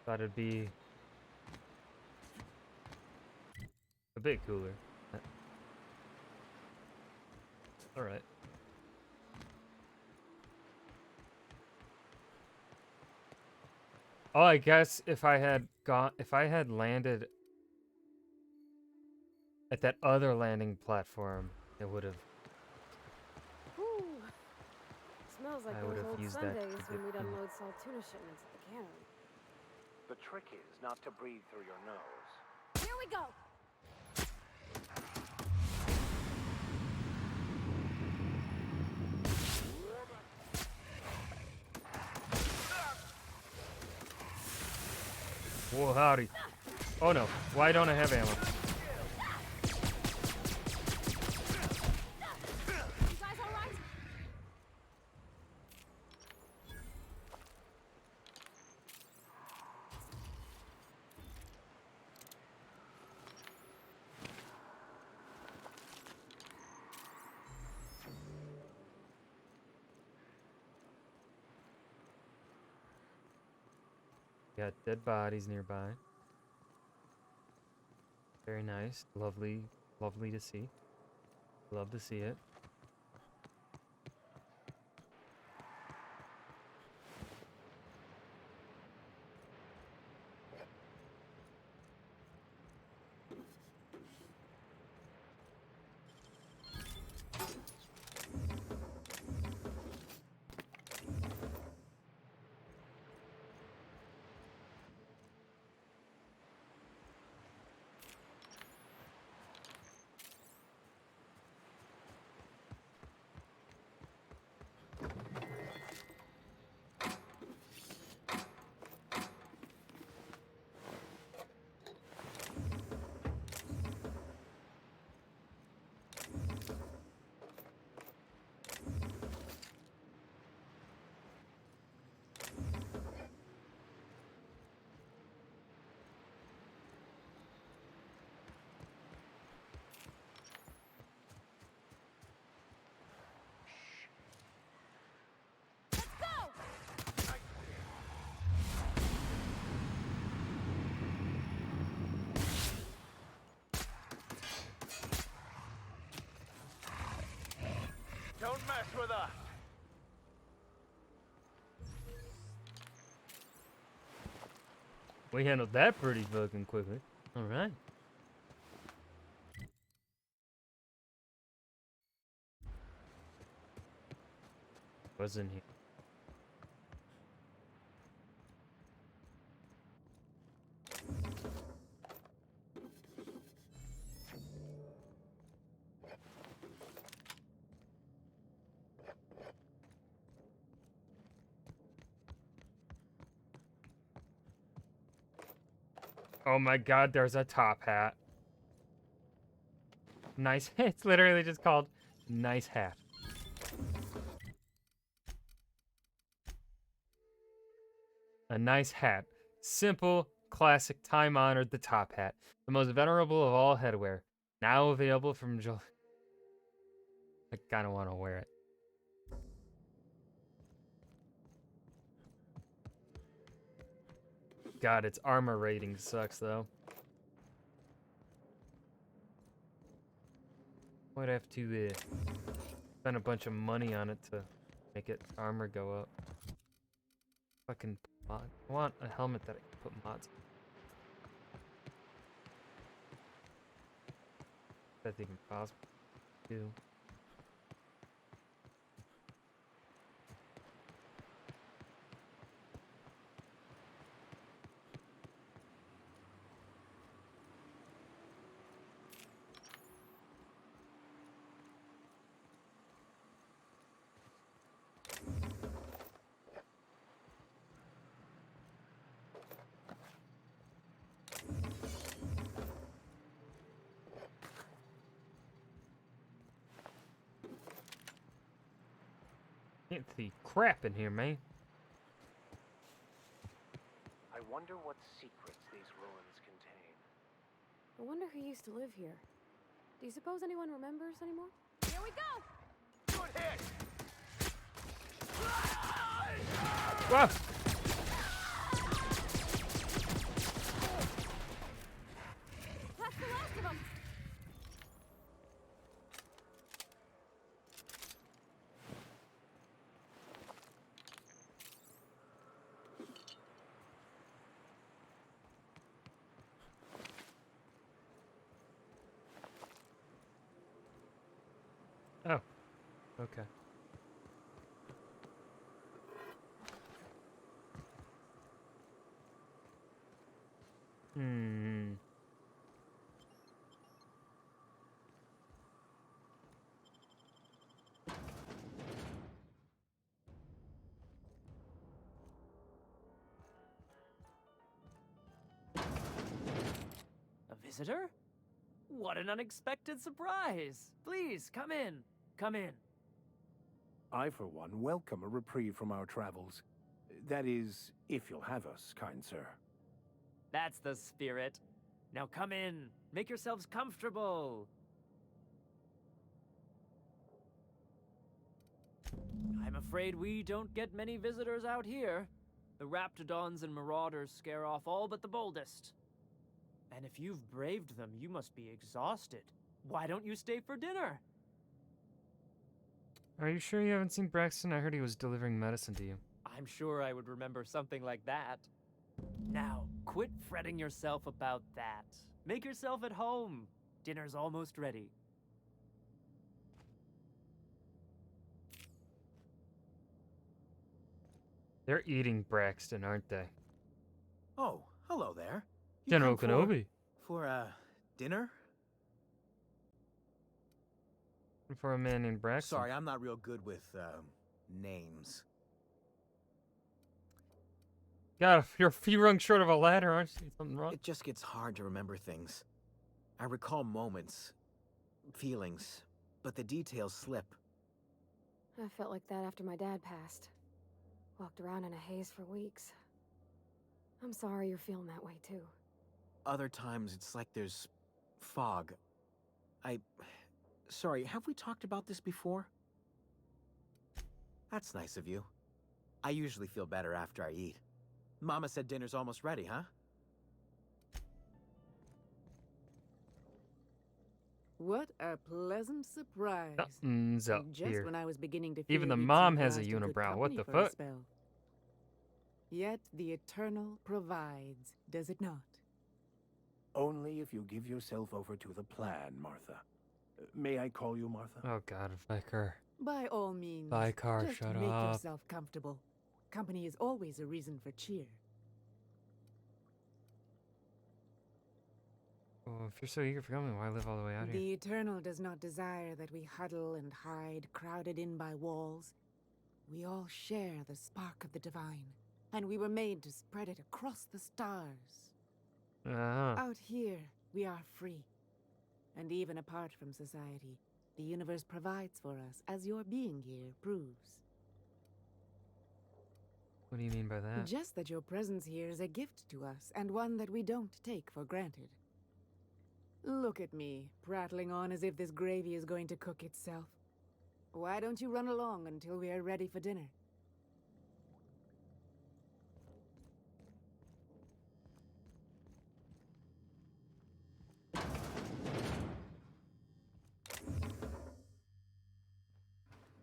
Thought it'd be a bit cooler. All right. Oh, I guess if I had landed at that other landing platform, it would have. Whew. Smells like I those would've old used that to Sundays when get we'd in. unload salt tuna shipments at the cannery. The trick is not to breathe through your nose. Here we go! Whoa, howdy. Oh no, why don't I have ammo? You guys alright? Got dead bodies nearby. Very nice. Lovely, lovely to see. Love to see it. Don't mess with us! We handled that pretty fucking quickly. All right. What's in here? Oh my god, there's a top hat. Nice. It's literally just called nice hat. A nice hat. Simple, classic, time-honored, the top hat. The most venerable of all headwear. Now available from July. I kind of want to wear it. God, its armor rating sucks, though. Might have to spend a bunch of money on it to make its armor go up. Fucking mod. I want a helmet that I can put mods on. That's even possible too. Can't see crap in here, man. I wonder what secrets these ruins contain. I wonder who used to live here. Do you suppose anyone remembers anymore? Here we go! Good hit! Whoa! That's the last of them! Oh. Okay. Hmm. A visitor? What an unexpected surprise! Please, come in. Come in. I, for one, welcome a reprieve from our travels. That is, if you'll have us, kind sir. That's the spirit. Now come in. Make yourselves comfortable. I'm afraid we don't get many visitors out here. The Raptidons and Marauders scare off all but the boldest. And if you've braved them, you must be exhausted. Why don't you stay for dinner? Are you sure you haven't seen Braxton? I heard he was delivering medicine to you. I'm sure I would remember something like that. Now, quit fretting yourself about that. Make yourself at home. Dinner's almost ready. They're eating Braxton, aren't they? Oh, hello there. You General come Kenobi. For dinner? For a man named Braxton. Sorry, I'm not real good with, names. God, you're a few rungs short of a ladder, aren't you? Something wrong? It just gets hard to remember things. I recall moments, feelings, but the details slip. I felt like that after my dad passed. Walked around in a haze for weeks. I'm sorry you're feeling that way, too. Other times, it's like there's fog. Sorry, have we talked about this before? That's nice of you. I usually feel better after I eat. Mama said dinner's almost ready, huh? What a pleasant surprise. Something's up Just here. when I was beginning to fear Even the we'd mom seen has a last of good unibrow. What company the for a fuck? spell. Yet the Eternal provides, does it not? Only if you give yourself over to the plan, Martha. May I call you Martha? Oh God, Vicar. By all means. Vicar, just shut make up. yourself comfortable. Company is always a reason for cheer. Well, if you're so eager for coming, why live all the way out here? The Eternal does not desire that we huddle and hide, crowded in by walls. We all share the spark of the divine, and we were made to spread it across the stars. Out here, we are free. And even apart from society, the universe provides for us, as your being here proves. What do you mean by that? Just that your presence here is a gift to us, and one that we don't take for granted. Look at me, prattling on as if this gravy is going to cook itself. Why don't you run along until we are ready for dinner?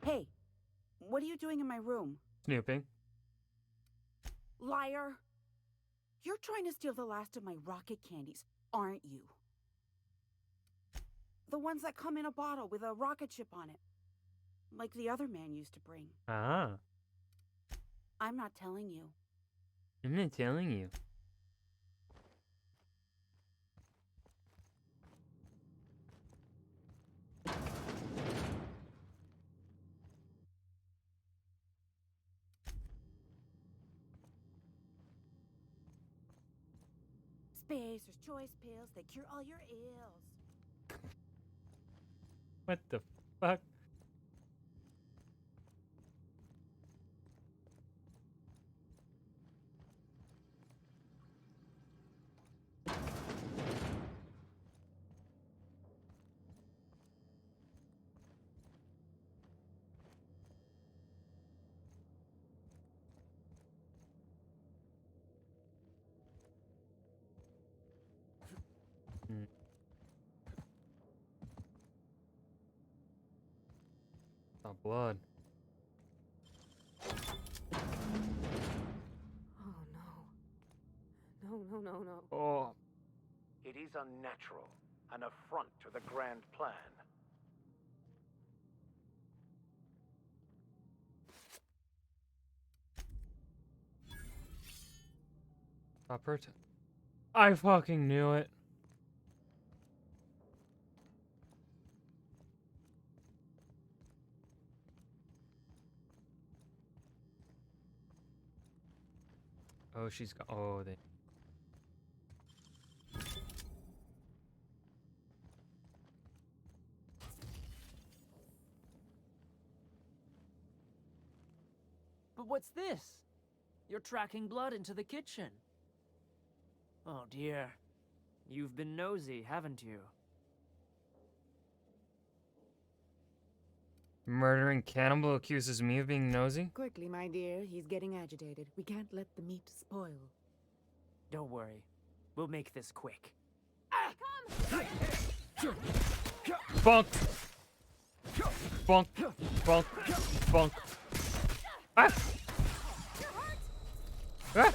Hey, what are you doing in my room? Snooping. Liar! You're trying to steal the last of my rocket candies, aren't you? The ones that come in a bottle with a rocket ship on it. Like the other man used to bring. Ah. I'm not telling you. I'm not telling you. Spacer's Choice pills, they cure all your ills. What the fuck? Hmm. Oh, blood. Oh no. No, no, no, no. Oh. It is unnatural, an affront to the grand plan. Stop her. I fucking knew it. Oh, she's got. Oh, they. But what's this? You're tracking blood into the kitchen. Oh dear. You've been nosy, haven't you? Murdering cannibal accuses me of being nosy? Quickly, my dear. He's getting agitated. We can't let the meat spoil. Don't worry. We'll make this quick. Bonk! Bonk! Bonk! Bonk! Ah! Ah!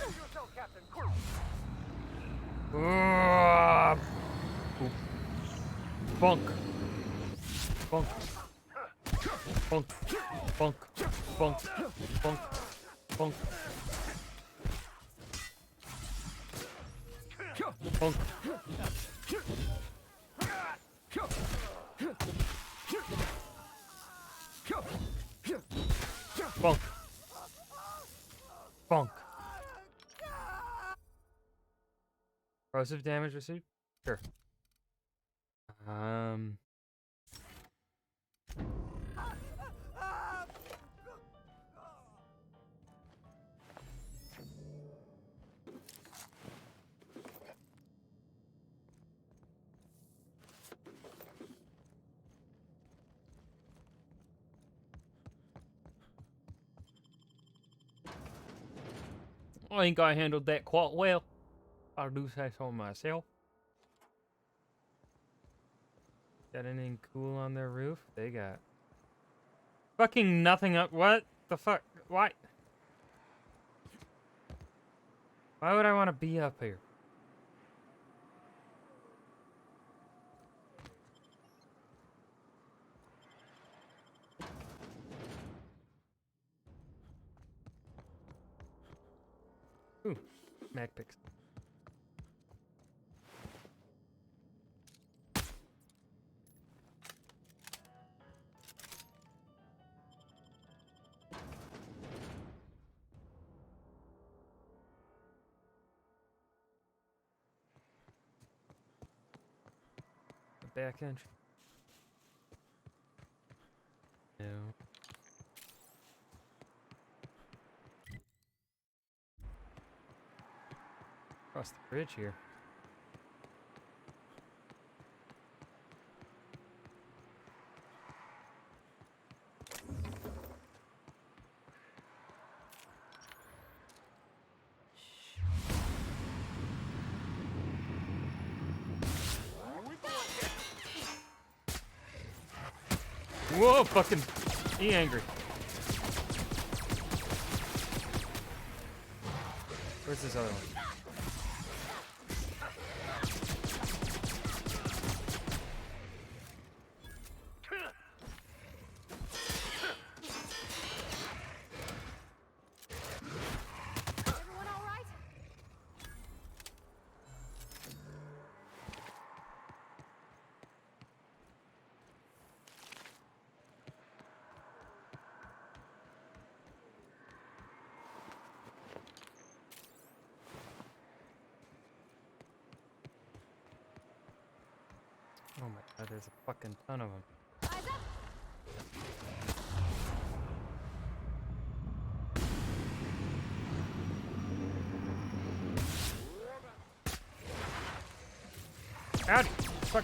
Bonk! Bonk! Bonk! Bonk! Bonk! Bonk! Bonk! Bonk! Bonk! Bonk! Corrosive damage received? Sure. I think I handled that quite well. I do say so myself. Got anything cool on their roof? They got fucking nothing up. What the fuck? Why? Why would I want to be up here? Ooh, mag picks. Back entry. No. Across the bridge here. Whoa, fucking be angry. Where's this other one? Everyone all right? Oh my god, there's a fucking ton of them. Howdy! Fuck.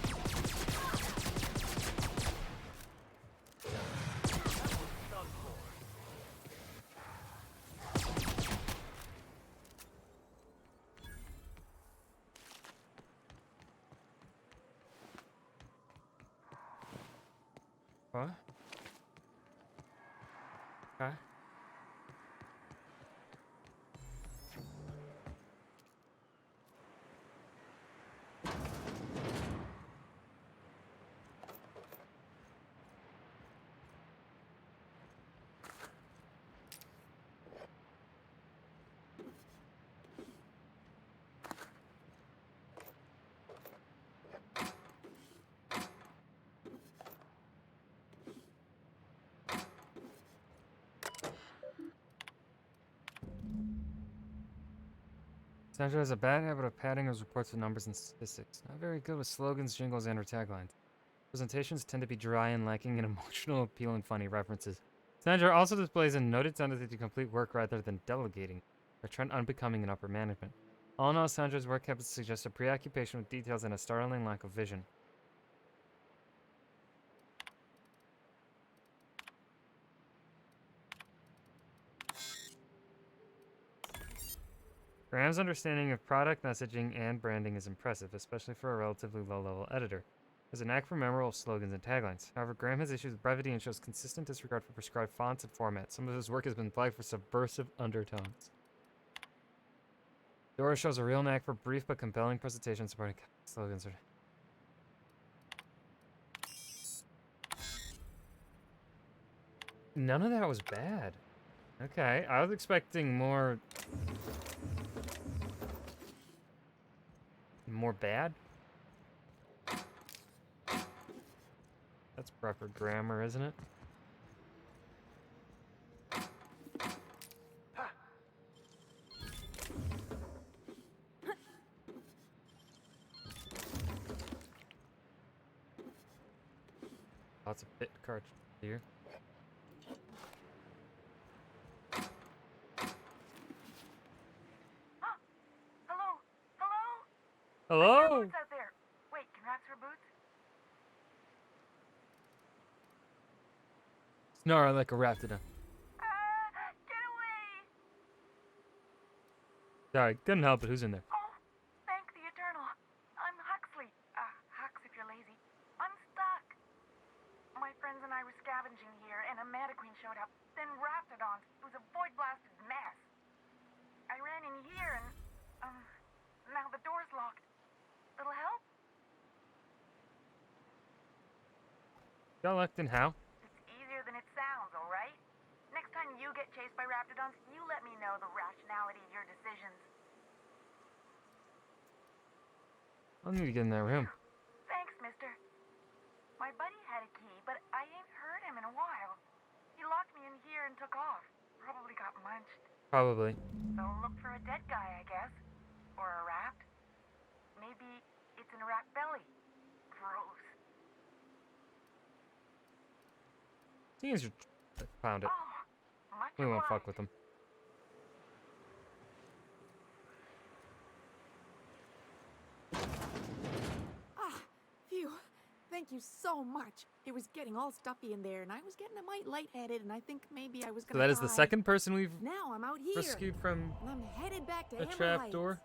Okay. Sandra has a bad habit of padding his reports with numbers and statistics. Not very good with slogans, jingles, and or taglines. Presentations tend to be dry and lacking in emotional appeal and funny references. Sandra also displays a noted tendency to complete work rather than delegating, a trend unbecoming in upper management. All in all, Sandra's work habits suggest a preoccupation with details and a startling lack of vision. Graham's understanding of product messaging and branding is impressive, especially for a relatively low-level editor. He has a knack for memorable slogans and taglines. However, Graham has issues with brevity and shows consistent disregard for prescribed fonts and formats. Some of his work has been flagged for subversive undertones. Dora shows a real knack for brief but compelling presentations supporting slogans. None of that was bad. Okay, I was expecting more bad? That's proper grammar, isn't it? Lots of bit cartridges here. Hello? Boots out there. Wait, can rats wear boots? Snarl like a raptidon. Get away! Sorry, couldn't help it. Who's in there? Oh, thank the Eternal. I'm Huxley. Hux if you're lazy. I'm stuck. My friends and I were scavenging here, and a Meta Queen showed up. Then Raptidons. It was a void-blasted mess. I ran in here, and now the door's locked. Little help? Got locked in how? It's easier than it sounds, alright? Next time you get chased by Raptidons, you let me know the rationality of your decisions. I need to get in that room. Thanks, mister. My buddy had a key, but I ain't heard him in a while. He locked me in here and took off. Probably got munched. Probably. So look for a dead guy, I guess. Or a rat. Maybe it's in a rat belly. Gross. Seems you found it. Much We won't obliged. fuck with them. Phew. Thank you so much. It was getting all stuffy in there, and I was getting a mite lightheaded, and I think maybe I was So gonna that is the die. second person we've Now I'm out here. rescued from And I'm headed back to a Emerald trap Heights. door.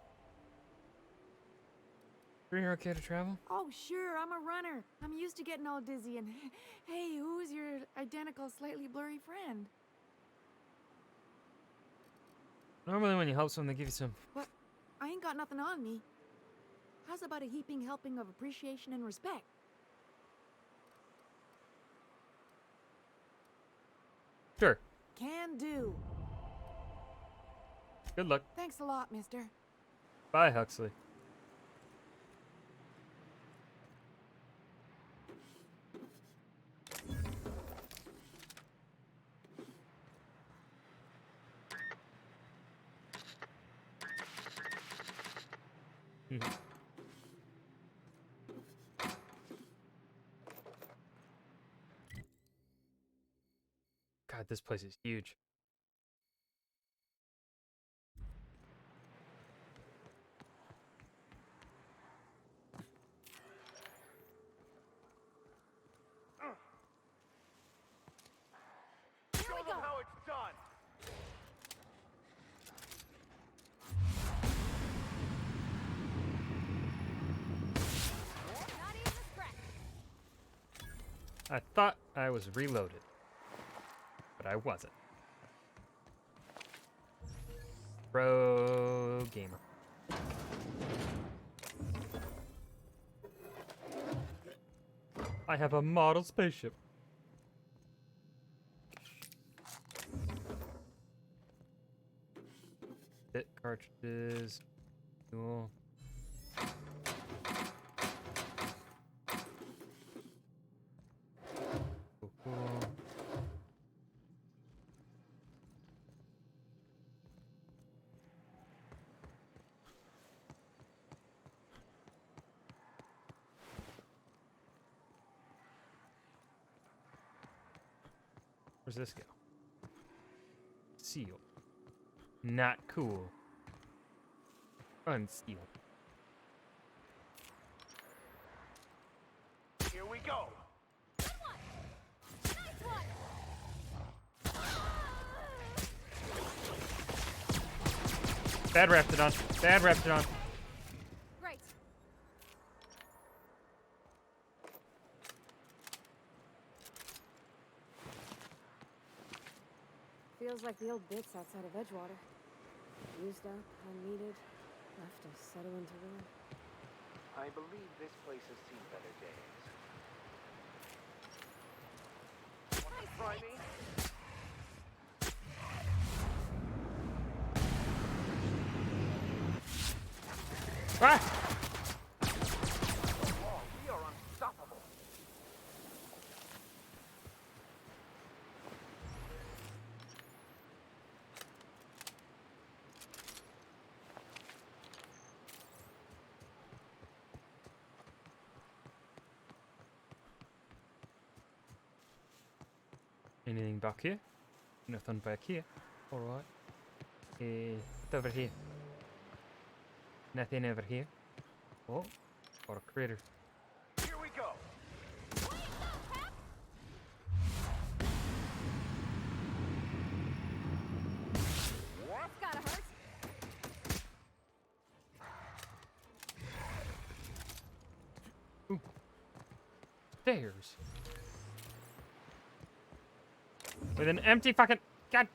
Are you okay to travel? Oh, sure, I'm a runner. I'm used to getting all dizzy, and hey, who's your identical, slightly blurry friend? Normally when you help someone, they give you some... But I ain't got nothing on me. How's about a heaping helping of appreciation and respect? Sure. Can do. Good luck. Thanks a lot, mister. Bye, Huxley. God, this place is huge. Here we go. How it's done. Not even a scratch. I thought I was reloaded, but I wasn't. Pro gamer. I have a model spaceship. Bit cartridges. Cool. Cool. Where's this go? Seal. Not cool. Unseal. Here we go. Bad Raptidon. Bad Raptidon. Right. Feels like the old bits outside of Edgewater. Used up, unneeded, left to settle into ruin. I believe this place has seen better days. Want to try me? Ah! We are unstoppable. Anything back here? Nothing back here. Alright. What's over here? Nothing over here. Oh, or a critter. Here we go. That's gotta hurt. Ooh. Stairs. With an empty fucking... God.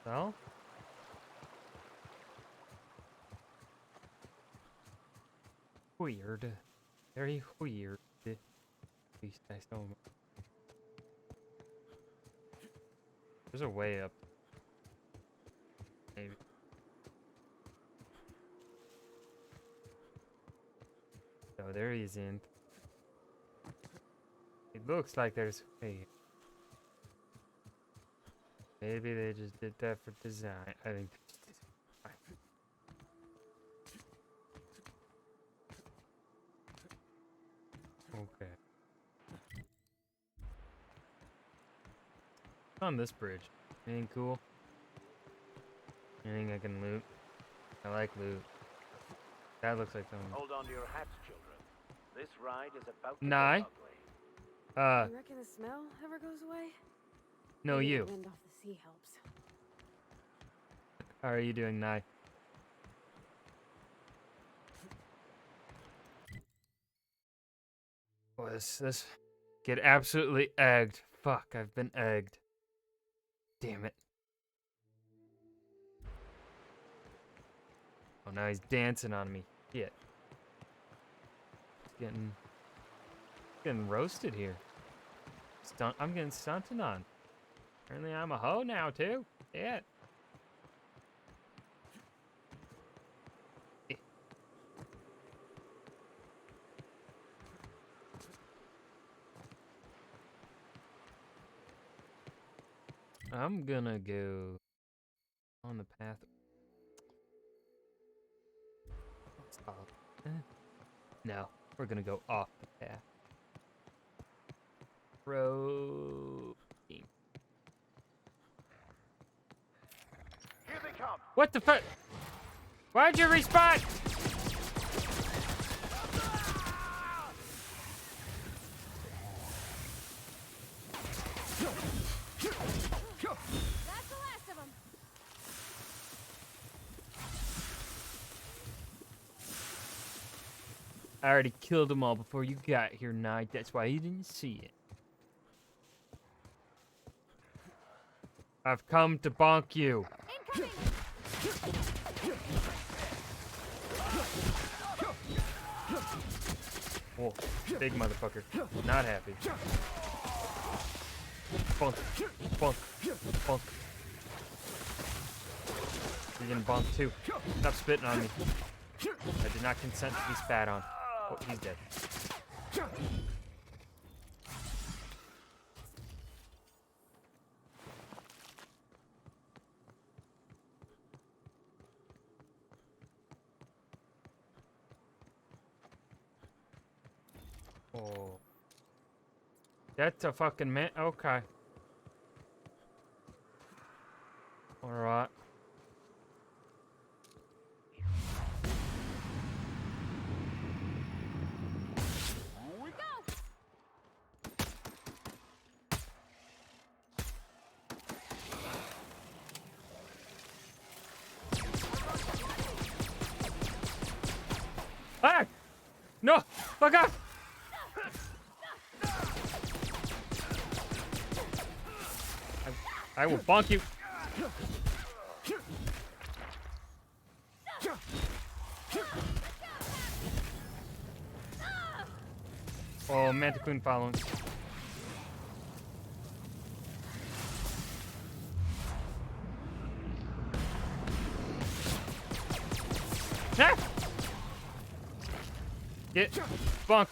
Well, weird. Very weird. At least I saw. There's a way up. Maybe. No, there isn't. It looks like there's a way. Maybe they just did that for design. I think they just did it. Okay. On this bridge. Anything cool? Anything I can loot? I like loot. That looks like something. Hold on to your hats, children. This ride is about to Nye? get ugly. You reckon the smell ever goes away? No, Maybe you. the wind off the sea helps. How are you doing, Nye? Boy, this get absolutely egged. Fuck, I've been egged. Damn it. Oh, now he's dancing on me. Shit. Getting roasted here. I'm getting stunted on. Apparently I'm a hoe now, too. Yeah. I'm gonna go on the path. Stop. No, we're gonna go off the path. Road. Here they come. What the fuck? Why'd you respawn? That's the last of them. I already killed them all before you got here, Knight. That's why you didn't see it. I've come to bonk you. Whoa, big motherfucker. Not happy. Bonk, bonk, bonk. You're getting bonked too. Stop spitting on me. I did not consent to be spat on. Oh, he's dead. Oh. That's a fucking man. Okay. Alright. Ah! No! Fuck off! I will bonk you. Oh, Manticoon following. Ah! Get bonk.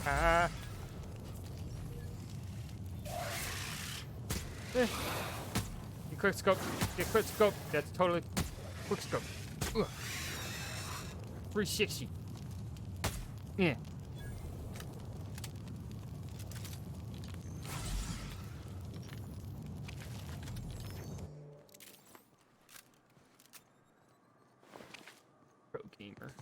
Ah. You quick scope. Get quick scope. That's totally quick scope. Ugh. 360. Yeah. Pro gamer.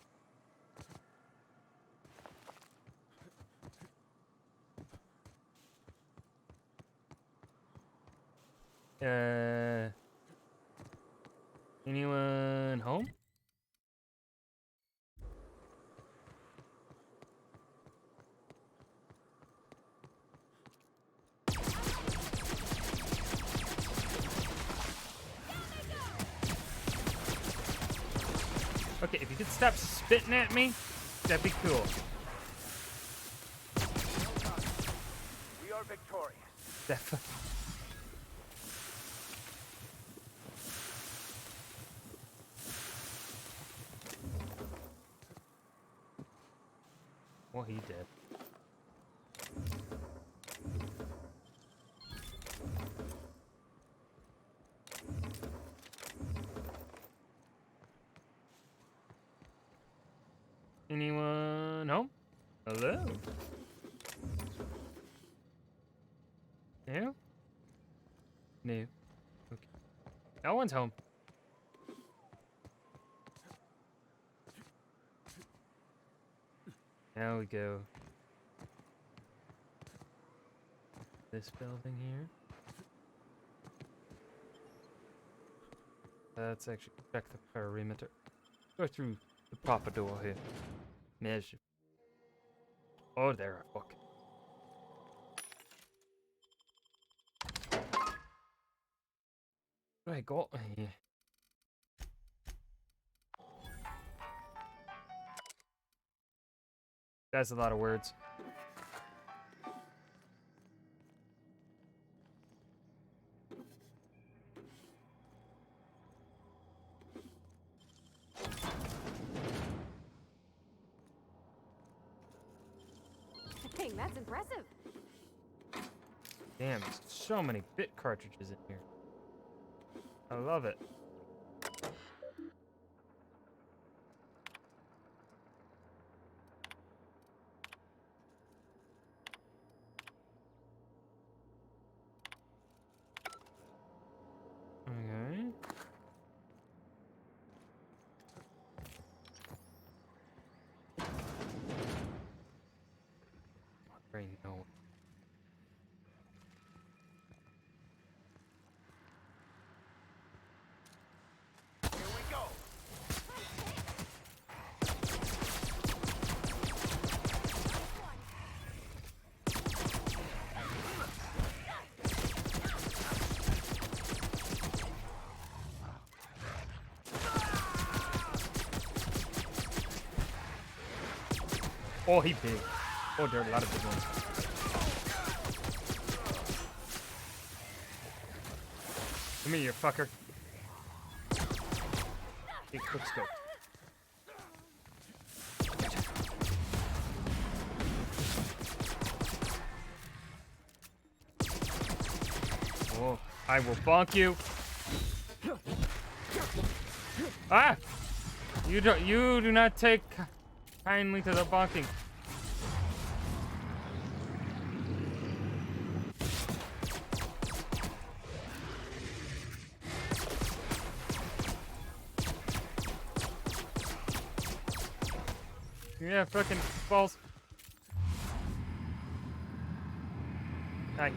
Anyone home? Okay, if you could stop spitting at me, that'd be cool. We are victorious. Well, he did. Anyone home? Hello? No? No. Okay. No one's home. Now we go. This building here. Let's actually check the perimeter. Go through the proper door here. Measure. Oh, there. Fuck. What I got here? That's a lot of words. Dang, that's impressive. Damn, so many bit cartridges in here. I love it. Okay. Oh, he big. Oh, there are a lot of big ones. Come here, you fucker. Big quick scope. Oh, I will bonk you. Ah! You do not take kindly to the bonking. Yeah, fucking balls. Die.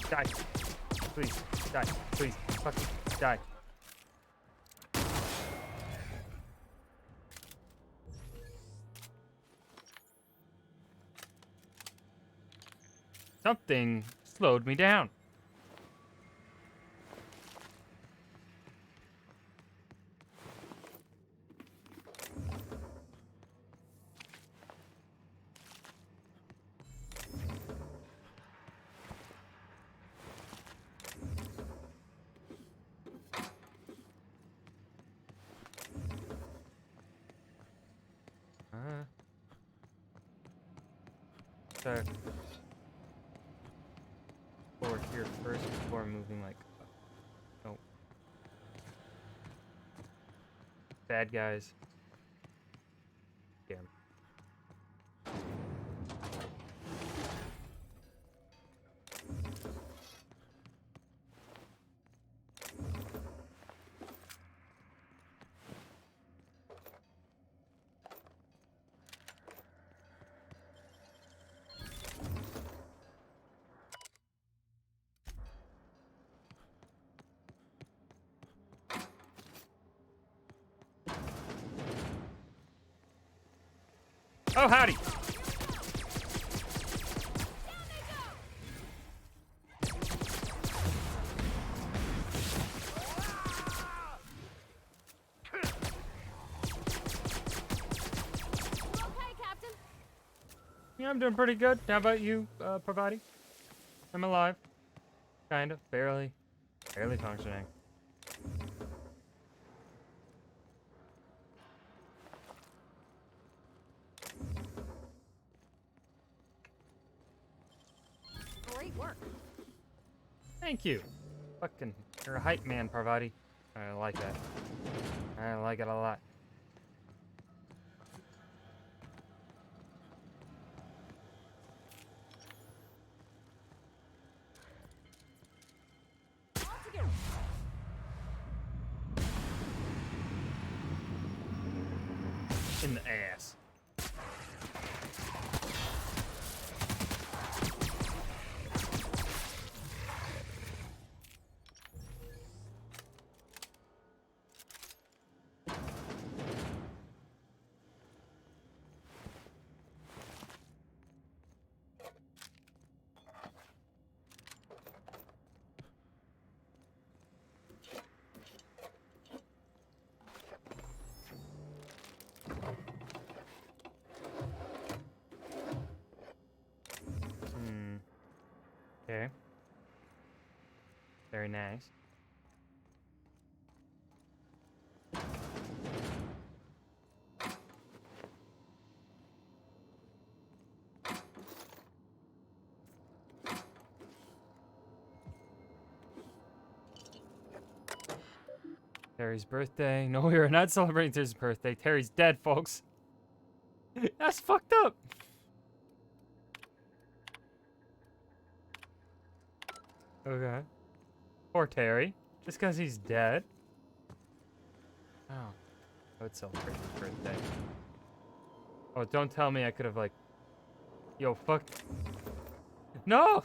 Die. Please. Die. Please. Fucking die. Something slowed me down. So forward here first before moving like up. Oh. Bad guys. Damn. Oh, howdy! Yeah, I'm doing pretty good. How about you, Parvati? I'm alive. Kind of. Barely. Barely functioning. Great work. Thank you. Fucking, you're a hype man, Parvati. I like that. I like it a lot. In the ass. Okay. Very nice. Terry's birthday. No, we are not celebrating Terry's birthday. Terry's dead, folks. That's fucked up. Okay. Poor Terry. Just because he's dead. Oh. I would celebrate his birthday. Oh, don't tell me I could have, like... Yo, fuck. No!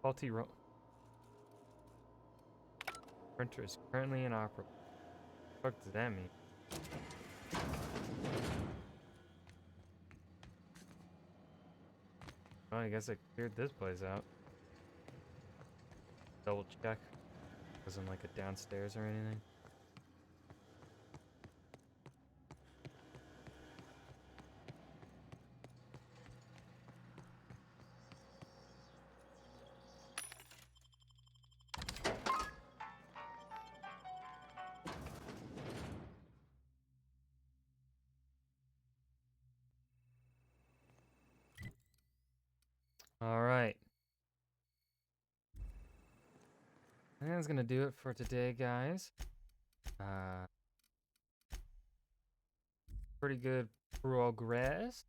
Faulty roll. Printer is currently inoperable. What the fuck does that mean? Well, I guess I cleared this place out. Double check. Wasn't like a downstairs or anything. All right. And that's gonna do it for today, guys. Pretty good progress.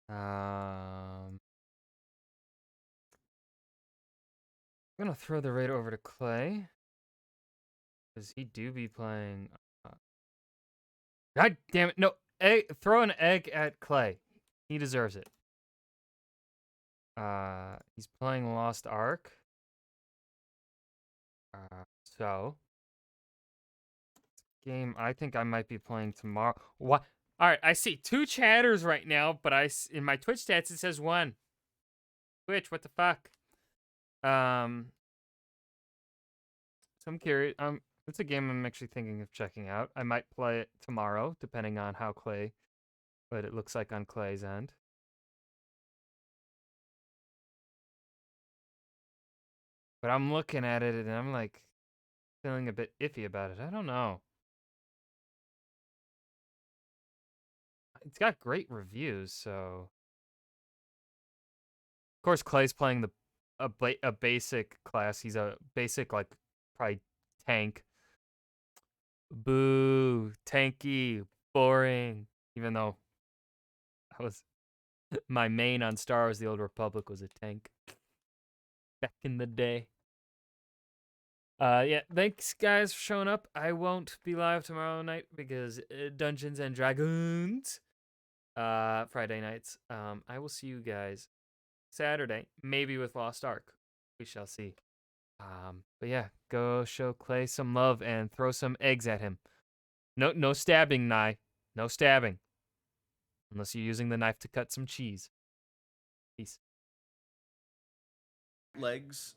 I'm gonna throw the raid over to Clay, because he do be playing. God damn it! No, throw an egg at Clay. He deserves it. He's playing Lost Ark. So game I think I might be playing tomorrow. What? All right, I see 2 chatters right now, but in my Twitch stats it says 1. Twitch, what the fuck? So I'm curious. It's a game I'm actually thinking of checking out. I might play it tomorrow, depending on how what it looks like on Clay's end. But I'm looking at it and I'm like feeling a bit iffy about it. I don't know. It's got great reviews, so of course Clay's playing a basic class. He's a basic, like, probably tank. Boo, tanky, boring. Even though my main on Star Wars: The Old Republic was a tank back in the day. Yeah, thanks guys for showing up. I won't be live tomorrow night because Dungeons and Dragons. Friday nights. I will see you guys Saturday, maybe with Lost Ark. We shall see. But yeah, go show Clay some love and throw some eggs at him. No stabbing, Nye. No stabbing. Unless you're using the knife to cut some cheese. Peace. Legs